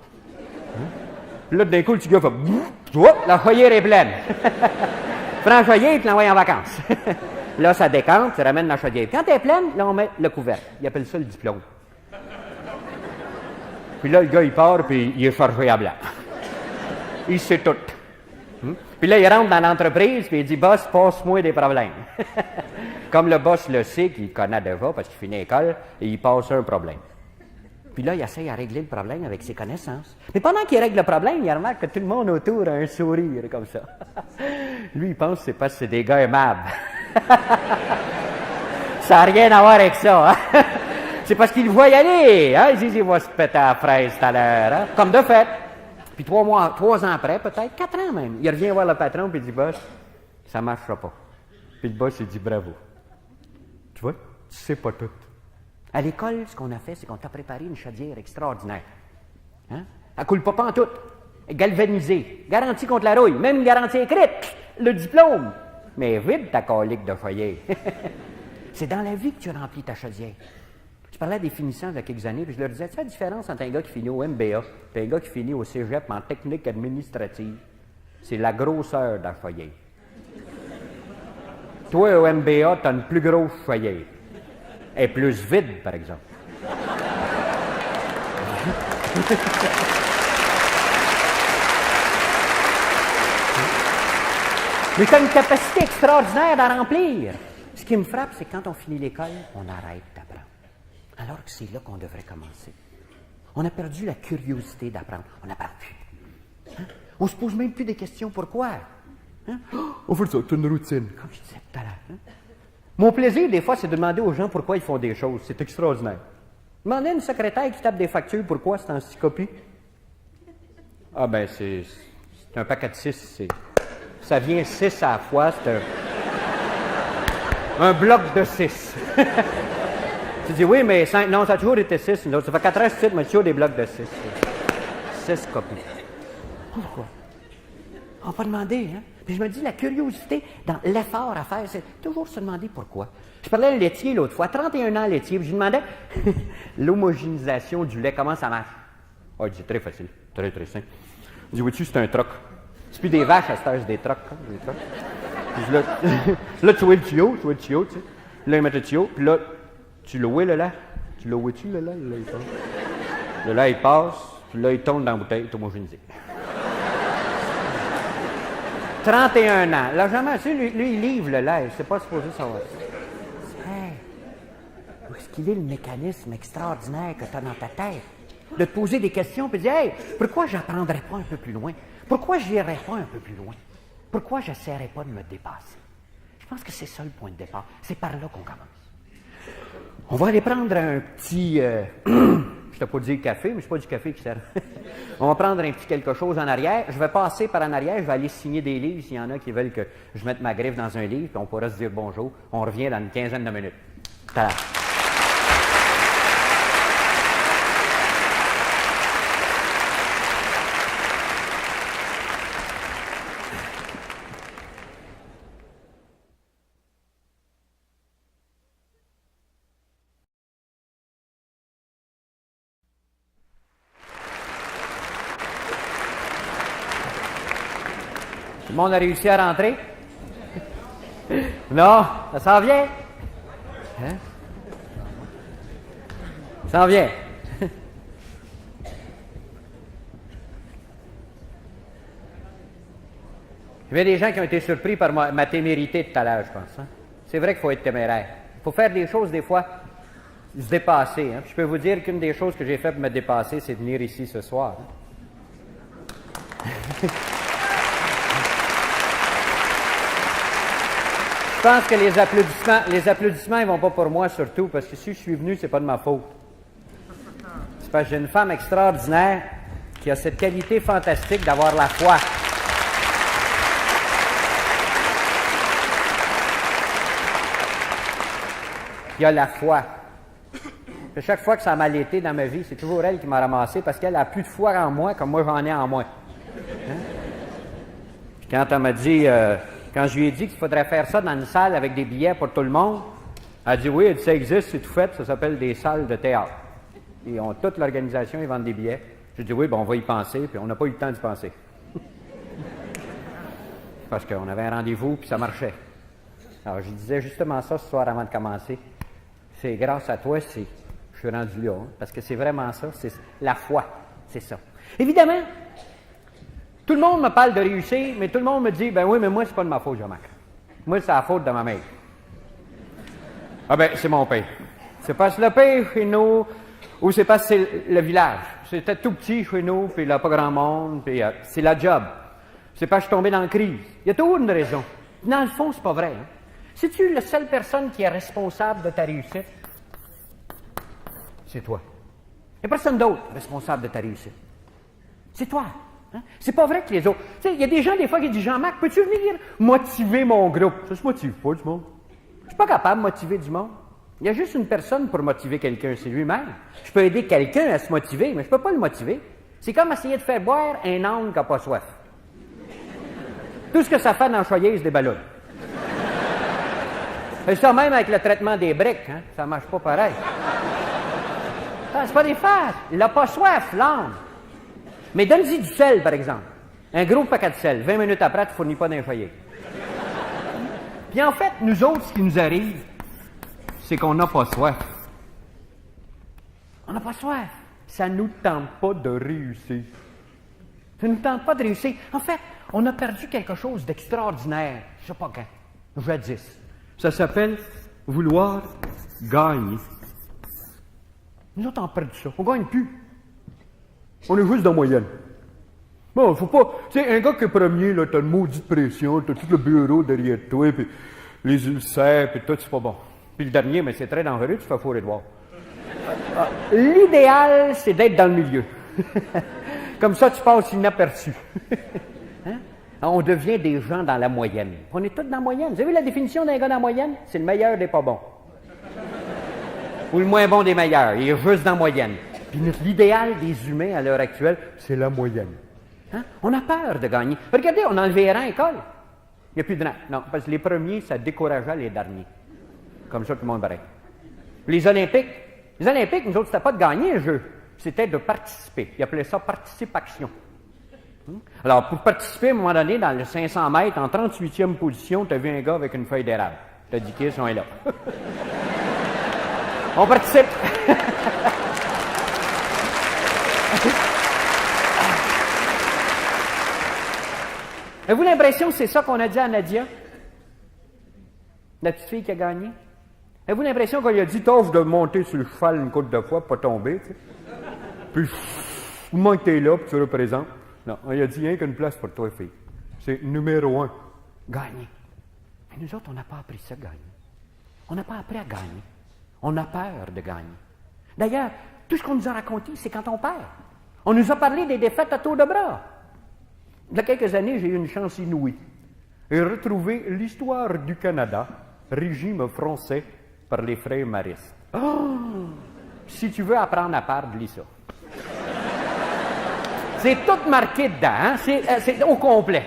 Là, d'un coup, le petit gars fait « la foyer est pleine. » Prends le foyer et tu l'envoies en vacances. Là, ça décante, tu ramènes la chaudière. Quand elle est pleine, là, on met le couvercle. Il appelle ça le diplôme. Puis là, le gars, il part, puis il est chargé à blanc. Il sait tout. Puis là, il rentre dans l'entreprise, puis il dit « Boss, passe-moi des problèmes. » Comme le boss le sait, qu'il connaît déjà, parce qu'il finit l'école, et il passe un problème. Puis là, il essaie à régler le problème avec ses connaissances. Mais pendant qu'il règle le problème, il remarque que tout le monde autour a un sourire comme ça. Lui, il pense que c'est parce que c'est des gars aimables. Ça n'a rien à voir avec ça. Hein? C'est parce qu'il voit y aller. Hein? Il dit, il va se péter à la fraise tout à l'heure. Hein? Comme de fait. Puis 3 ans après, peut-être, 4 ans même, il revient voir le patron puis il dit, boss, ça ne marchera pas. Puis le boss, il dit, bravo. Tu vois, tu sais pas tout. À l'école, ce qu'on a fait, c'est qu'on t'a préparé une chaudière extraordinaire. Hein? Elle coule pas en tout. Galvanisée. Garantie contre la rouille. Même garantie écrite. Le diplôme. Mais vide ta colique de foyer. C'est dans la vie que tu remplis ta chaudière. Je parlais des finissants il y a quelques années, puis je leur disais, tu sais la différence entre un gars qui finit au MBA et un gars qui finit au cégep en technique administrative? C'est la grosseur de la foyer. Toi, au MBA, tu as une plus grosse foyer. Elle est plus vide, par exemple. Mais tu as une capacité extraordinaire d'en remplir. Ce qui me frappe, c'est que quand on finit l'école, on arrête d'apprendre. Alors que c'est là qu'on devrait commencer. On a perdu la curiosité d'apprendre. On n'apprend plus. Hein? On ne se pose même plus des questions. Pourquoi? Hein? On fait ça, c'est une routine. Comme je disais tout à l'heure. Hein? Mon plaisir, des fois, c'est de demander aux gens pourquoi ils font des choses. C'est extraordinaire. Demandez à une secrétaire qui tape des factures pourquoi c'est en 6 copies. Ah ben, c'est un paquet de 6. Ça vient 6 à la fois. C'est un bloc de 6. Tu dis, oui, mais 5, non, ça a toujours été 6. Ça fait 4 ans que je cite, mais toujours des blocs de 6. 6 copies. Pourquoi? On va pas demander, hein? Puis je me dis, la curiosité dans l'effort à faire, c'est toujours se demander pourquoi. Je parlais à un laitier l'autre fois, 31 ans laitier, puis je lui demandais l'homogénéisation du lait, comment ça marche? Ah, il dit, très facile, très, très simple. Il dit, vois-tu, c'est un troc. C'est plus des vaches à cette heure, c'est des trocs. Hein, des trocs. Puis là, tu vois le tuyau, tu sais. Là, il met le tuyau, puis là, tu le vois, le lait. Tu le vois-tu, le lait? Le lait, il passe. Puis là, il tourne dans la bouteille, tout moi, je dis. 31 ans. Là, jamais, tu sais, lui, il livre le lait. C'est pas supposé savoir. Hey, où est-ce qu'il est le mécanisme extraordinaire que tu as dans ta tête? De te poser des questions et de dire, hey, pourquoi j'apprendrais pas un peu plus loin? Pourquoi je n'irais pas un peu plus loin? Pourquoi je n'essaierais pas de me dépasser? Je pense que c'est ça le point de départ. C'est par là qu'on commence. On va aller prendre un petit... je t'ai pas dit café, mais c'est pas du café qui sert. On va prendre un petit quelque chose en arrière. Je vais passer par en arrière, je vais aller signer des livres s'il y en a qui veulent que je mette ma griffe dans un livre, puis on pourra se dire bonjour. On revient dans une quinzaine de minutes. Ta-da. Tout le monde a réussi à rentrer? Non? Ça s'en vient? Hein? Ça s'en vient. Il y a des gens qui ont été surpris par ma témérité de tout à l'heure, je pense. Hein? C'est vrai qu'il faut être téméraire. Il faut faire des choses, des fois, se dépasser. Hein? Puis je peux vous dire qu'une des choses que j'ai fait pour me dépasser, c'est venir ici ce soir. Hein? Je pense que les applaudissements, ils vont pas pour moi surtout, parce que si je suis venu, c'est pas de ma faute. C'est parce que j'ai une femme extraordinaire qui a cette qualité fantastique d'avoir la foi. Qui a la foi. Et chaque fois que ça m'a été dans ma vie, c'est toujours elle qui m'a ramassé parce qu'elle a plus de foi en moi comme moi j'en ai en moi. Hein? Puis quand elle m'a dit... quand je lui ai dit qu'il faudrait faire ça dans une salle avec des billets pour tout le monde, elle a dit oui, elle dit, ça existe, c'est tout fait, ça s'appelle des salles de théâtre. Et toute l'organisation, ils vendent des billets. J'ai dit oui, ben on va y penser, puis on n'a pas eu le temps d'y penser. Parce qu'on avait un rendez-vous, puis ça marchait. Alors je disais justement ça ce soir avant de commencer. C'est grâce à toi, je suis rendu là, hein, parce que c'est vraiment ça, c'est la foi, c'est ça. Évidemment, tout le monde me parle de réussir, mais tout le monde me dit, ben oui, mais moi, c'est pas de ma faute, Jean-Marc. Moi, c'est la faute de ma mère. Ah ben, c'est mon père. C'est parce que le père chez nous, ou c'est parce que c'est le village. C'était tout petit chez nous, puis il n'y a pas grand monde, puis c'est la job. C'est parce que je suis tombé dans la crise. Il y a toujours une raison. Dans le fond, c'est pas vrai. Hein? C'est-tu la seule personne qui est responsable de ta réussite? C'est toi. Il n'y a personne d'autre responsable de ta réussite. C'est toi. Hein? C'est pas vrai que les autres... Tu sais, il y a des gens, des fois, qui disent « Jean-Marc, peux-tu venir motiver mon groupe? » Ça se motive pas, du monde. Je suis pas capable de motiver du monde. Il y a juste une personne pour motiver quelqu'un, c'est lui-même. Je peux aider quelqu'un à se motiver, mais je peux pas le motiver. C'est comme essayer de faire boire un âne qui n'a pas soif. Tout ce que ça fait dans la choyeuse des ballons. Et ça même avec le traitement des briques, hein? Ça marche pas pareil. Ah, c'est pas des farces. Il n'a pas soif, l'âne. Mais donne-y du sel, par exemple. Un gros paquet de sel. 20 minutes après, tu ne fournis pas d'un foyer. Puis en fait, nous autres, ce qui nous arrive, c'est qu'on n'a pas soif. On n'a pas soif. Ça ne nous tente pas de réussir. Ça ne nous tente pas de réussir. En fait, on a perdu quelque chose d'extraordinaire. Je ne sais pas quand. Jadis. Ça s'appelle vouloir gagner. Nous autres, on a perdu ça. On ne gagne plus. On est juste dans la moyenne. Bon, faut pas... Tu sais, un gars qui est premier, là, t'as une maudite pression, t'as tout le bureau derrière toi, puis les ulcères, puis tout, c'est pas bon. Puis le dernier, mais c'est très dangereux, tu te fais fourrer de voir. L'idéal, c'est d'être dans le milieu. Comme ça, tu passes inaperçu. Hein? On devient des gens dans la moyenne. On est tous dans la moyenne. Vous avez vu la définition d'un gars dans la moyenne? C'est le meilleur des pas bons. Ou le moins bon des meilleurs. Il est juste dans la moyenne. Puis l'idéal des humains à l'heure actuelle, c'est la moyenne. Hein? On a peur de gagner. Regardez, on a enlevé les rangs à l'école. Il n'y a plus de rangs. Non, parce que les premiers, ça décourageait les derniers. Comme ça, tout le monde paraît. Les Olympiques, nous autres, c'était pas de gagner un jeu. C'était de participer. Ils appelaient ça participation. Alors, pour participer, à un moment donné, dans le 500 mètres, en 38e position, tu as vu un gars avec une feuille d'érable. Tu as dit qu'ils sont là. On participe. Avez-vous l'impression que c'est ça qu'on a dit à Nadia? La petite fille qui a gagné? Avez-vous l'impression qu'on lui a dit, tâche de monter sur le cheval une côte de fois, pas tomber, tu sais? Puis, au moment que t'es là, puis tu représentes. Non, on lui a dit, rien qu'une place pour toi, fille. C'est numéro 1. Gagner. Mais nous autres, on n'a pas appris ça, gagner. On n'a pas appris à gagner. On a peur de gagner. D'ailleurs, tout ce qu'on nous a raconté, c'est quand on perd. On nous a parlé des défaites à tour de bras. Il y a quelques années, j'ai eu une chance inouïe. Et retrouvé l'histoire du Canada, régime français par les frères maristes. Oh! Si tu veux apprendre à perdre, lis ça. C'est tout marqué dedans, hein? C'est au complet.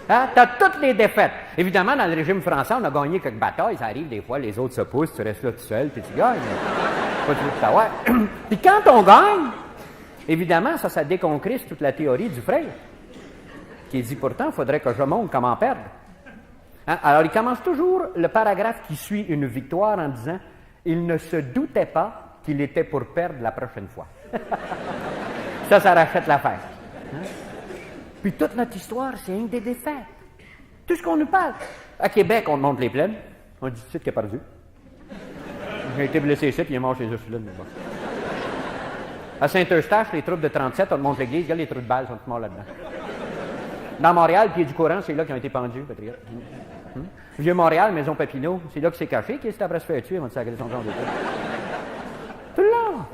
Hein? Tu as toutes les défaites. Évidemment, dans le régime français, on a gagné quelques batailles. Ça arrive des fois, les autres se poussent, tu restes là tout seul, puis tu gagnes. Pas du tout de savoir. Puis quand on gagne, évidemment, ça déconcrisse toute la théorie du frère, qui dit pourtant, il faudrait que je montre comment perdre. Hein? Alors, il commence toujours le paragraphe qui suit une victoire en disant « Il ne se doutait pas qu'il était pour perdre la prochaine fois. » Ça rachète l'affaire. Hein? Puis toute notre histoire, c'est une des défaites. Tout ce qu'on nous parle. À Québec, on te montre les plaines. On dit, tu sais qui a perdu. J'ai été blessé ici, puis il est mort chez eux. À Saint-Eustache, les troupes de 37, on te montre l'église, regarde les trous de balles, sont tous morts là-dedans. Dans Montréal, pied du courant, c'est là qu'ils ont été pendus, patriotes. Vieux-Montréal, Maison Papineau, c'est là que c'est caché, qui est après se faire tuer avant de sacrer son genre de tout le long.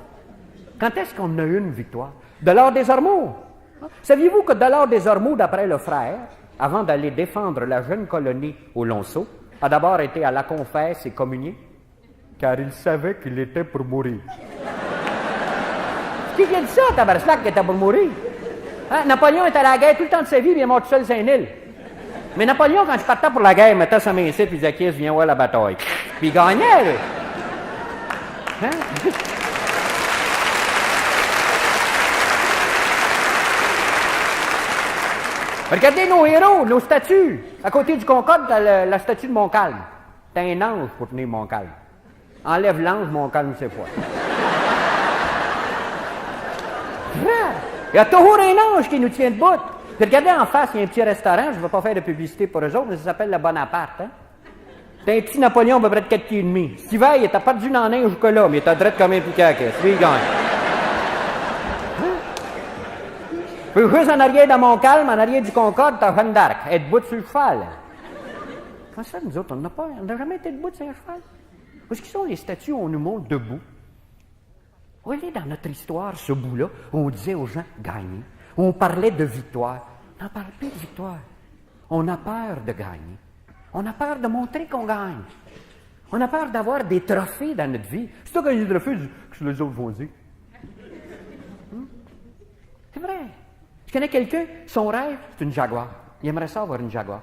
Quand est-ce qu'on a eu une victoire? De l'or des Ormeaux. Saviez-vous que de l'or des Ormeaux, d'après le frère, avant d'aller défendre la jeune colonie au Lonceau, a d'abord été à la confesse et communié, car il savait qu'il était pour mourir. Qui a dit ça, tabarnak, qu'il était pour mourir? Hein? Napoléon était à la guerre tout le temps de sa vie, puis il est mort tout seul sur une île. Mais Napoléon, quand il partait pour la guerre, il mettait sa main ici, puis il disait, qui viens voir la bataille. Puis il gagnait, lui. Hein? Regardez nos héros, nos statues. À côté du Concorde, t'as la statue de Montcalm. T'as un ange pour tenir Montcalm. Enlève l'ange, Montcalm, c'est quoi. Il y a toujours un ange qui nous tient debout. Puis regardez en face, il y a un petit restaurant, je ne vais pas faire de publicité pour eux autres, mais ça s'appelle le Bonaparte. Hein? T'as un petit Napoléon à peu près de 4 kg. Cet hiver, il était pas du dans neige jusque-là, mais il était drette comme un piquant. Lui, il gagne. Puis juste en arrière de Montcalm, en arrière du Concorde, t'as Jeanne d'Arc. Elle est debout sur le cheval. Comment ça, nous autres, on n'a jamais été debout sur un cheval? Où est-ce qu'ils sont les statues où on nous montre debout? Où est dans notre histoire, ce bout-là, où on disait aux gens, gagner. Où on parlait de victoire. On n'en parle plus de victoire. On a peur de gagner. On a peur de montrer qu'on gagne. On a peur d'avoir des trophées dans notre vie. C'est toi quand il y a des trophées, qu'est-ce que les autres vont dire? C'est vrai. Je connais quelqu'un, son rêve, c'est une Jaguar. Il aimerait ça avoir une Jaguar.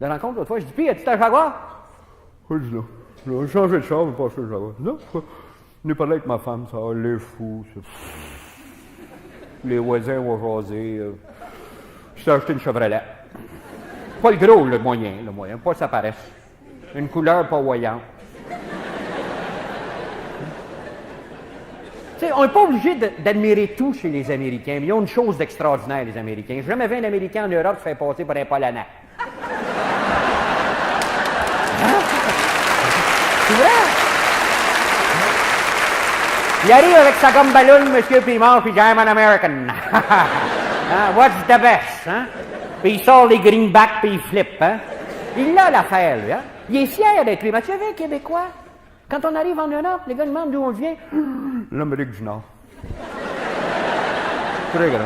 Je le rencontre l'autre fois, je dis, puis, as-tu ta Jaguar? Oui, je dis, non. J'ai changé de char, mais pas acheté une Jaguar. Non, on est parlé avec ma femme, ça, les fous, ça. Les voisins vont jaser. Je t'ai acheté une Chevrolet. Pas le gros, le moyen, pas ça paraisse. Une couleur pas voyante. T'sais, on n'est pas obligé d'admirer tout chez les Américains, mais ils ont une chose d'extraordinaire, les Américains. J'ai jamais vu un Américain en Europe se faire passer pour un Polonais. C'est vrai? Il arrive avec sa gomme ballon, monsieur, puis il mange, puis il dit, I'm an American. What's the best? Hein? Puis il sort les greenbacks, puis il flippe. Hein? Il a l'affaire, lui. Hein? Il est fier d'être lui. Mais tu savais, Québécois, quand on arrive en Europe, les gars demandent d'où on vient. L'Amérique du Nord. Très grand.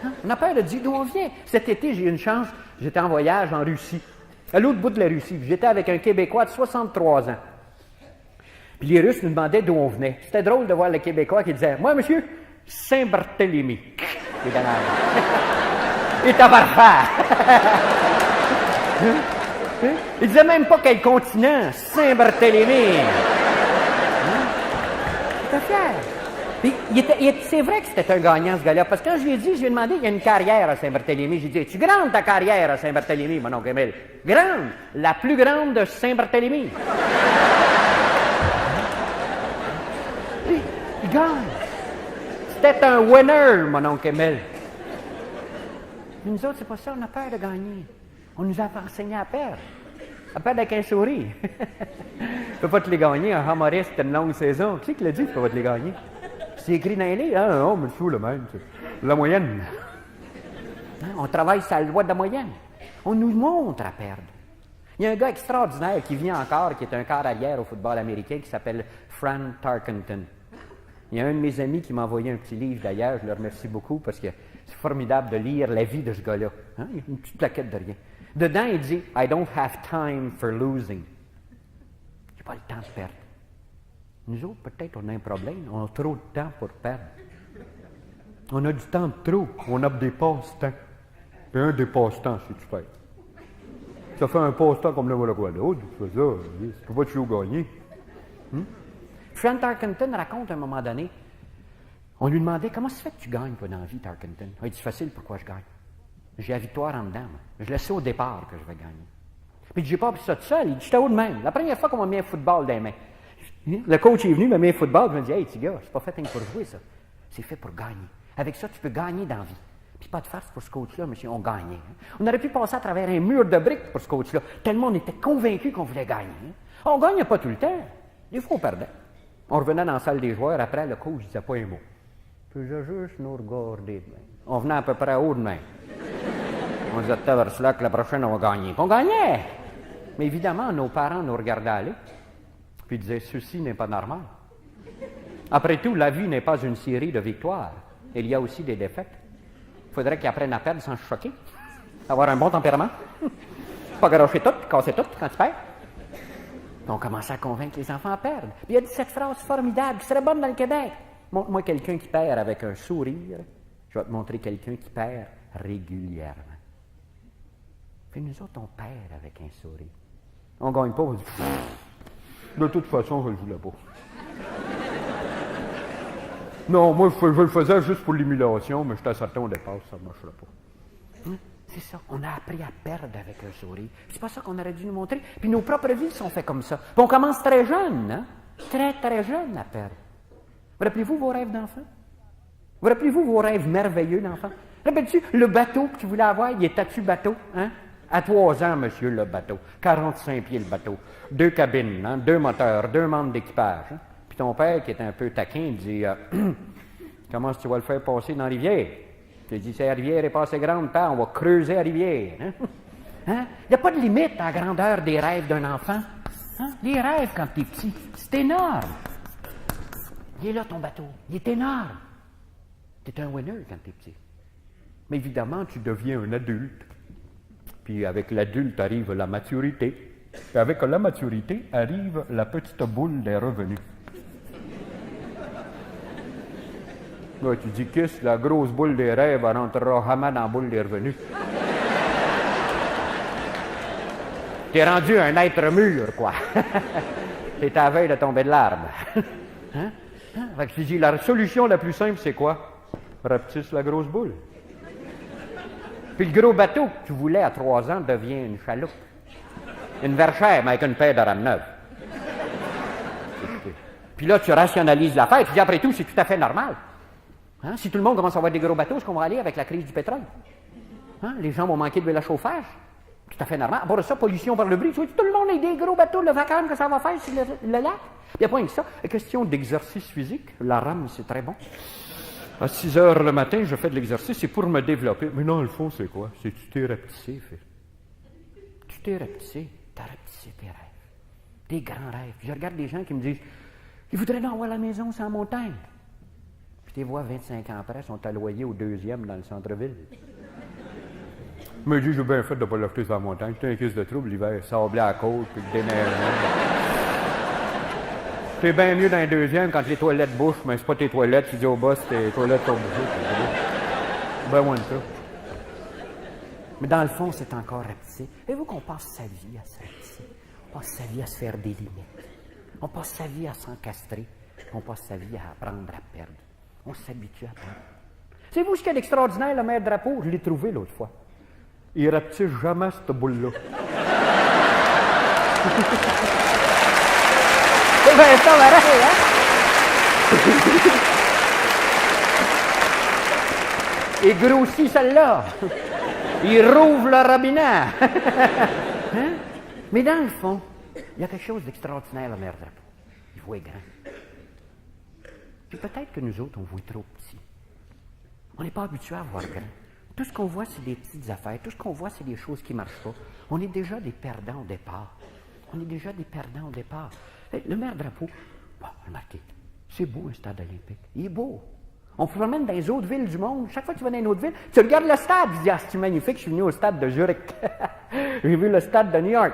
Hein? On a peur de dire d'où on vient. Cet été, j'ai eu une chance. J'étais en voyage en Russie, à l'autre bout de la Russie. J'étais avec un Québécois de 63 ans. Puis les Russes nous demandaient d'où on venait. C'était drôle de voir le Québécois qui disait, moi, monsieur, Saint-Barthélemy. Il est à parfait. Il disait même pas quel continent. Saint-Barthélemy. Il était fier. Puis, c'est vrai que c'était un gagnant, ce gars-là, parce que quand je lui ai demandé, il y a une carrière à Saint-Barthélemy. J'ai dit, es-tu grande ta carrière à Saint-Barthélemy, mon oncle Émile? Grande. La plus grande de Saint-Barthélemy. Puis, il gagne. C'était un winner, mon oncle Émile. Mais nous autres, c'est pas ça, on a peur de gagner. On nous a enseigné à perdre. À perdre avec un sourire. Tu peux pas te les gagner, un humoriste, une longue saison. Qui c'est qui l'a dit que tu peux pas te les gagner? C'est écrit dans les livres. Ah non, mais c'est le même. C'est la moyenne. Hein? On travaille sur la loi de la moyenne. On nous montre à perdre. Il y a un gars extraordinaire qui vient encore, qui est un quart arrière au football américain, qui s'appelle Fran Tarkenton. Il y a un de mes amis qui m'a envoyé un petit livre d'ailleurs, je le remercie beaucoup parce que c'est formidable de lire la vie de ce gars-là. Hein? Il y a une petite plaquette de rien. Dedans, il dit « I don't have time for losing ». J'ai pas le temps de perdre. Nous autres, peut-être, on a un problème. On a trop de temps pour perdre. On a du temps de trop. On a des passe-temps. Et un des passe-temps, si tu fais. Ça fait un passe-temps comme le voilà quoi d'autre. Tu fais ça, tu peux pas toujours gagner. Fran Tarkenton raconte à un moment donné, on lui demandait comment ça fait que tu gagnes toi dans la vie, Tarkenton. Il dit, c'est facile, pourquoi je gagne? J'ai la victoire en dedans. Moi. Je le sais au départ que je vais gagner. Puis j'ai pas appris ça tout seul, il dit, j'étais haut de même. La première fois qu'on m'a mis un football dans les mains, le coach est venu, m'a mis un football, je me dit, hey, petit gars, c'est pas fait pour jouer ça. C'est fait pour gagner. Avec ça, tu peux gagner dans la vie. Puis pas de farce pour ce coach-là, monsieur, on gagnait. On aurait pu passer à travers un mur de briques pour ce coach-là, tellement on était convaincus qu'on voulait gagner. On ne gagnait pas tout le temps. Des fois, on perdait. On revenait dans la salle des joueurs, après, le coach ne disait pas un mot. Puis j'ai juste nous regardé de même. On venait à peu près haut de même. On disait, vers cela que la prochaine, on va gagner. Puis on gagnait! Mais évidemment, nos parents nous regardaient aller, puis disaient, ceci n'est pas normal. Après tout, la vie n'est pas une série de victoires. Il y a aussi des défaites. Il faudrait qu'ils apprennent à perdre sans se choquer. Avoir un bon tempérament. Pas garocher tout, casser tout quand tu perds. On commençait à convaincre les enfants à perdre. Puis il a dit cette phrase formidable qui serait bonne dans le Québec. Montre-moi quelqu'un qui perd avec un sourire. Je vais te montrer quelqu'un qui perd régulièrement. Puis nous autres, on perd avec un sourire. On ne gagne pas, on dit de toute façon, je ne le voulais pas. Non, moi, je le faisais juste pour l'humiliation, mais j'étais certain au départ, ça ne marcherait pas. C'est ça, on a appris à perdre avec un sourire. C'est pas ça qu'on aurait dû nous montrer. Puis nos propres vies sont faites comme ça. Puis on commence très jeune, hein? Très, très jeune à perdre. Vous rappelez-vous vos rêves d'enfant? Vous rappelez-vous vos rêves merveilleux d'enfant? Rappelles-tu le bateau que tu voulais avoir? Il était-tu bateau? Hein? À 3 ans, monsieur, le bateau. 45 pieds le bateau. 2 cabines, hein? 2 moteurs, 2 membres d'équipage. Hein? Puis ton père, qui est un peu taquin, dit comment est-ce que tu vas le faire passer dans la rivière? Tu dis, si la rivière n'est pas assez grande, père, on va creuser la rivière. Hein? Hein? Il n'y a pas de limite à la grandeur des rêves d'un enfant. Hein? Les rêves, quand tu es petit, c'est énorme. Il est là, ton bateau. Il est énorme. Tu es un winner quand tu es petit. Mais évidemment, tu deviens un adulte. Puis avec l'adulte arrive la maturité. Et avec la maturité arrive la petite boule des revenus. Là, tu dis, qu'est-ce la grosse boule des rêves, elle rentrera jamais dans la boule des revenus. T'es rendu un être mûr, quoi. T'es à la veille de tomber de l'arbre. Hein? Fait que tu dis, la solution la plus simple, c'est quoi? Rapetisse la grosse boule. Puis le gros bateau que tu voulais à 3 ans devient une chaloupe. Une verchère, mais avec une paire de rames neuves. Puis là, tu rationalises l'affaire. Tu dis, après tout, c'est tout à fait normal. Hein? Si tout le monde commence à avoir des gros bateaux, est-ce qu'on va aller avec la crise du pétrole? Hein? Les gens vont manquer de l'huile à chauffage. Tout à fait normal. Pour ça, pollution par le bruit. Tu vois, tout le monde a des gros bateaux, le vacarme que ça va faire sur le lac. Il n'y a pas que ça. La question d'exercice physique, la rame, c'est très bon. À 6 heures le matin, je fais de l'exercice, c'est pour me développer. Mais non, le fond, c'est quoi? C'est tu t'es rapetissé, fait. Tu t'es rapetissé, t'as rapetissé tes rêves. Des grands rêves. Je regarde des gens qui me disent, ils voudraient avoir la maison sans montagne. Puis tu les vois 25 ans après, sont alloyés au 2e dans le centre-ville. Je me dis, j'ai bien fait de ne pas l'acheter sur la montagne. J'étais un crise de trouble l'hiver, sablé à la côte, puis le déneigement. C'est bien mieux dans le 2e quand les toilettes bouchent, mais c'est pas tes toilettes, tu dis au boss, tes toilettes sont bouchées. Ben moins de ça. Mais dans le fond, c'est encore rapetissé. Savez-vous qu'on passe sa vie à se rapetisser? On passe sa vie à se faire des limites. On passe sa vie à s'encastrer. On passe sa vie à apprendre à perdre. On s'habitue à perdre. Savez-vous ce qu'il y a d'extraordinaire, le maître drapeau? Je l'ai trouvé l'autre fois. Il rapetisse jamais cette boule-là. C'est bien ça, pareil, hein? Il grossit celle-là. Il rouvre le robinet. Hein? Mais dans le fond, il y a quelque chose d'extraordinaire, le maire Drapeau. Il voit grand. Puis peut-être que nous autres, on voit trop petit. On n'est pas habitué à voir grand. Tout ce qu'on voit, c'est des petites affaires. Tout ce qu'on voit, c'est des choses qui ne marchent pas. On est déjà des perdants au départ. Le maire Drapeau, bon, remarquez, c'est beau un stade olympique. Il est beau. On se promène dans les autres villes du monde. Chaque fois que tu vas dans une autre ville, tu regardes le stade. Tu dis, ah, c'est magnifique, je suis venu au stade de Zurich. J'ai vu le stade de New York.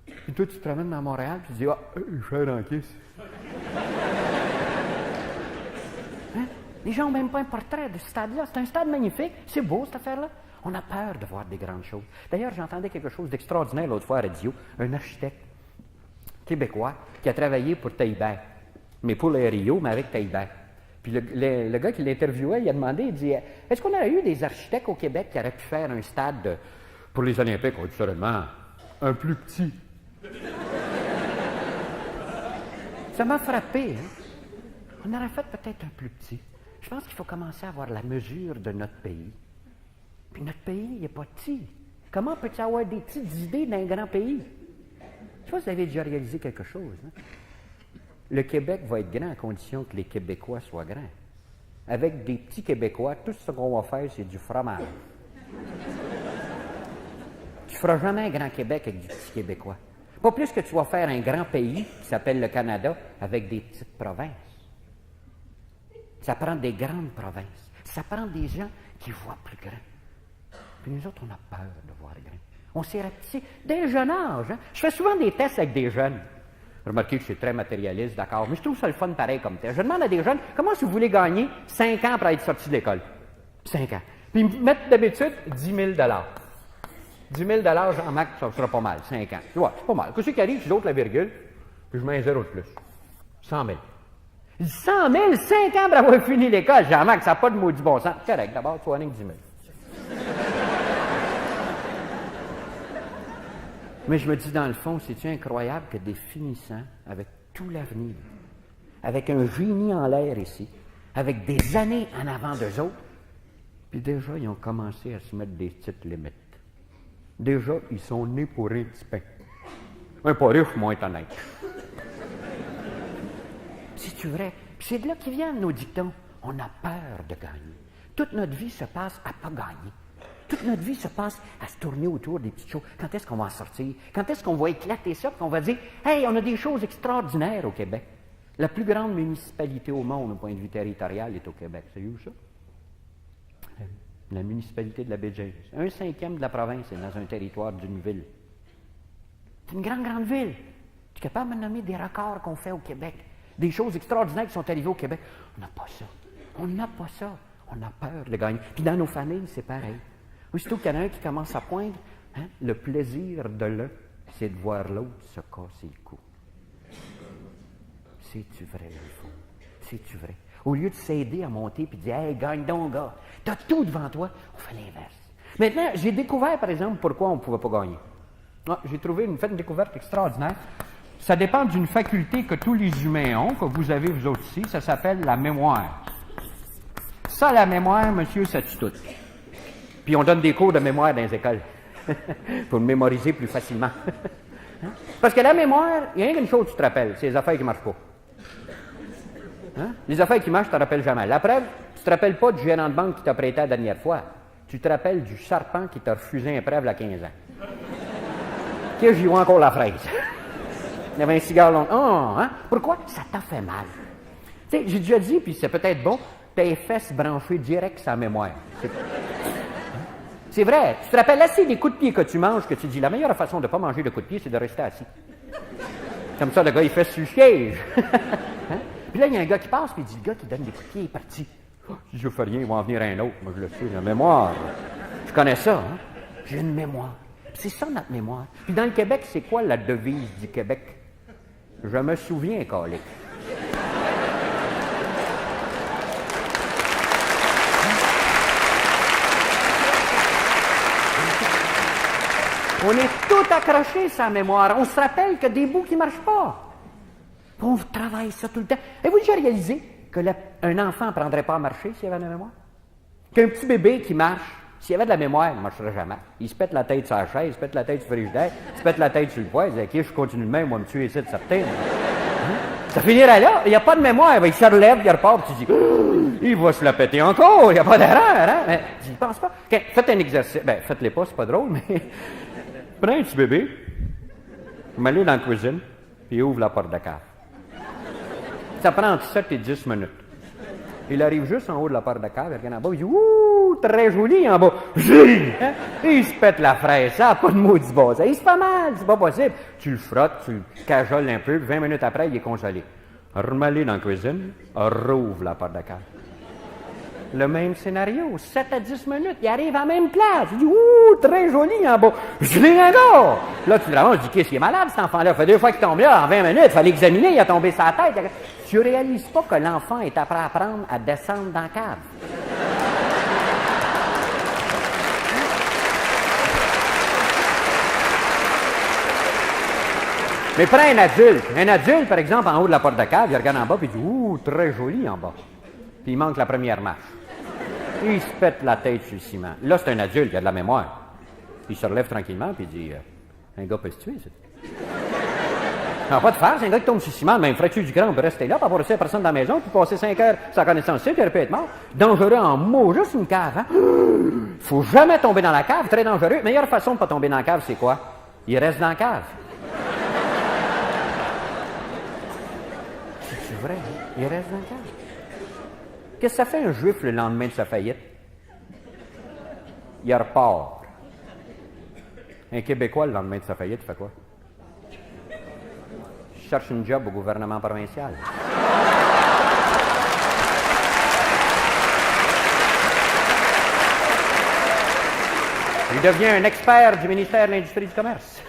Puis toi, tu te promènes dans Montréal, puis tu dis, ah, cher en caisse. Hein? Les gens n'ont même pas un portrait de ce stade-là. C'est un stade magnifique. C'est beau, cette affaire-là. On a peur de voir des grandes choses. D'ailleurs, j'entendais quelque chose d'extraordinaire l'autre fois à la radio. Un architecte québécois qui a travaillé pour Taïbert. Mais pour les Rio, mais avec Taïbert. Puis le gars qui l'interviewait, il a demandé, il dit, est-ce qu'on a eu des architectes au Québec qui auraient pu faire un stade pour les Olympiques? On dit seulement un plus petit. Ça m'a frappé. Hein? On aurait fait peut-être un plus petit. Je pense qu'il faut commencer à avoir la mesure de notre pays. Puis notre pays, il n'est pas petit. Comment peux-tu avoir des petites idées d'un grand pays? Je sais pas si vous avez déjà réalisé quelque chose. Hein? Le Québec va être grand à condition que les Québécois soient grands. Avec des petits Québécois, tout ce qu'on va faire, c'est du fromage. Tu ne feras jamais un grand Québec avec du petit Québécois. Pas plus que tu vas faire un grand pays qui s'appelle le Canada avec des petites provinces. Ça prend des grandes provinces. Ça prend des gens qui voient plus grand. Puis nous autres, on a peur de voir grand. On s'est rapetissé dès le jeune âge. Hein? Je fais souvent des tests avec des jeunes. Remarquez que je suis très matérialiste, d'accord, mais je trouve ça le fun pareil comme test. Je demande à des jeunes, comment si vous voulez gagner 5 ans pour être sorti de l'école? 5 ans. Puis ils me mettent d'habitude 10 000 $. 10 000 $, Jean-Marc, ça sera pas mal, 5 ans. Tu vois, c'est pas mal. Qu'est-ce qui arrive, je d'autres la virgule, puis je mets un zéro de plus. 100 000. 100 000, 5 ans pour avoir fini l'école, Jean-Marc, ça n'a pas de maudit bon sens. Correct, d'abord, tu vas avec 10 000. Mais je me dis, dans le fond, c'est-tu incroyable que des finissants, avec tout l'avenir, avec un génie en l'air ici, avec des années en avant d'eux autres, puis déjà, ils ont commencé à se mettre des petites limites. Déjà, ils sont nés pour un petit pain. Un pas riche, moins honnête. C'est-tu vrai? Puis c'est de là qu'ils viennent, nos dictons. On a peur de gagner. Toute notre vie se passe à pas gagner. Toute notre vie se passe à se tourner autour des petites choses. Quand est-ce qu'on va en sortir? Quand est-ce qu'on va éclater ça? Qu'on va dire, hey, on a des choses extraordinaires au Québec. La plus grande municipalité au monde, au point de vue territorial, est au Québec. C'est où ça? La municipalité de la baie James. 1/5 de la province est dans un territoire d'une ville. C'est une grande ville. Tu es capable de me nommer des records qu'on fait au Québec? Des choses extraordinaires qui sont arrivées au Québec? On n'a pas ça. On n'a pas ça. On a peur de gagner. Puis dans nos familles, c'est pareil. Aussitôt qu'il y en a un qui commence à poindre, hein, le plaisir de l'un, c'est de voir l'autre se casser le cou. C'est-tu vrai, le fond? C'est-tu vrai? Au lieu de s'aider à monter et de dire « Hey, gagne donc, gars! T'as tout devant toi! » On fait l'inverse. Maintenant, j'ai découvert, par exemple, pourquoi on ne pouvait pas gagner. Ah, j'ai trouvé une découverte extraordinaire. Ça dépend d'une faculté que tous les humains ont, que vous avez vous autres ici. Ça s'appelle la mémoire. Ça, la mémoire, monsieur, ça tue tout. Puis on donne des cours de mémoire dans les écoles pour le mémoriser plus facilement. Hein? Parce que la mémoire, il y a rien qu'une chose que tu te rappelles, c'est les affaires qui ne marchent pas. Hein? Les affaires qui marchent, tu ne te rappelles jamais. La preuve, tu ne te rappelles pas du gérant de banque qui t'a prêté la dernière fois. Tu te rappelles du serpent qui t'a refusé un prêt il y a 15 ans. Que j'y vois encore la fraise. Il y avait un cigare long. Oh, hein? Pourquoi? Ça t'a fait mal. Tu sais, j'ai déjà dit, puis c'est peut-être bon, tes fesses branchées direct sur la mémoire. C'est vrai. Tu te rappelles assez des coups de pied que tu manges que tu dis la meilleure façon de ne pas manger de coups de pied, c'est de rester assis. Comme ça, le gars, il fait sur le siège. Hein? Puis là, il y a un gars qui passe, puis il dit, le gars qui donne des coups de pied est parti. Oh, si je fais rien, il va en venir un autre. Moi, je le sais, la mémoire. Je connais ça, hein? J'ai une mémoire. C'est ça, notre mémoire. Puis dans le Québec, c'est quoi la devise du Québec? Je me souviens, calique. On est tout accrochés sur la mémoire. On se rappelle que des bouts qui ne marchent pas. On travaille ça tout le temps. Avez-vous déjà réalisé qu'un enfant ne prendrait pas à marcher s'il avait la mémoire? qu'un petit bébé qui marche, s'il y avait de la mémoire, il ne marcherait jamais. Il se pète la tête sur la chaise, il se pète la tête sur le frigidaire, il se pète la tête sur le poêle, il dit « OK, je continue de même, on va me tuer ici de certain. » Ça finirait là, il n'y a pas de mémoire, il se relève, il repart, puis tu dis « Il va se la péter encore, il n'y a pas d'erreur, hein? » Mais j'y pense pas. OK, faites un exercice. Ben, faites-les pas, c'est pas drôle, mais prenez un petit bébé, mets-le dans la cuisine, puis ouvre la porte de la cave. Ça prend entre 7 et 10 minutes. Il arrive juste en haut de la porte de la cave, il regarde en bas, il dit « Ouh, très joli en bas. » Hein? Il se pète la fraise, ça n'a pas de maudit bas. Il se fait mal, c'est pas possible. Tu le frottes, tu le cajoles un peu, 20 minutes après, il est congelé. Remets-le dans la cuisine, rouvre la porte de la cave. Le même scénario, 7 à 10 minutes, il arrive à la même place. Il dit « Ouh, très joli en bas. » Je l'ai encore. Là, tu te rends, je dis « Qu'est-ce qu'il est malade, cet enfant-là? Ça fait 2 fois qu'il tombe là, en 20 minutes, il fallait l'examiner, il a tombé sa tête. » Tu réalises pas que l'enfant est après à apprendre à descendre dans la cave. Mais prends un adulte. Un adulte, par exemple, en haut de la porte de la cave, il regarde en bas et il dit « Ouh, très joli en bas. » Puis il manque la première marche. Il se pète la tête sur le ciment. Là, c'est un adulte, il a de la mémoire. Il se relève tranquillement puis il dit « Un gars peut se tuer, ça. » Non, pas de faire, c'est un gars qui tombe sur le ciment, même fracture du crâne, on peut rester là, pas avoir réussi personne dans la maison, puis passer 5 heures sans connaissance, c'est qu'il aurait pu être mort. Dangereux en mots, juste une cave, hein? Faut jamais tomber dans la cave, très dangereux. Meilleure façon de pas tomber dans la cave, c'est quoi? Il reste dans la cave. C'est vrai, hein? Il reste dans la cave. Qu'est-ce que ça fait un juif le lendemain de sa faillite? Il repart. Un Québécois, le lendemain de sa faillite, il fait quoi? Il cherche une job au gouvernement provincial. Il devient un expert du ministère de l'Industrie et du Commerce.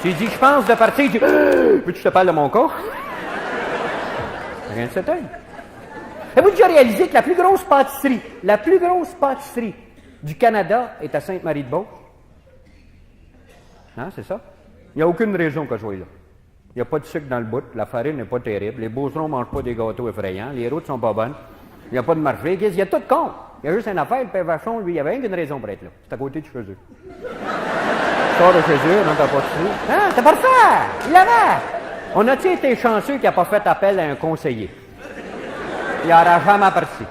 Tu dis, je pense de partir, tu dis, veux-tu que je te parle de mon cas? Rien de cet œil. Avez-vous déjà réalisé que la plus grosse pâtisserie du Canada est à Sainte-Marie-de-Beauce? Hein, c'est ça? Il n'y a aucune raison que je sois là. Il n'y a pas de sucre dans le bout, la farine n'est pas terrible, les Beaucerons ne mangent pas des gâteaux effrayants, les routes sont pas bonnes, il n'y a pas de marché, il y a tout con. Il y a juste une affaire, le père Vachon, lui, il y avait une raison pour être là. C'est à côté de chez eux. Sors de chez eux, non, t'as pas de sous. Hein, c'est parfait! Il l'avait! On a-tu été chanceux qu'il n'a pas fait appel à un conseiller? Il n'aura jamais parti.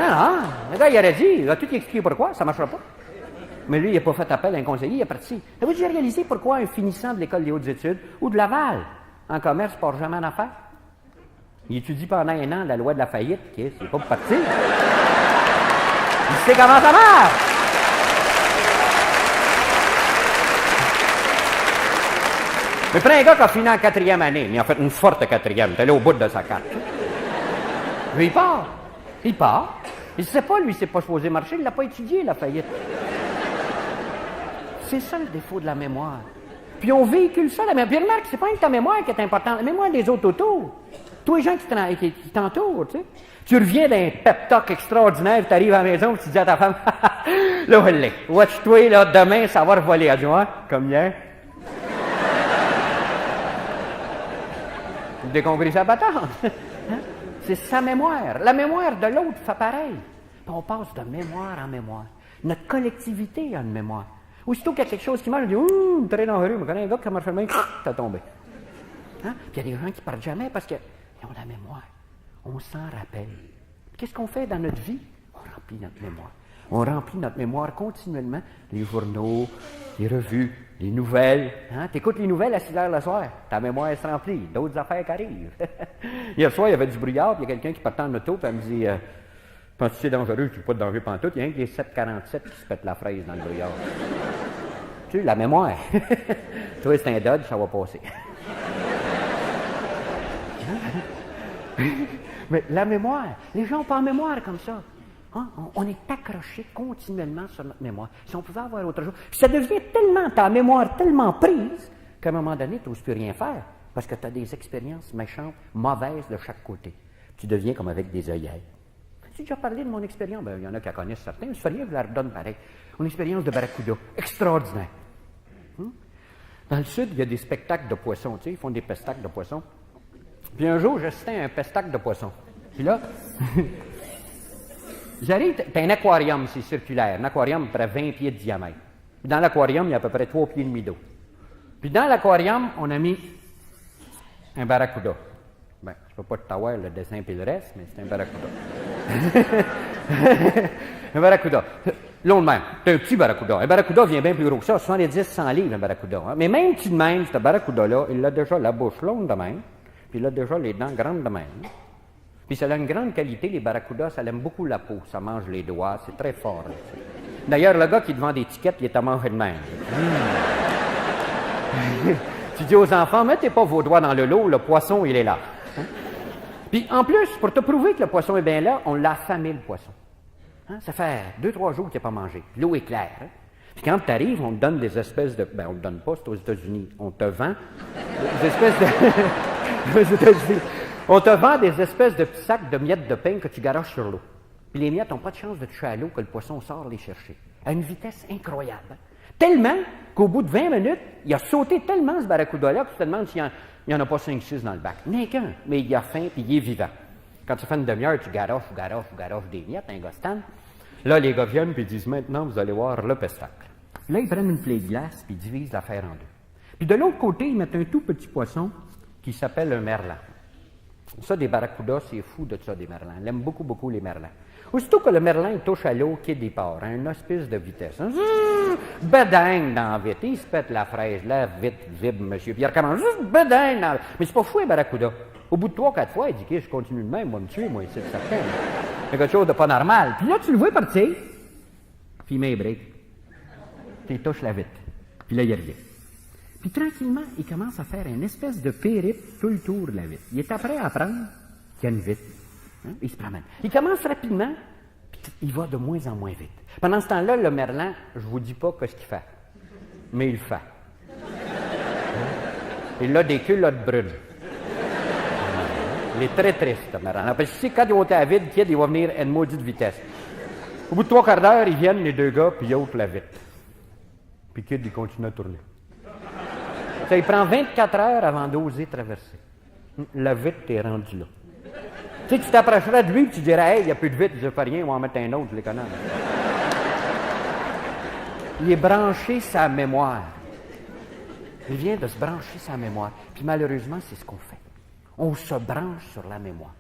Non, le gars, il aurait dit, il a tout expliqué pourquoi, ça ne marchera pas. Mais lui, il n'a pas fait appel à un conseiller, il est parti. Avez-vous déjà réalisé pourquoi un finissant de l'école des hautes études ou de Laval, en commerce, ne part jamais en affaires? Il étudie pendant 1 an la loi de la faillite, okay, c'est pas pour partir. Il sait comment ça marche! Mais prends un gars qui a fini en 4e année, mais il a fait une forte 4e, il est allé au bout de sa carte. Lui, il part. Il part. Il ne sait pas, lui, c'est pas supposé marcher, il ne l'a pas étudié, la faillite. C'est ça le défaut de la mémoire. Puis on véhicule ça, la mémoire. Puis remarque, c'est pas ta mémoire qui est importante, la mémoire des autres autour. Tous les gens qui t'entourent, tu sais. Tu reviens d'un pep talk extraordinaire, tu arrives à la maison, tu dis à ta femme, là, elle l'est. Watch-toi, là, demain, ça va revoler. Elle dit, ouais, comme hier. Vous décomprez sa patente. Hein? C'est sa mémoire. La mémoire de l'autre fait pareil. Puis on passe de mémoire en mémoire. Notre collectivité a une mémoire. Aussitôt qu'il y a quelque chose qui marche, on dit, très dangereux, mais quand il y a un gars qui marche le main, t'as tombé. Hein? Puis il y a des gens qui partent jamais parce qu'ils ont la mémoire. On s'en rappelle. Qu'est-ce qu'on fait dans notre vie? On remplit notre mémoire. On remplit notre mémoire continuellement. Les journaux, les revues, les nouvelles. Hein? Tu écoutes les nouvelles à 6 heures le soir. Ta mémoire se remplit. D'autres affaires qui arrivent. Hier soir, il y avait du brouillard, puis il y a quelqu'un qui partait en auto, puis elle me dit, penses-tu que c'est dangereux? Je ne pas de danger pantoute. Il y a rien que les 747 qui se pètent la fraise dans le brouillard. Tu sais, la mémoire. Toi, c'est un Dodge, ça va passer. Mais la mémoire, les gens n'ont pas en mémoire comme ça. Hein? On est accroché continuellement sur notre mémoire. Si on pouvait avoir autre chose, ça devient tellement, ta mémoire tellement prise, qu'à un moment donné, tu n'oses plus rien faire, parce que tu as des expériences méchantes, mauvaises de chaque côté. Tu deviens comme avec des œillères. J'ai déjà parlé de mon expérience, il y en a qui la connaissent certains, je fais rien, je la redonne pareil. Mon expérience de barracuda, extraordinaire. Dans le sud, il y a des spectacles de poissons, tu sais, ils font des pestacles de poissons. Puis un jour, j'assistais à un pestacle de poissons. Puis là, j'arrive, t'as un aquarium, c'est circulaire, un aquarium à peu près 20 pieds de diamètre. Puis dans l'aquarium, il y a à peu près 3 pieds et demi d'eau. Puis dans l'aquarium, on a mis un barracuda. Ben, je ne peux pas te t'avoir le dessin et le reste, mais c'est un barracuda. Un barracuda. Long de même, c'est un petit barracuda. Un barracuda vient bien plus gros que ça, 70-100 livres, un barracuda. Hein? Mais même petit de même, ce barracuda-là, il a déjà la bouche longue de même, puis il a déjà les dents grandes de même. Puis ça a une grande qualité, les barracudas, ça aime beaucoup la peau, ça mange les doigts, c'est très fort. Là, d'ailleurs, le gars qui te vend des tickets, il est à manger de même. Tu dis aux enfants, mettez pas vos doigts dans le lot, le poisson, il est là. Hein? Puis en plus, pour te prouver que le poisson est bien là, on l'a affamé, le poisson. Hein? Ça fait 2-3 jours qu'il n'a pas mangé. L'eau est claire. Hein? Puis quand tu arrives, on te donne des espèces de... Ben, on ne te donne pas, c'est aux États-Unis. On te vend des espèces de... aux États-Unis. On te vend des espèces de petits sacs de miettes de pain que tu garoches sur l'eau. Puis les miettes n'ont pas de chance de toucher à l'eau que le poisson sort les chercher. À une vitesse incroyable. Hein? Tellement qu'au bout de 20 minutes, il a sauté tellement ce barracuda-là que tu te demandes s'il n'y en a pas 5-6 dans le bac. N'est qu'un, mais il a faim puis il est vivant. Quand tu fais une demi-heure, tu garoches des miettes, un gostan. Là, les gars viennent puis ils disent, maintenant, vous allez voir le pestacle. Là, ils prennent une plaie de glace puis ils divisent l'affaire en deux. Puis de l'autre côté, ils mettent un tout petit poisson qui s'appelle un merlan. Ça, des barracudas, c'est fou de ça, des merlans. Ils aiment beaucoup, beaucoup les merlans. Aussitôt que le merlan il touche à l'eau, qui départ, hein, une espèce de vitesse. Hein, bedingue dans la vite. Il se pète la fraise, là, vite, vibre, monsieur. Puis il recommence, juste bedingue dans la... Mais c'est pas fou, un barracuda. Au bout de 3-4 fois, il dit, OK, je continue de même, moi me tuer, moi, c'est certain. C'est quelque chose de pas normal. Puis là, tu le vois partir, puis il met un break. Puis il touche la vitre. Puis là, il revient. Puis tranquillement, il commence à faire une espèce de périple tout le tour de la vitre. Il est après à apprendre qu'il y a une vitre. Hein? Il se promène. Il commence rapidement, puis il va de moins en moins vite. Pendant ce temps-là, le merlan, je ne vous dis pas ce qu'il fait, mais il le fait. Il a des culottes brunes. Il est très triste, le merlan. Parce que quand il va à la vitre, il va venir à une maudite vitesse. Au bout de 3/4 d'heure, ils viennent, les deux gars, puis ils ôtent la vitre. Puis Kid, il continue à tourner. Ça, il prend 24 heures avant d'oser traverser. La vitre est rendue là. Tu sais, tu t'approcherais de lui et tu dirais, hey, il n'y a plus de vitre, je ne fais rien, on va en mettre un autre, je les connais. Il est branché sa mémoire. Il vient de se brancher sa mémoire. Puis malheureusement, c'est ce qu'on fait. On se branche sur la mémoire.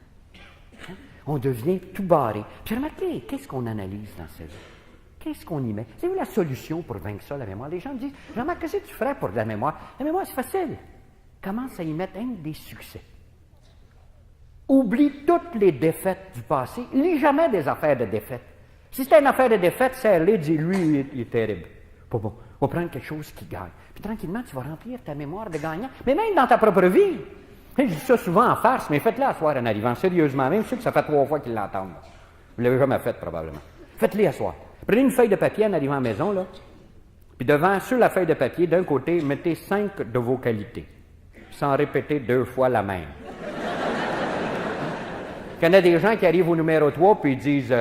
Hein? On devient tout barré. Puis remarquez, qu'est-ce qu'on analyse dans sa vie? Qu'est-ce qu'on y met? C'est où la solution pour vaincre ça, la mémoire? Les gens me disent, Jean-Marc, qu'est-ce que tu ferais pour de la mémoire? La mémoire, c'est facile. Commence à y mettre des succès. Oublie toutes les défaites du passé. Lis jamais des affaires de défaites. Si c'est une affaire de défaite, serre-les, dis-lui, il est terrible. Pas bon. On va prendre quelque chose qui gagne. Puis tranquillement, tu vas remplir ta mémoire de gagnant. Mais même dans ta propre vie. Je dis ça souvent en farce, mais faites-le à soir en arrivant, sérieusement. Même ceux que ça fait 3 fois qu'ils l'entendent. Vous ne l'avez jamais fait, probablement. Faites-le à soir. Prenez une feuille de papier en arrivant à la maison, là. Puis devant, sur la feuille de papier, d'un côté, mettez 5 de vos qualités. Sans répéter 2 fois la même. Il y en a des gens qui arrivent au numéro 3 puis ils disent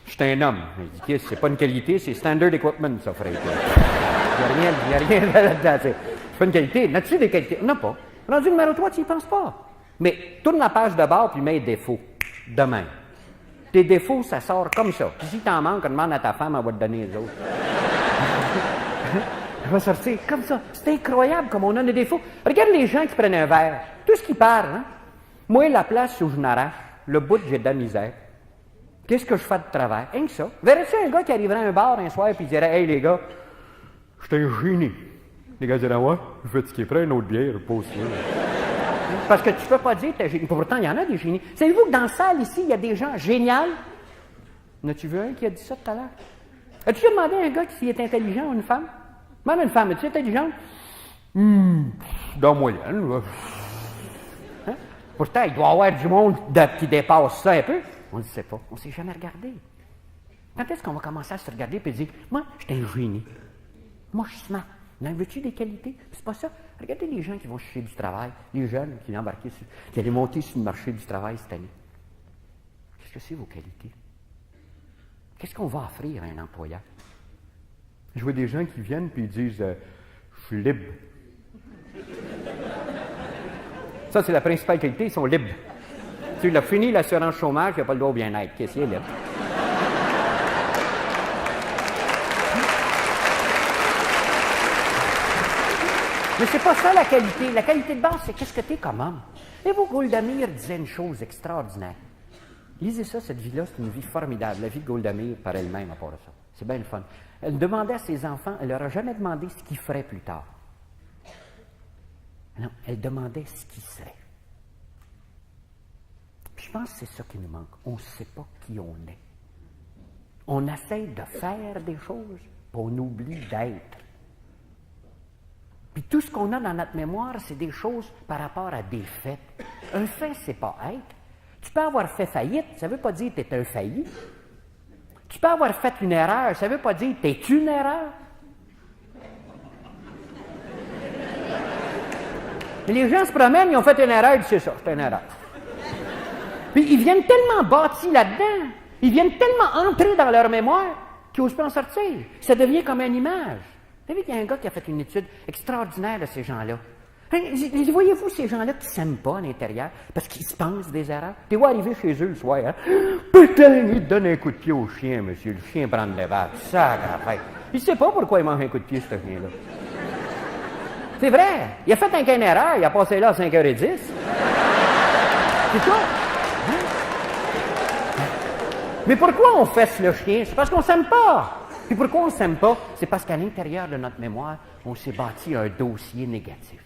je suis un homme. Ils disent c'est pas une qualité, c'est standard equipment, ça, frère. Il n'y a rien là-dedans. C'est pas une qualité. N'as-tu des qualités? Non, pas. Rendu numéro 3, tu n'y penses pas. Mais tourne la page de bord puis mets défauts. De même. Tes défauts, ça sort comme ça. Puis si t'en manques, demande à ta femme, elle va te donner les autres. Elle va sortir comme ça. C'est incroyable comme on a des défauts. Regarde les gens qui prennent un verre. Tout ce qu'ils parlent, hein? Moi, la place où je n'arrache, le bout, j'ai de la misère. Qu'est-ce que je fais de travers? Rien que ça. Verrais-tu un gars qui arriverait à un bar un soir et il dirait, hey les gars, je suis un génie. Les gars diraient, ouais, je vais fatigué, prends une autre bière, pas aussi. Parce que tu ne peux pas dire que tu es génie. Pourtant, il y en a des génies. Savez-vous que dans la salle ici, il y a des gens géniaux? N'as-tu vu un qui a dit ça tout à l'heure? As-tu déjà demandé à un gars s'il est intelligent ou une femme? Même une femme, es-tu intelligente? Dans moyenne. Hein? Pourtant, il doit y avoir du monde qui dépasse ça un peu. On ne le sait pas. On ne s'est jamais regardé. Quand est-ce qu'on va commencer à se regarder et dire, moi, je suis un génie. Moi, je suis smart. En veux-tu des qualités? C'est pas ça. Regardez les gens qui vont chercher du travail, les jeunes qui qui allaient monter sur le marché du travail cette année. Qu'est-ce que c'est vos qualités? Qu'est-ce qu'on va offrir à un employeur? Je vois des gens qui viennent et ils disent je suis libre. Ça, c'est la principale qualité, ils sont libres. Tu l'as fini l'assurance chômage, il n'y a pas le droit au bien-être. Qu'est-ce qu'il y a là? Mais c'est pas ça la qualité. La qualité de base, c'est qu'est-ce que t'es comme homme. Et vous, Golda Meir disait une chose extraordinaire. Lisez ça, cette vie-là, c'est une vie formidable. La vie de Golda Meir par elle-même, à part ça. C'est bien le fun. Elle demandait à ses enfants, elle leur a jamais demandé ce qu'ils feraient plus tard. Non, elle demandait ce qu'ils seraient. Puis je pense que c'est ça qui nous manque. On ne sait pas qui on est. On essaie de faire des choses, puis on oublie d'être. Puis tout ce qu'on a dans notre mémoire, c'est des choses par rapport à des faits. Un fait, c'est pas être. Tu peux avoir fait faillite, ça ne veut pas dire que tu es un failli. Tu peux avoir fait une erreur, ça ne veut pas dire que tu es une erreur. Mais les gens se promènent, ils ont fait une erreur, ils disent c'est ça, c'est une erreur. Puis ils viennent tellement bâtis là-dedans, ils viennent tellement entrer dans leur mémoire qu'ils n'osent pas en sortir. Ça devient comme une image. Vous savez qu'il y a un gars qui a fait une étude extraordinaire de ces gens-là. Voyez-vous ces gens-là qui ne s'aiment pas à l'intérieur parce qu'ils se pensent des erreurs? Tu vois arriver chez eux le soir, hein? Putain, il te donne un coup de pied au chien, monsieur. Le chien prend le vagues. Sacre affaire. Il ne sait pas pourquoi il mange un coup de pied, ce chien-là. C'est vrai. Il a fait une erreur, il a passé là à 5h10. C'est ça. Hein? Mais pourquoi on fesse le chien? C'est parce qu'on ne s'aime pas. Puis pourquoi on ne s'aime pas? C'est parce qu'à l'intérieur de notre mémoire, on s'est bâti un dossier négatif.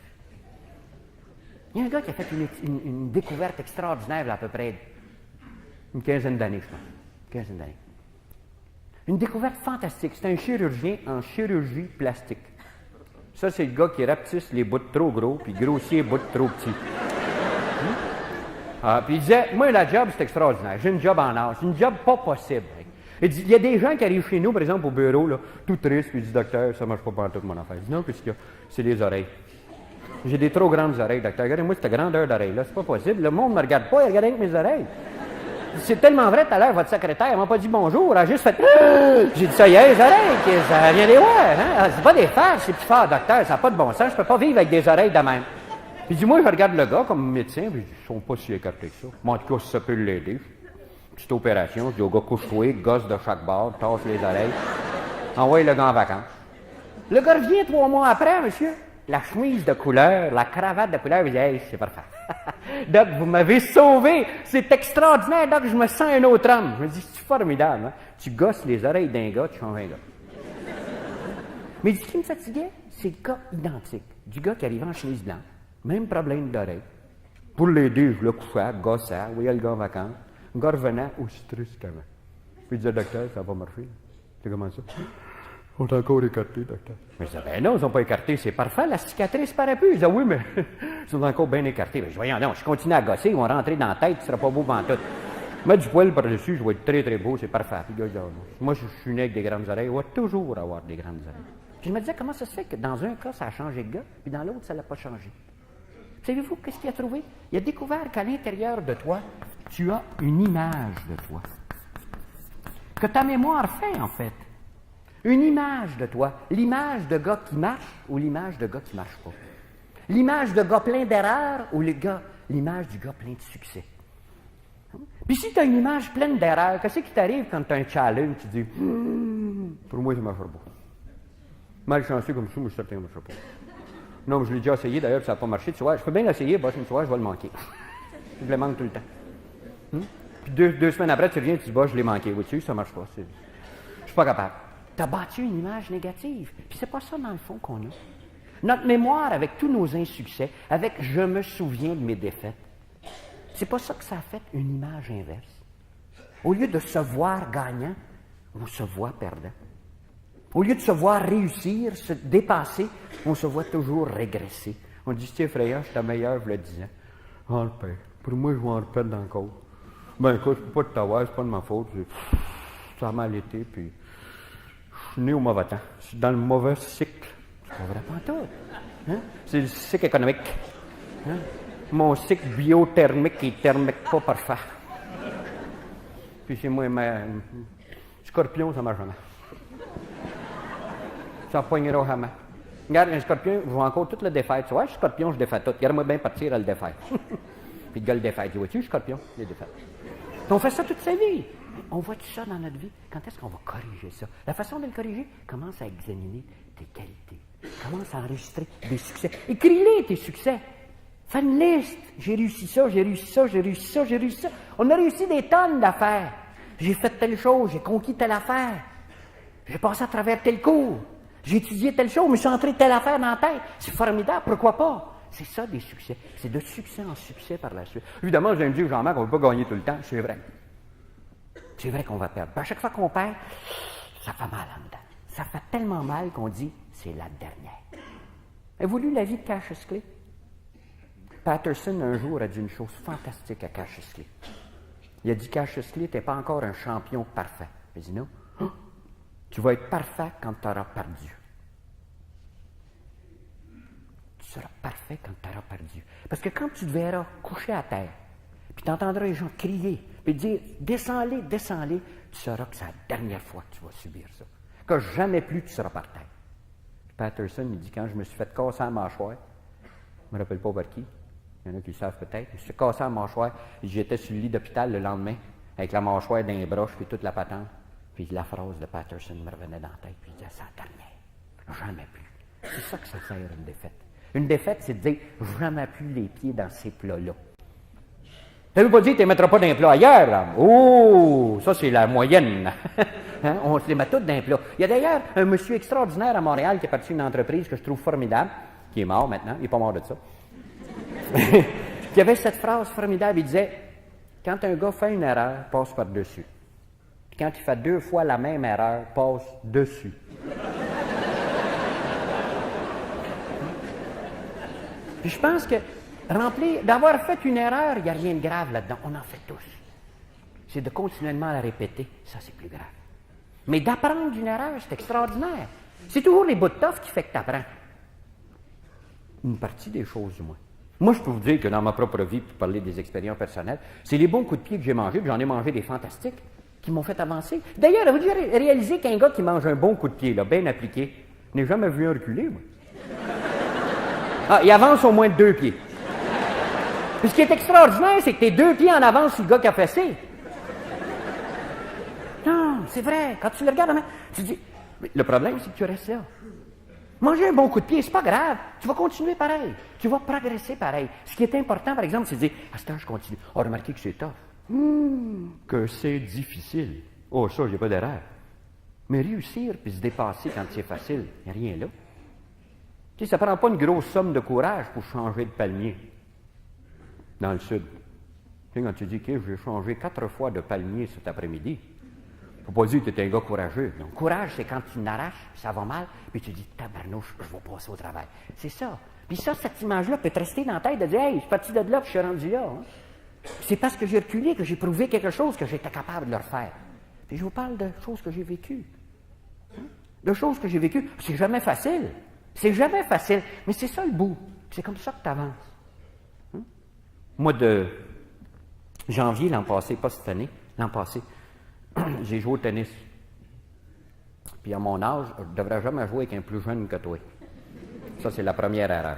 Il y a un gars qui a fait une découverte extraordinaire il y a à peu près une quinzaine d'années, je pense. Une quinzaine d'années. Une découverte fantastique. C'est un chirurgien en chirurgie plastique. Ça, c'est le gars qui rapetisse les bouts trop gros puis grossit les bouts trop petits. Puis il disait, moi, la job, c'est extraordinaire. J'ai une job en or. C'est une job pas possible. Il dit, il y a des gens qui arrivent chez nous, par exemple, au bureau, là, tout triste, puis ils disent, docteur, ça ne marche pas pantoute mon affaire. Je dis, non, qu'est-ce qu'il y a? C'est les oreilles. J'ai des trop grandes oreilles, docteur. Regardez-moi cette grandeur d'oreille-là, c'est pas possible. Le monde ne me regarde pas, il regarde avec mes oreilles. C'est tellement vrai, tout à l'heure, votre secrétaire, elle m'a pas dit bonjour, elle a juste fait, j'ai dit, ça y est, les oreilles, ça vient des voir, hein? C'est pas des fers, c'est plus fort, docteur, ça n'a pas de bon sens, je peux pas vivre avec des oreilles de même. Puis il dit, moi, je regarde le gars comme médecin, puis ils sont pas si écartés que ça. Moi, en tout cas, si ça peut l'aider. Petite opération, je dis au gars, couche-toi, gosse de chaque bord, tasse les oreilles, envoie le gars en vacances. Le gars revient 3 mois après, monsieur, la chemise de couleur, la cravate de couleur, il dit, hey, c'est parfait. Doc, vous m'avez sauvé, c'est extraordinaire, Doc, je me sens un autre homme. Je me dis, c'est formidable, hein? Tu gosses les oreilles d'un gars, tu changes un gars. Mais ce qui me fatiguait, c'est le cas identique, du gars qui arrivait en chemise blanche, même problème d'oreille. Pour l'aider, je le couchais, gossais, voyais le gars en vacances. Le gars revenait aussi triste qu'avant. Puis il disait, docteur, ça va marcher. C'est comment ça? On est encore écartés, docteur. Mais je disais, ben non, ils n'ont pas écarté, c'est parfait, la cicatrice paraît plus. Ils disaient, oui, mais ils sont encore bien écartés. Ben, je dis, voyons non, je continue à gosser, ils vont rentrer dans la tête, tu ne seras pas beau pantoute. Mettre du poil par-dessus, je vais être très, très beau, c'est parfait. Puis le gars, moi, je suis né avec des grandes oreilles, je vais toujours avoir des grandes oreilles. Puis je me disais, comment ça se fait que dans un cas, ça a changé de gars, puis dans l'autre, ça ne l'a pas changé? Savez-vous qu'est-ce qu'il a trouvé? Il a découvert qu'à l'intérieur de toi, tu as une image de toi. Que ta mémoire fait, en fait. Une image de toi. L'image de gars qui marche ou l'image de gars qui ne marche pas. L'image de gars plein d'erreurs ou l'image du gars plein de succès. Puis si tu as une image pleine d'erreurs, qu'est-ce qui t'arrive quand tu as un challenge? Tu dis, pour moi, ça ne marchera pas. Malchanceux comme ça, moi, je suis certain que ça ne marchera pas. Non, mais je l'ai déjà essayé, d'ailleurs, ça n'a pas marché. Tu vois, je peux bien l'essayer, bah, une soirée, je vais le manquer. Je le manque tout le temps. Puis deux semaines après, tu reviens et tu dis, bah, je l'ai manqué. Oui, tu sais, ça ne marche pas. Je suis pas capable. Tu as bâti une image négative. Puis c'est pas ça, dans le fond, qu'on a. Notre mémoire, avec tous nos insuccès, avec je me souviens de mes défaites, c'est pas ça que ça a fait une image inverse. Au lieu de se voir gagnant, on se voit perdant. Au lieu de se voir réussir, se dépasser, on se voit toujours régresser. On dit, c'est effrayant, j'étais meilleur, je le disais. Oh, le père, pour moi, je vais en reperdre encore. Ben écoute, je ne peux pas te t'avoir, c'est pas de ma faute. Ça a mal été, puis je suis né au mauvais temps. Je suis dans le mauvais cycle. C'est pas vrai, pas tout. Hein? C'est le cycle économique. Hein? Mon cycle biothermique et thermique pas parfait. Puis chez moi, scorpion, ça marche jamais. Ça poignera jamais. Regarde, un scorpion, je vais encore tout le défaire. Tu vois, je suis scorpion, je défais tout. Regarde-moi bien partir à le défaire. Puis le gars le défait. Il dit, vois-tu, scorpion, il est défait. Puis on fait ça toute sa vie. On voit tout ça dans notre vie. Quand est-ce qu'on va corriger ça? La façon de le corriger, commence à examiner tes qualités. Commence à enregistrer des succès. Écris-les, tes succès. Fais une liste. J'ai réussi ça, j'ai réussi ça, j'ai réussi ça, j'ai réussi ça. On a réussi des tonnes d'affaires. J'ai fait telle chose, j'ai conquis telle affaire. J'ai passé à travers tel cours. J'ai étudié telle chose, mais je suis entré telle affaire dans la tête. C'est formidable, pourquoi pas? C'est ça des succès. C'est de succès en succès par la suite. Évidemment, je viens de dire, Jean-Marc, on ne peut pas gagner tout le temps. C'est vrai. C'est vrai qu'on va perdre. À chaque fois qu'on perd, ça fait mal en dedans. Ça fait tellement mal qu'on dit, c'est la dernière. Avez-vous lu La vie de Cassius Clay? Patterson, un jour, a dit une chose fantastique à Cassius Clay. Il a dit, Cassius Clay, tu n'es pas encore un champion parfait. Il a dit, non. Tu vas être parfait quand tu auras perdu. Tu seras parfait quand tu auras perdu. Parce que quand tu te verras couché à terre, puis tu entendras les gens crier, puis dire, descends-les, descends-les, tu sauras que c'est la dernière fois que tu vas subir ça. Que jamais plus tu seras par terre. Patterson, il dit, quand je me suis fait casser la mâchoire, je ne me rappelle pas par qui, il y en a qui le savent peut-être, je me suis fait casser la mâchoire, et j'étais sur le lit d'hôpital le lendemain, avec la mâchoire dans les broches, puis toute la patente. Puis la phrase de Patterson me revenait dans la tête, puis il disait, c'est la dernière, jamais plus. C'est ça que ça sert, une défaite. Une défaite, c'est de dire, jamais plus les pieds dans ces plats-là. Ça ne veut pas dire que tu ne les mettras pas dans un plat ailleurs. Là. Oh, ça c'est la moyenne. Hein? On se les met toutes dans un plat. Il y a d'ailleurs un monsieur extraordinaire à Montréal qui est parti d'une entreprise que je trouve formidable, qui est mort maintenant, il n'est pas mort de ça, qui avait cette phrase formidable, il disait, quand un gars fait une erreur, passe par-dessus. Puis quand il fait 2 fois la même erreur, passe dessus. Puis je pense que d'avoir fait une erreur, il n'y a rien de grave là-dedans. On en fait tous. C'est de continuellement la répéter, ça c'est plus grave. Mais d'apprendre d'une erreur, c'est extraordinaire. C'est toujours les bouts de toffe qui fait que tu apprends. Une partie des choses, du moins. Moi, je peux vous dire que dans ma propre vie, pour parler des expériences personnelles, c'est les bons coups de pied que j'ai mangés, puis j'en ai mangé des fantastiques, qui m'ont fait avancer. D'ailleurs, avez-vous déjà réalisé qu'un gars qui mange un bon coup de pied, là, bien appliqué, n'ai jamais vu un reculer, moi. Ah, il avance au moins de 2 pieds. Puis ce qui est extraordinaire, c'est que t'es 2 pieds en avance sur le gars qui a fessé. Non, c'est vrai. Quand tu le regardes, tu dis, le problème, c'est que tu restes là. Manger un bon coup de pied, c'est pas grave. Tu vas continuer pareil. Tu vas progresser pareil. Ce qui est important, par exemple, c'est de dire, à ce temps, je continue. Oh, remarquez que c'est tough. Que c'est difficile. Oh, ça, j'ai pas d'erreur. Mais réussir puis se dépasser quand c'est facile, il n'y a rien là. Tu sais, ça ne prend pas une grosse somme de courage pour changer de palmier dans le sud. Tu sais, quand tu dis que j'ai changé 4 fois de palmier cet après-midi, il ne faut pas dire que tu es un gars courageux. Donc, courage, c'est quand tu n'arraches, ça va mal, puis tu dis, tabarnouche, je vais passer au travail. C'est ça. Puis ça, cette image-là peut te rester dans la tête de dire, hey, je suis parti de là, puis je suis rendu là. Hein. C'est parce que j'ai reculé que j'ai prouvé quelque chose que j'étais capable de le refaire. Puis je vous parle de choses que j'ai vécues. Hein? De choses que j'ai vécues. C'est jamais facile. C'est jamais facile. Mais c'est ça le bout. C'est comme ça que tu avances. Hein? Moi, de janvier l'an passé, pas cette année, l'an passé, j'ai joué au tennis. Puis à mon âge, je ne devrais jamais jouer avec un plus jeune que toi. Ça, c'est la première erreur.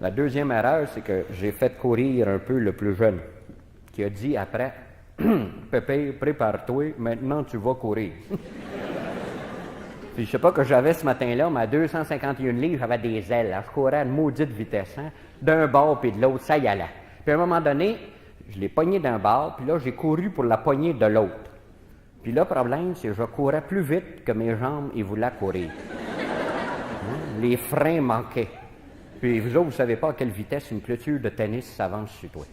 La deuxième erreur, c'est que j'ai fait courir un peu le plus jeune, qui a dit après, « Pépé, prépare-toi, maintenant tu vas courir. » Puis je sais pas que j'avais ce matin-là, mais à 251 livres, j'avais des ailes. Là. Je courais à une maudite vitesse, hein, d'un bord puis de l'autre, ça y allait. Puis à un moment donné, je l'ai pogné d'un bord, puis là, j'ai couru pour la poignée de l'autre. Puis là, le problème, c'est que je courais plus vite que mes jambes, ils voulaient courir. Hein? Les freins manquaient. Puis vous autres, vous ne savez pas à quelle vitesse une clôture de tennis s'avance sur toi.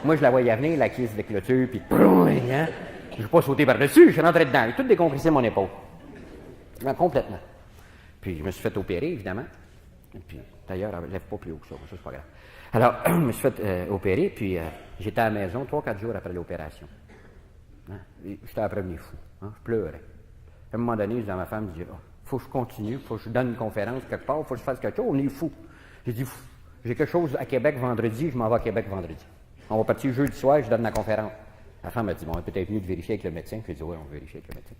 Moi, je la voyais venir, la caisse de clôture, puis hein? Je n'ai pas sauté par-dessus, je suis rentré dedans. J'ai tout décompressé mon épaule. Complètement. Puis je me suis fait opérer, évidemment. Et puis, d'ailleurs, elle ne lève pas plus haut que ça, c'est pas grave. Alors, je me suis fait opérer, puis j'étais à la maison 3-4 jours après l'opération. Hein? J'étais après venu fou. Hein? Je pleurais. À un moment donné, je dis à ma femme, je dis, faut que je continue, faut que je donne une conférence quelque part, faut que je fasse quelque chose, on est fou. J'ai dit, j'ai quelque chose à Québec vendredi, je m'en vais à Québec vendredi. On va partir jeudi soir, je donne ma conférence. La femme m'a dit, bon, on est peut-être venu de vérifier avec le médecin. J'ai dit, oui, on va vérifier avec le médecin.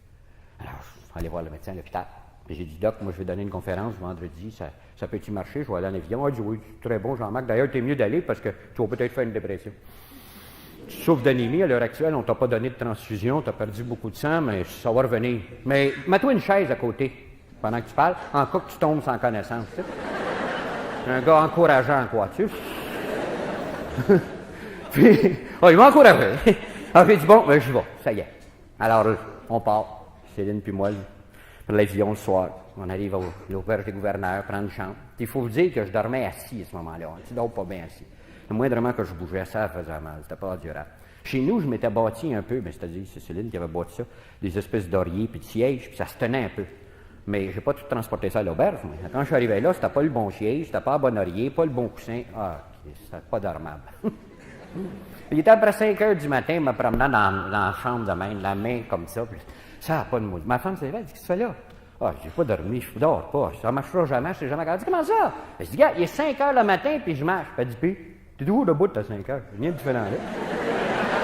Alors, je suis allé voir le médecin à l'hôpital. Puis j'ai dit, Doc, moi, je vais donner une conférence vendredi. Ça peut-il marcher? Je vais aller en avion. Il dit, oui, c'est très bon, Jean-Marc. D'ailleurs, t'es mieux d'aller parce que tu vas peut-être faire une dépression. Tu souffres d'anémie à l'heure actuelle. On t'a pas donné de transfusion. Tu as perdu beaucoup de sang, mais ça va revenir. Mais mets-toi une chaise à côté pendant que tu parles, en cas que tu tombes sans connaissance. Tu sais. Un gars encourageant, quoi, tu sais. Puis, il m'a encouragé. Alors, j'ai dit, bon, ben, je vais. Ça y est. Alors, on part. Céline puis moi, pour l'avion le soir. On arrive à l'auberge des gouverneurs, prendre une chambre. Il faut vous dire que je dormais assis à ce moment-là. Tu dors pas bien assis. Le moindrement que je bougeais, ça faisait mal. C'était pas durable. Chez nous, je m'étais bâti un peu, mais c'est-à-dire, c'est Céline qui avait bâti ça, des espèces d'oreillers puis de sièges, puis ça se tenait un peu. Mais j'ai pas tout transporté ça à l'auberge. Quand je suis arrivé là, c'était pas le bon siège, c'était pas le bon oreiller, pas le bon coussin. Ah, c'était pas dormable. Il était après 5 heures du matin, me promenant dans la chambre de même, la main comme ça. Puis ça n'a pas de mot. Ma femme s'est levée, elle dit, qu'est-ce que tu fais là? Ah, j'ai pas dormi, je dors pas. Ça marchera jamais, je sais jamais. Elle dit, comment ça? Je dis, gars, il est 5 heures le matin, puis je marche. Elle dit, puis, t'es où debout de 5 heures? Rien de différent là.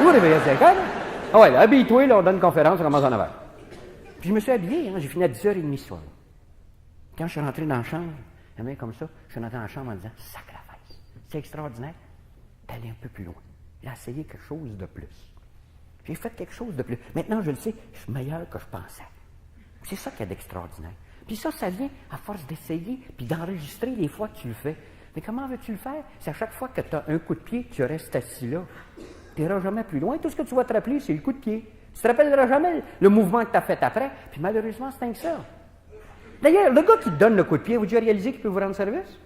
Où réveillé à 5 heures? Ah ouais, habille-toi, là, on donne une conférence, on commence en 9 heures. Puis je me suis habillé, hein, j'ai fini à 10h30 ce soir. Quand je suis rentré dans la chambre, la main comme ça, je suis rentré dans la chambre en disant, sacrifice, c'est extraordinaire d'aller un peu plus loin. J'ai essayé quelque chose de plus. J'ai fait quelque chose de plus. Maintenant, je le sais, je suis meilleur que je pensais. C'est ça qu'il y a d'extraordinaire. Puis ça vient à force d'essayer, puis d'enregistrer les fois que tu le fais. Mais comment veux-tu le faire? C'est à chaque fois que tu as un coup de pied, tu restes assis là. Tu n'iras jamais plus loin. Tout ce que tu vas te rappeler, c'est le coup de pied. Tu ne te rappelleras jamais le mouvement que tu as fait après. Puis malheureusement, c'est que ça. D'ailleurs, le gars qui te donne le coup de pied, vous avez réalisé qu'il peut vous rendre service?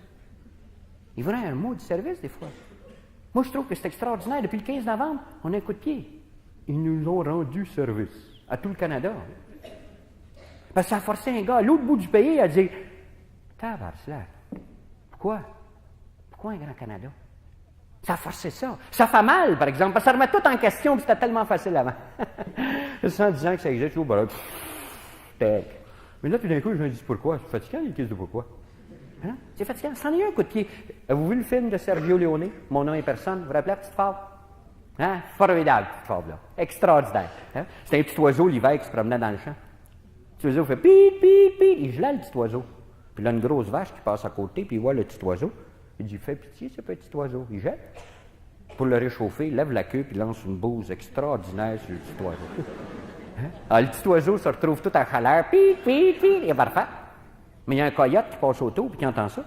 Il vous rend un mot de service, des fois. Moi, je trouve que c'est extraordinaire. Depuis le 15 novembre, on a un coup de pied. Ils nous ont rendu service à tout le Canada. Parce que ça a forcé un gars à l'autre bout du pays à dire tabarnak, pourquoi? Pourquoi un grand Canada? Ça a forcé ça. Ça fait mal, par exemple, parce que ça remet tout en question, puis c'était tellement facile avant. Sans disant que ça existe, mais là, tout d'un coup, je me dis pourquoi? C'est fatigant, les questions de pourquoi. Hein? C'est fatigant. C'en est un coup de pied. Avez-vous vu le film de Sergio Leone, Mon nom est personne? Vous vous rappelez la petite fable? Hein? Formidable, petite fable-là. Extraordinaire. Hein? C'était un petit oiseau l'hiver qui se promenait dans le champ. Le petit oiseau fait pit, pit, pit. Il gelait le petit oiseau. Puis là, une grosse vache qui passe à côté, puis il voit le petit oiseau. Il dit, fais pitié, ce petit oiseau. Il jette. Pour le réchauffer, il lève la queue, puis lance une bouse extraordinaire sur le petit oiseau. Hein? Alors, le petit oiseau se retrouve tout en chaleur. Pit, pit, pit. Il est parfait. Mais il y a un coyote qui passe autour, puis qui entend ça.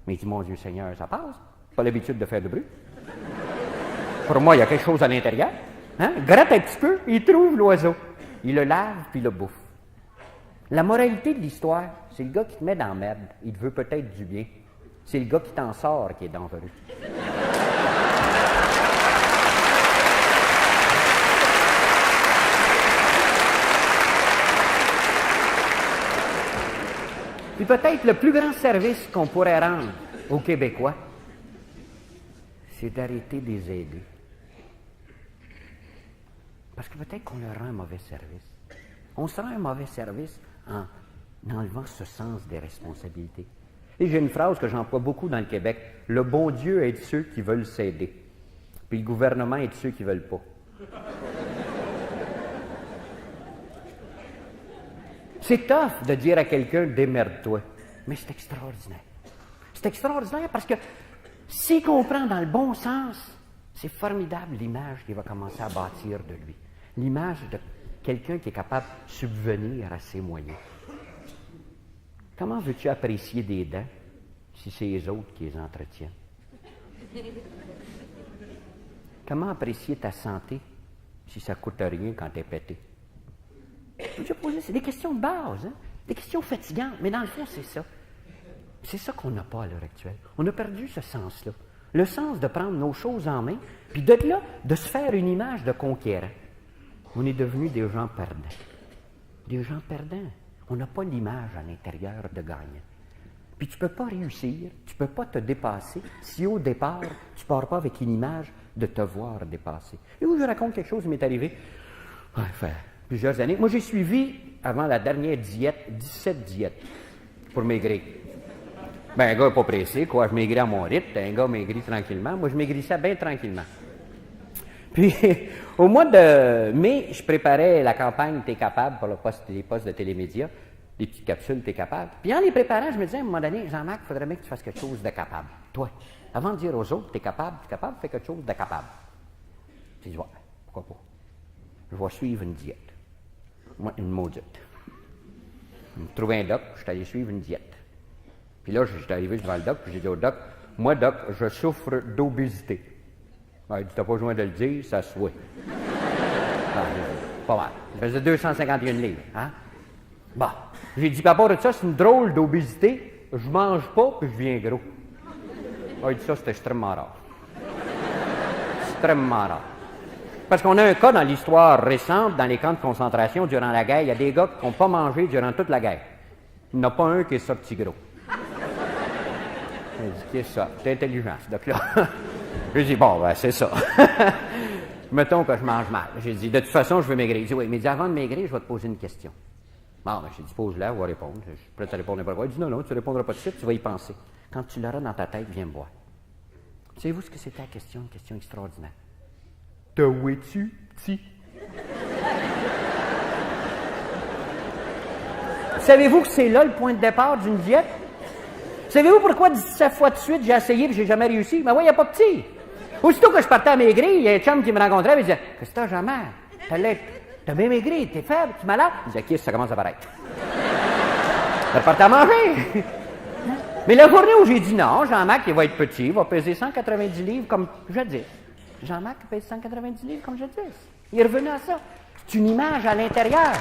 Mais il dit, mon Dieu Seigneur, ça passe. Pas l'habitude de faire de bruit. Pour moi, il y a quelque chose à l'intérieur. Hein? Gratte un petit peu, il trouve l'oiseau. Il le lave, puis il le bouffe. La moralité de l'histoire, c'est le gars qui te met dans la merde. Il te veut peut-être du bien. C'est le gars qui t'en sort qui est dangereux. Puis peut-être le plus grand service qu'on pourrait rendre aux Québécois, c'est d'arrêter de les aider. Parce que peut-être qu'on leur rend un mauvais service. On se rend un mauvais service en enlevant ce sens des responsabilités. Et j'ai une phrase que j'emploie beaucoup dans le Québec. Le bon Dieu aide ceux qui veulent s'aider. Puis le gouvernement aide ceux qui ne veulent pas. C'est tough de dire à quelqu'un « démerde-toi », mais c'est extraordinaire. C'est extraordinaire parce que s'il comprend dans le bon sens, c'est formidable l'image qu'il va commencer à bâtir de lui. L'image de quelqu'un qui est capable de subvenir à ses moyens. Comment veux-tu apprécier des dents si c'est les autres qui les entretiennent? Comment apprécier ta santé si ça ne coûte rien quand tu es pété? C'est des questions de base, hein? Des questions fatigantes, mais dans le fond, c'est ça. C'est ça qu'on n'a pas à l'heure actuelle. On a perdu ce sens-là. Le sens de prendre nos choses en main, puis de là, de se faire une image de conquérant. On est devenus des gens perdants. Des gens perdants. On n'a pas l'image à l'intérieur de gagnant. Puis tu ne peux pas réussir, tu ne peux pas te dépasser si au départ, tu ne pars pas avec une image de te voir dépasser. Et où je raconte quelque chose qui m'est arrivé. Plusieurs années. Moi, j'ai suivi, avant la dernière diète, 17 diètes pour maigrir. Ben, un gars pas pressé, quoi. Je maigris à mon rythme. Un gars maigrit tranquillement. Moi, je maigrissais bien tranquillement. Puis, au mois de mai, je préparais la campagne « T'es capable » pour les postes de télémédia. Des petites capsules, tu es capable. Puis en les préparant, je me disais à un moment donné, Jean-Marc, il faudrait bien que tu fasses quelque chose de capable. Toi, avant de dire aux autres, tu es capable, fais quelque chose de capable. J'ai dit, ouais, pourquoi pas? Je vais suivre une diète. Moi, une maudite. Je me trouvais un doc, je suis allé suivre une diète. Puis là, je suis arrivé devant le doc, puis j'ai dit au doc, moi, doc, je souffre d'obésité. Il dit, t'as pas besoin de le dire, ça se voit. Pas mal. Il faisait 251 livres, hein? Bon. J'ai dit, par rapport à ça, c'est une drôle d'obésité. Je mange pas, puis je viens gros. Il dit, ça, c'est extrêmement rare. Extrêmement rare. Parce qu'on a un cas dans l'histoire récente, dans les camps de concentration durant la guerre, il y a des gars qui n'ont pas mangé durant toute la guerre. Il n'y en a pas un qui est sorti gros. J'ai dit, qu'est-ce que ça? C'est intelligent, ce doc-là. J'ai dit, bon, ben, c'est ça. Mettons que je mange mal. J'ai dit, de toute façon, je veux maigrir. Il dit, oui, mais avant de maigrir, je vais te poser une question. Bon, ben, j'ai dit, pose-la, on va répondre. Je suis prêt à répondre n'importe quoi. Il dit, non, tu ne répondras pas tout de suite, tu vas y penser. Quand tu l'auras dans ta tête, viens me voir. Savez-vous ce que c'était la question? Une question extraordinaire. Te où-tu, petit? Savez-vous que c'est là le point de départ d'une diète? Savez-vous pourquoi 17 fois de suite j'ai essayé et j'ai jamais réussi? Ben oui, il n'y a pas petit. Aussitôt que je partais à maigrir, il y a un chum qui me rencontrait et me disait, qu'est-ce que t'as, Jean-Marc? T'as bien maigri, t'es faible, tu es malade? Je disais, qu'est-ce que ça commence à paraître? Je repartais à manger. Mais la journée où j'ai dit non, Jean-Marc, il va être petit, il va peser 190 livres comme jadis. Jean-Marc pèse 190 livres comme jadis. Il est revenu à ça. C'est une image à l'intérieur.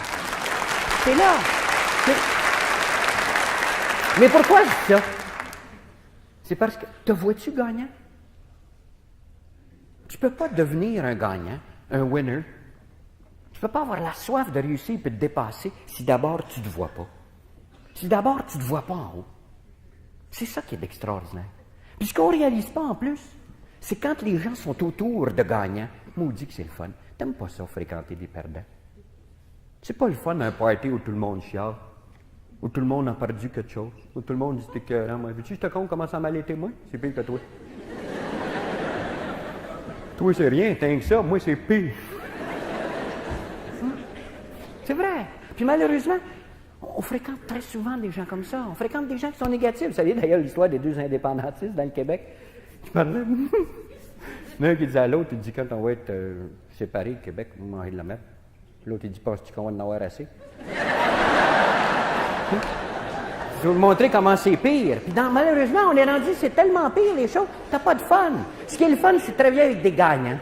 C'est là. Mais pourquoi je dis ça? C'est parce que, te vois-tu gagnant? Tu ne peux pas devenir un gagnant, un winner. Tu ne peux pas avoir la soif de réussir et de dépasser si d'abord tu ne te vois pas. Si d'abord tu ne te vois pas en haut. C'est ça qui est extraordinaire. Puis ce qu'on ne réalise pas en plus, c'est quand les gens sont autour de gagnants. Maudit que c'est le fun. T'aimes pas ça, fréquenter des perdants? C'est pas le fun un party où tout le monde chiale, où tout le monde a perdu quelque chose, où tout le monde dit que moi, veux-tu, je te compte comment ça m'a été, moi? C'est pire que toi. Toi, c'est rien, t'as que ça, moi, c'est pire. C'est vrai. Puis malheureusement, on fréquente très souvent des gens comme ça. On fréquente des gens qui sont négatifs. Vous savez d'ailleurs l'histoire des deux indépendantistes dans le Québec. Je parlais. Il y en a un qui disait à l'autre, il dit quand on va être séparés, le Québec, vous mangez de la merde. L'autre, il dit, penses-tu qu'on va en avoir assez? Je vais vous montrer comment c'est pire. Puis malheureusement, on est rendu, c'est tellement pire les choses, t'as pas de fun. Ce qui est le fun, c'est de travailler avec des gagnants.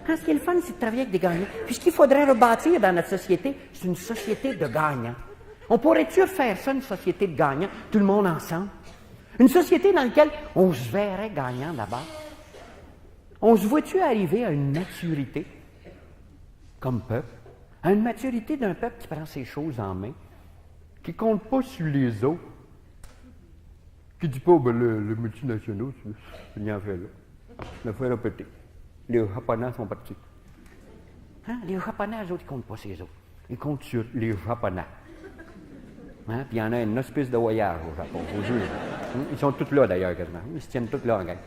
Ce qui est le fun, c'est de travailler avec des gagnants. Puis ce qu'il faudrait rebâtir dans notre société, c'est une société de gagnants. On pourrait-tu faire ça, une société de gagnants, tout le monde ensemble? Une société dans laquelle on se verrait gagnant d'abord. On se voit-tu arriver à une maturité, comme peuple, à une maturité d'un peuple qui prend ses choses en main, qui ne compte pas sur les autres, qui ne dit pas, ben, les multinationaux, c'est rien fait là. Le faire répéter. Les Japonais sont partis. Hein? Les Japonais, eux autres, ils ne comptent pas sur les autres. Ils comptent sur les Japonais. Hein? Puis il y en a une hospice de voyage au Japon, au juge. Hein? Ils sont tous là, d'ailleurs, quasiment. Ils se tiennent tous là en gang.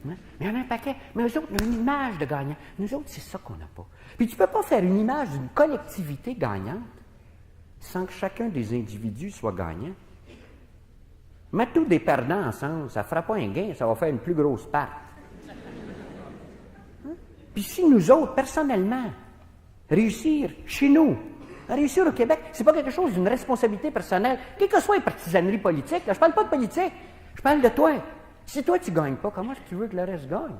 Hein? Mais il y en a un paquet. Mais eux autres, ils ont une image de gagnant. Nous autres, c'est ça qu'on n'a pas. Puis tu ne peux pas faire une image d'une collectivité gagnante sans que chacun des individus soit gagnant. Mettre tous des perdants ensemble, ça ne fera pas un gain, ça va faire une plus grosse part. Hein? Puis si nous autres, personnellement, réussir chez nous, réussir au Québec, c'est pas quelque chose d'une responsabilité personnelle, quelle que soit une partisanerie politique. Là, je ne parle pas de politique, je parle de toi. Si toi, tu ne gagnes pas, comment est-ce que tu veux que le reste gagne?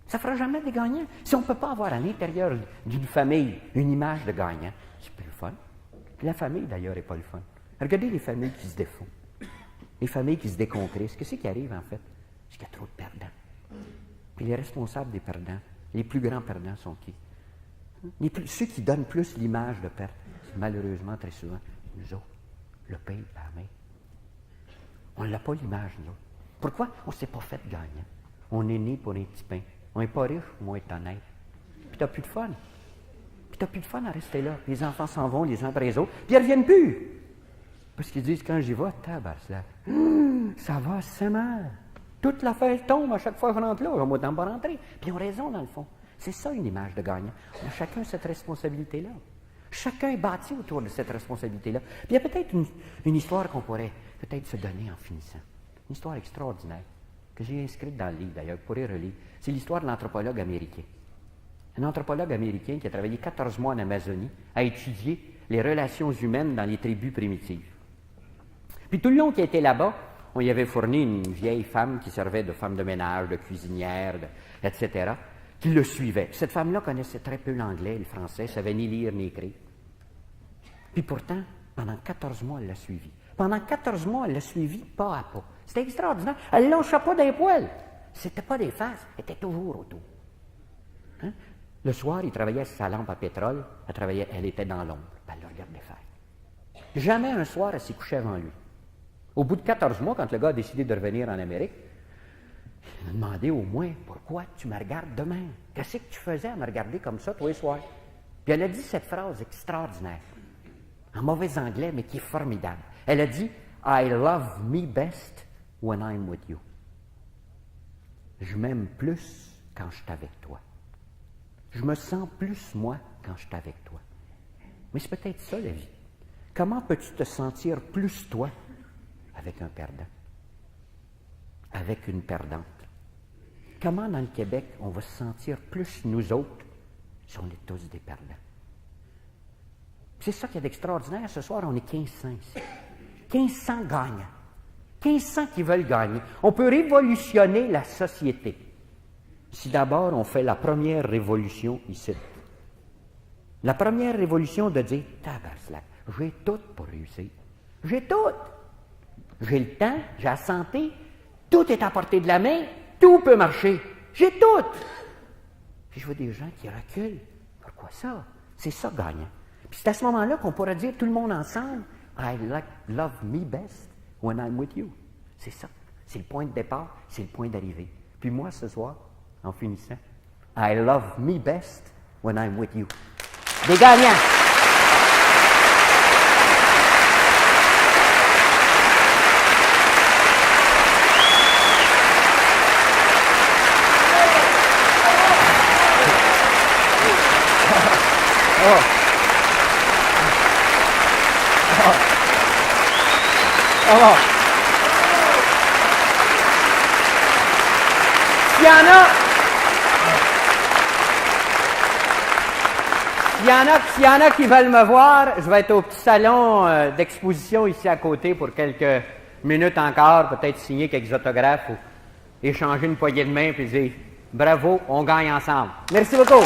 Ça ne fera jamais des gagnants. Si on ne peut pas avoir à l'intérieur d'une famille une image de gagnant, c'est plus le fun. Puis la famille, d'ailleurs, n'est pas le fun. Regardez les familles qui se défont. Les familles qui se déconcrissent. Qu'est-ce qui arrive, en fait? C'est qu'il y a trop de perdants. Puis les responsables des perdants, les plus grands perdants sont qui? Ceux qui donnent plus l'image de perte, c'est malheureusement très souvent nous autres, le pays par la main. On n'a pas l'image, nous autres. Pourquoi? On ne s'est pas fait gagnant. On est né pour un petit pain. On n'est pas riche, on va être honnête. Puis t'as plus de fun. Puis t'as plus de fun à rester là. Les enfants s'en vont les uns après les autres, puis ils ne reviennent plus. Parce qu'ils disent, quand j'y vais, tabarnak, ça va, c'est mal. Toute l'affaire tombe à chaque fois qu'on rentre là. On va pas rentrer. Puis ils ont raison, dans le fond. C'est ça, une image de gagnant. On a chacun cette responsabilité-là. Chacun est bâti autour de cette responsabilité-là. Puis il y a peut-être une histoire qu'on pourrait peut-être se donner en finissant. Une histoire extraordinaire, que j'ai inscrite dans le livre d'ailleurs, vous pourrez relire. C'est l'histoire de l'anthropologue américain. Un anthropologue américain qui a travaillé 14 mois en Amazonie à étudier les relations humaines dans les tribus primitives. Puis tout le long qu'il était là-bas, on y avait fourni une vieille femme qui servait de femme de ménage, de cuisinière, etc., qui le suivait. Cette femme-là connaissait très peu l'anglais et le français, savait ni lire ni écrire. Puis pourtant, pendant 14 mois, elle l'a suivi. Pendant 14 mois, elle l'a suivi pas à pas. C'était extraordinaire. Elle ne lâchait pas des poils. C'était pas des faces, elle était toujours autour. Hein? Le soir, il travaillait sur sa lampe à pétrole, elle était dans l'ombre, elle le regardait faire. Jamais un soir, elle s'est couchée avant lui. Au bout de 14 mois, quand le gars a décidé de revenir en Amérique, il a demandé au moins, pourquoi tu me regardes demain? Qu'est-ce que tu faisais à me regarder comme ça tous les soirs? Puis elle a dit cette phrase extraordinaire, en mauvais anglais, mais qui est formidable. Elle a dit, « I love me best when I'm with you. » Je m'aime plus quand je suis avec toi. Je me sens plus moi quand je suis avec toi. Mais c'est peut-être ça la vie. Comment peux-tu te sentir plus toi avec un perdant? Avec une perdante? Comment dans le Québec on va se sentir plus nous autres si on est tous des perdants? C'est ça qui est d'extraordinaire. Ce soir, on est 1500 ici. 1500 gagnants. 1500 qui veulent gagner. On peut révolutionner la société si d'abord on fait la première révolution ici. La première révolution de dire, tabarnak, j'ai tout pour réussir. J'ai tout. J'ai le temps, j'ai la santé, tout est à portée de la main, tout peut marcher. J'ai tout. Puis je vois des gens qui reculent. Pourquoi ça? C'est ça gagnant. Puis c'est à ce moment-là qu'on pourra dire tout le monde ensemble, I love me best when I'm with you. C'est ça. C'est le point de départ, c'est le point d'arrivée. Puis moi, ce soir, en finissant, I love me best when I'm with you. Des gagnants! S'il y en a qui veulent me voir, je vais être au petit salon d'exposition ici à côté pour quelques minutes encore, peut-être signer quelques autographes ou échanger une poignée de main et dire « Bravo, on gagne ensemble ». Merci beaucoup.